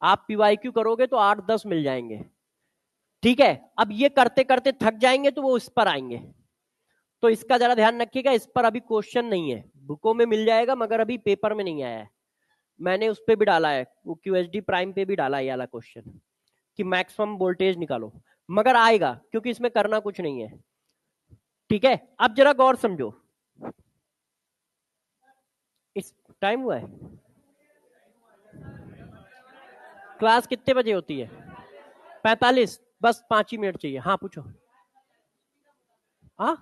A: आप पीवाईक्यू करोगे तो 8-10 मिल जाएंगे। ठीक है, अब ये करते करते थक जाएंगे तो वो इस पर आएंगे, तो इसका जरा ध्यान रखिएगा। इस पर अभी क्वेश्चन नहीं है, बुकों में मिल जाएगा मगर अभी पेपर में नहीं आया है। मैंने उस पे भी डाला है, वो क्यूएसडी प्राइम पे भी डाला है ये वाला क्वेश्चन कि मैक्सिमम वोल्टेज निकालो, मगर आएगा क्योंकि इसमें करना कुछ नहीं है। ठीक है, अब जरा गौर समझो। इस टाइम हुआ है, क्लास कितने बजे होती है? 45, बस 5 ही मिनट चाहिए। हाँ पूछो। हाँ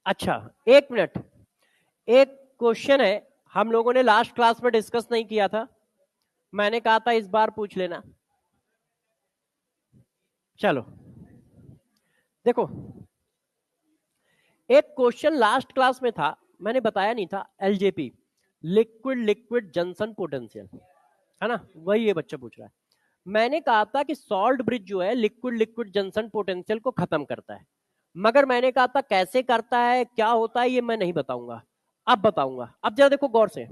A: अच्छा, 1 मिनट। एक क्वेश्चन है, हम लोगों ने लास्ट क्लास में डिस्कस नहीं किया था, मैंने कहा था इस बार पूछ लेना। चलो देखो, एक क्वेश्चन लास्ट क्लास में था, मैंने बताया नहीं था, LJP, liquid liquid junction potential, है ना, वही ये बच्चा पूछ रहा है। मैंने कहा था कि सॉल्ट ब्रिज जो है लिक्विड लिक्विड जंक्शन पोटेंशियल को खत्म करता है, मगर मैंने कहा था कैसे करता है, क्या होता है, ये मैं नहीं बताऊंगा, अब बताऊंगा। अब जरा देखो गौर से,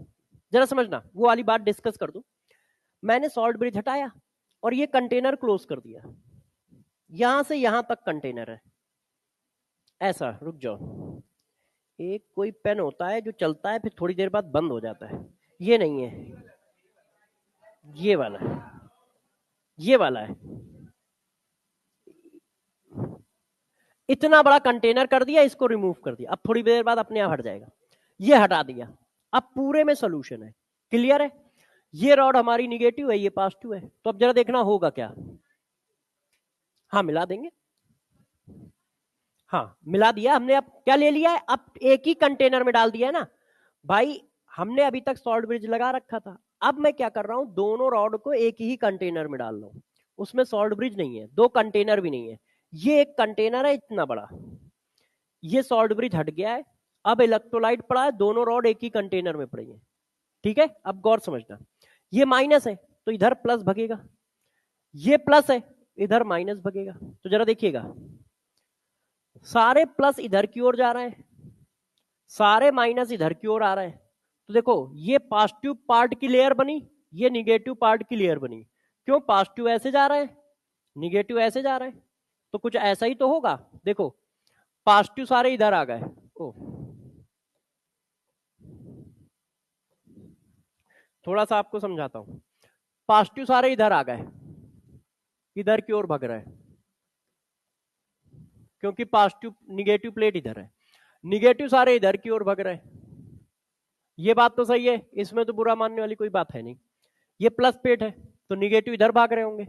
A: जरा समझना, वो वाली बात डिस्कस कर दूं। मैंने सॉल्ट ब्रिज हटाया और ये कंटेनर क्लोज कर दिया, यहां से यहां तक कंटेनर है ऐसा। रुक जाओ, एक कोई पेन होता है जो चलता है फिर थोड़ी देर बाद बंद हो जाता है, ये नहीं है, ये वाला है, ये वाला है। इतना बड़ा कंटेनर कर दिया, इसको रिमूव कर दिया, अब थोड़ी देर बाद अपने आप हट जाएगा। ये हटा दिया, अब पूरे में सोल्यूशन है। क्लियर है? ये रॉड हमारी निगेटिव है, ये पॉजिटिव है, तो अब जरा देखना होगा क्या। हाँ मिला देंगे, हाँ मिला दिया हमने। अब क्या ले लिया है, अब एक ही कंटेनर में डाल दिया है ना भाई। हमने अभी तक सॉल्ट ब्रिज लगा रखा था, अब मैं क्या कर रहा हूं, दोनों रॉड को एक ही कंटेनर में डाल रहा हूं। उसमें सॉल्ट ब्रिज नहीं है, दो कंटेनर भी नहीं है, ये एक कंटेनर है इतना बड़ा, ये सॉल्ट ब्रिज हट गया है, अब इलेक्ट्रोलाइट पड़ा है, दोनों रॉड एक ही कंटेनर में पड़ी है। ठीक है, अब गौर समझना, ये माइनस है तो इधर प्लस भगेगा, ये प्लस है इधर माइनस भगेगा। तो जरा देखिएगा, सारे प्लस इधर की ओर जा रहे हैं, सारे माइनस इधर की ओर आ रहे हैं। तो देखो ये पॉजिटिव पार्ट की लेयर बनी, ये निगेटिव पार्ट की लेयर बनी। क्यों? पॉजिटिव ऐसे जा रहे हैं, निगेटिव ऐसे जा रहे हैं, तो कुछ ऐसा ही तो होगा। देखो पॉजिटिव सारे इधर आ गए, ओ थोड़ा सा आपको समझाता हूं, पॉजिटिव सारे इधर आ गए, इधर की ओर भग रहे हैं, क्योंकि पॉजिटिव निगेटिव प्लेट इधर है, निगेटिव सारे इधर की ओर भग रहे हैं। ये बात तो सही है, इसमें तो बुरा मानने वाली कोई बात है नहीं। ये प्लस प्लेट है तो निगेटिव इधर भाग रहे होंगे,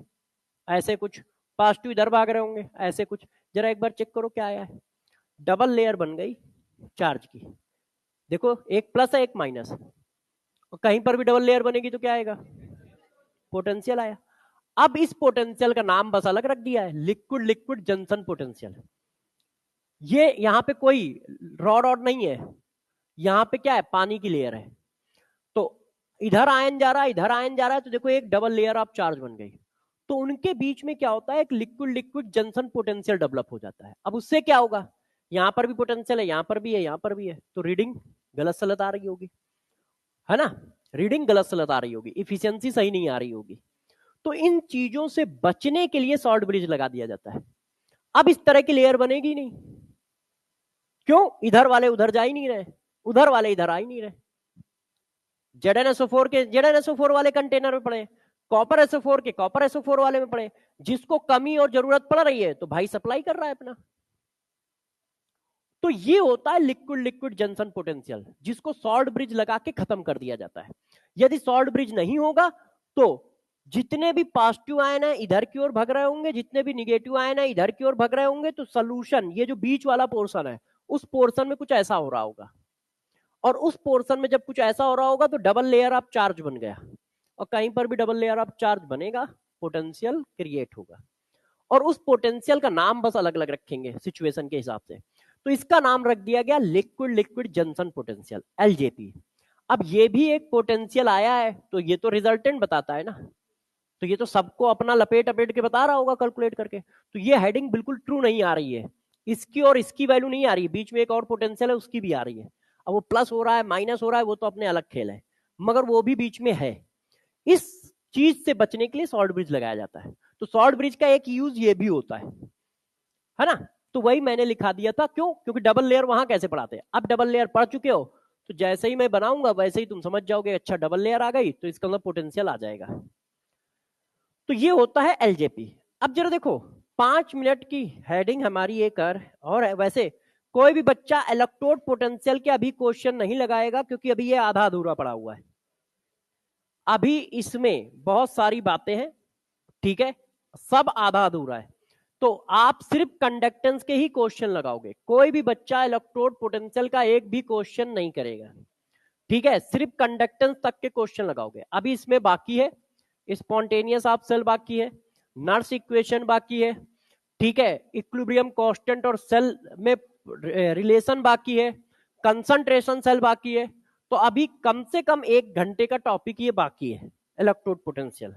A: ऐसे कुछ, पॉजिटिव इधर भाग रहे होंगे, ऐसे कुछ। जरा एक बार चेक करो क्या आया है, डबल लेयर बन गई चार्ज की। देखो एक प्लस है एक माइनस, और कहीं पर भी डबल लेयर बनेगी तो क्या आएगा, पोटेंशियल आया। अब इस पोटेंशियल का नाम बस अलग रख दिया है, लिक्विड लिक्विड जंक्शन पोटेंशियल। ये यहाँ पे कोई रॉड नहीं है, यहाँ पे क्या है, पानी की लेयर है। तो इधर आयन जा रहा है, इधर आयन जा रहा है, तो देखो एक डबल लेयर ऑफ चार्ज बन गई। तो उनके बीच में क्या होता है, एक liquid liquid junction potential develop हो जाता है। अब उससे क्या होगा, यहाँ पर भी पोटेंशियल है, यहाँ पर भी है, यहाँ पर भी है, तो रीडिंग गलत सलत आ रही होगी, है ना, रीडिंग गलत सलत आ रही होगी, इफिशियंसी सही नहीं आ रही होगी। तो इन चीजों से बचने के लिए सॉल्ट ब्रिज लगा दिया जाता है। अब इस तरह की लेयर बनेगी नहीं, क्यों, इधर वाले उधर जा ही नहीं रहे, उधर वाले इधर आ ही नहीं रहे। ZnSO4 के ZnSO4 वाले कंटेनर में पड़े, कॉपर SO4 के कॉपर SO4 वाले में पड़े, जिसको कमी और जरूरत पड़ रही है तो भाई सप्लाई कर रहा है अपना। तो ये होता है लिक्विड लिक्विड जंक्शन पोटेंशियल, जिसको सॉल्ट ब्रिज लगा के खत्म कर दिया जाता है। यदि सॉल्ट ब्रिज नहीं होगा तो जितने भी पॉजिटिव आयन है इधर की ओर भग रहे होंगे, जितने भी निगेटिव आयन है इधर की ओर भग रहे होंगे। तो सोल्यूशन, ये जो बीच वाला पोर्शन है, उस पोर्शन में कुछ ऐसा हो रहा होगा, और उस पोर्शन में जब कुछ ऐसा हो रहा होगा तो डबल लेयर ऑफ चार्ज बन गया, और कहीं पर भी डबल लेयर ऑफ चार्ज बनेगा, पोटेंशियल क्रिएट होगा। और उस पोटेंशियल का नाम बस अलग अलग रखेंगे सिचुएशन के हिसाब से। तो इसका नाम रख दिया गया liquid liquid junction potential, LJP. अब ये भी एक पोटेंशियल आया है, तो ये तो रिजल्टेंट बताता है ना, तो ये तो सबको अपना लपेट लपेट के बता रहा होगा कैलकुलेट करके। तो ये हेडिंग बिल्कुल ट्रू नहीं आ रही है, इसकी और इसकी वैल्यू नहीं आ रही है, बीच में एक और पोटेंशियल है उसकी भी आ रही है। अब वो प्लस हो रहा है माइनस हो रहा है वो तो अपने अलग खेल है, मगर वो भी बीच में है। इस चीज से बचने के लिए सॉल्ट ब्रिज लगाया जाता है। तो सॉल्ट ब्रिज का एक यूज ये भी होता है ना। तो वही मैंने लिखा दिया था, क्यों? क्योंकि डबल लेयर वहां कैसे पढ़ाते हैं, अब डबल लेयर पढ़ चुके हो, तो जैसे ही मैं बनाऊंगा वैसे ही तुम समझ जाओगे, अच्छा डबल लेयर आ गई तो इसका मतलब पोटेंशियल आ जाएगा। तो ये होता है एलजेपी। अब जरा देखो, 5 मिनट की हेडिंग हमारी ये कर, और वैसे कोई भी बच्चा इलेक्ट्रोड पोटेंशियल के अभी क्वेश्चन नहीं लगाएगा, क्योंकि अभी ये आधा अधूरा पड़ा हुआ है, अभी इसमें बहुत सारी बातें हैं, ठीक है, सब आधा अधूरा है। तो आप सिर्फ कंडक्टेंस के ही क्वेश्चन लगाओगे, कोई भी बच्चा इलेक्ट्रोड पोटेंशियल का एक भी क्वेश्चन नहीं करेगा, ठीक है, सिर्फ कंडक्टेंस तक के क्वेश्चन लगाओगे। अभी इसमें बाकी है स्पॉन्टेनियस ऑफ सेल बाकी है, नर्स इक्वेशन बाकी है, ठीक है, इक्विलिब्रियम कांस्टेंट और सेल में रिलेशन बाकी है, कंसंट्रेशन सेल बाकी है। तो अभी कम से कम 1 घंटे का टॉपिक ये बाकी है, इलेक्ट्रोड पोटेंशियल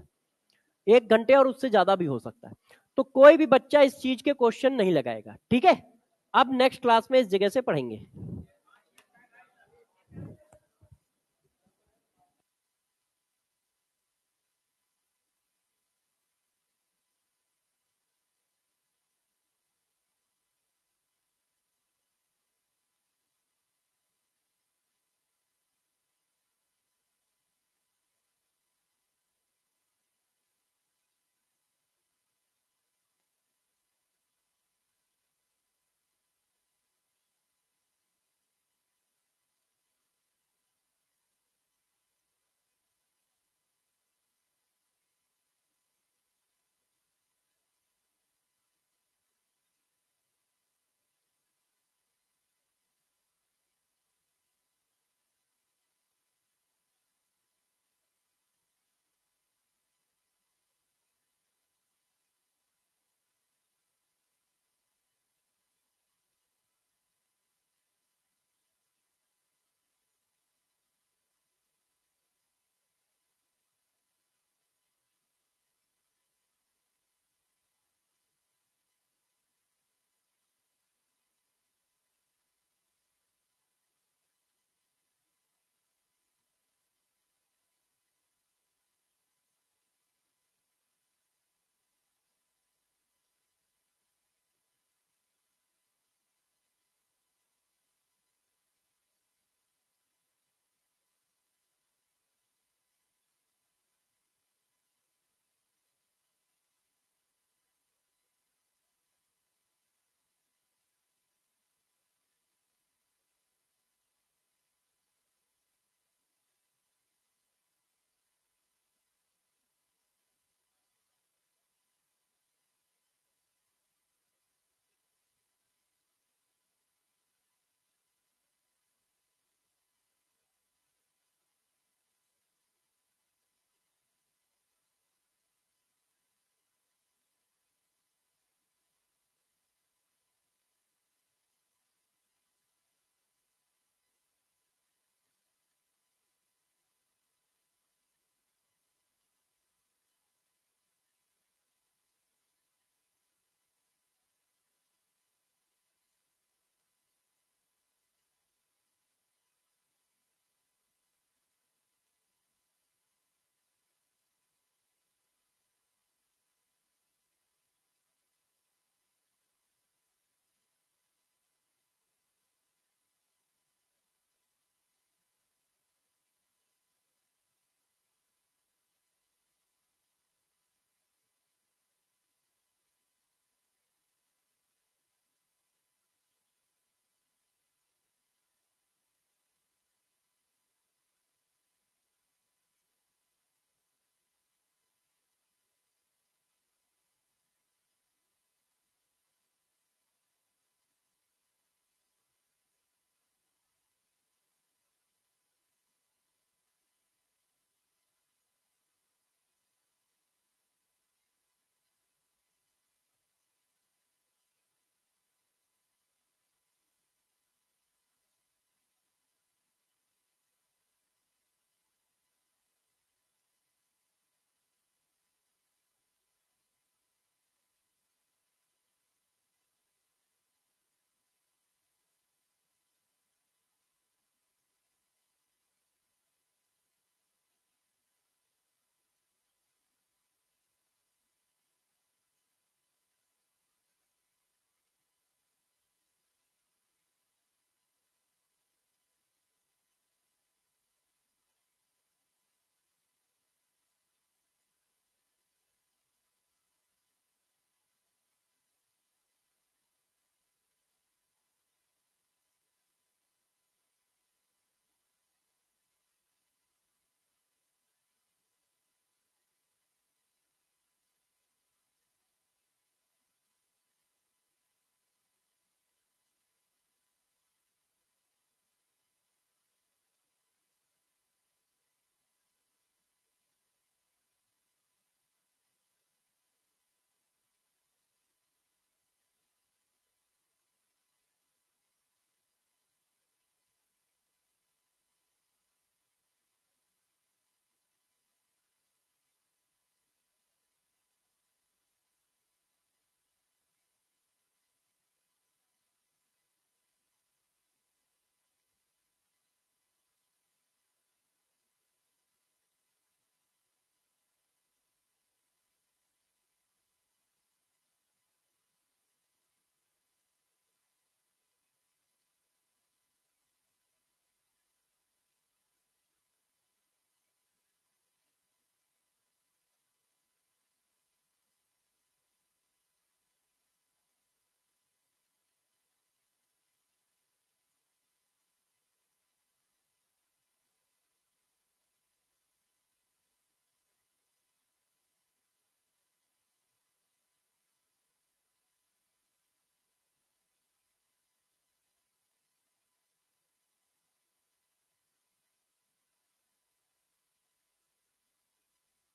A: 1 घंटे और उससे ज्यादा भी हो सकता है। तो कोई भी बच्चा इस चीज के क्वेश्चन नहीं लगाएगा, ठीक है। अब नेक्स्ट क्लास में इस जगह से पढ़ेंगे।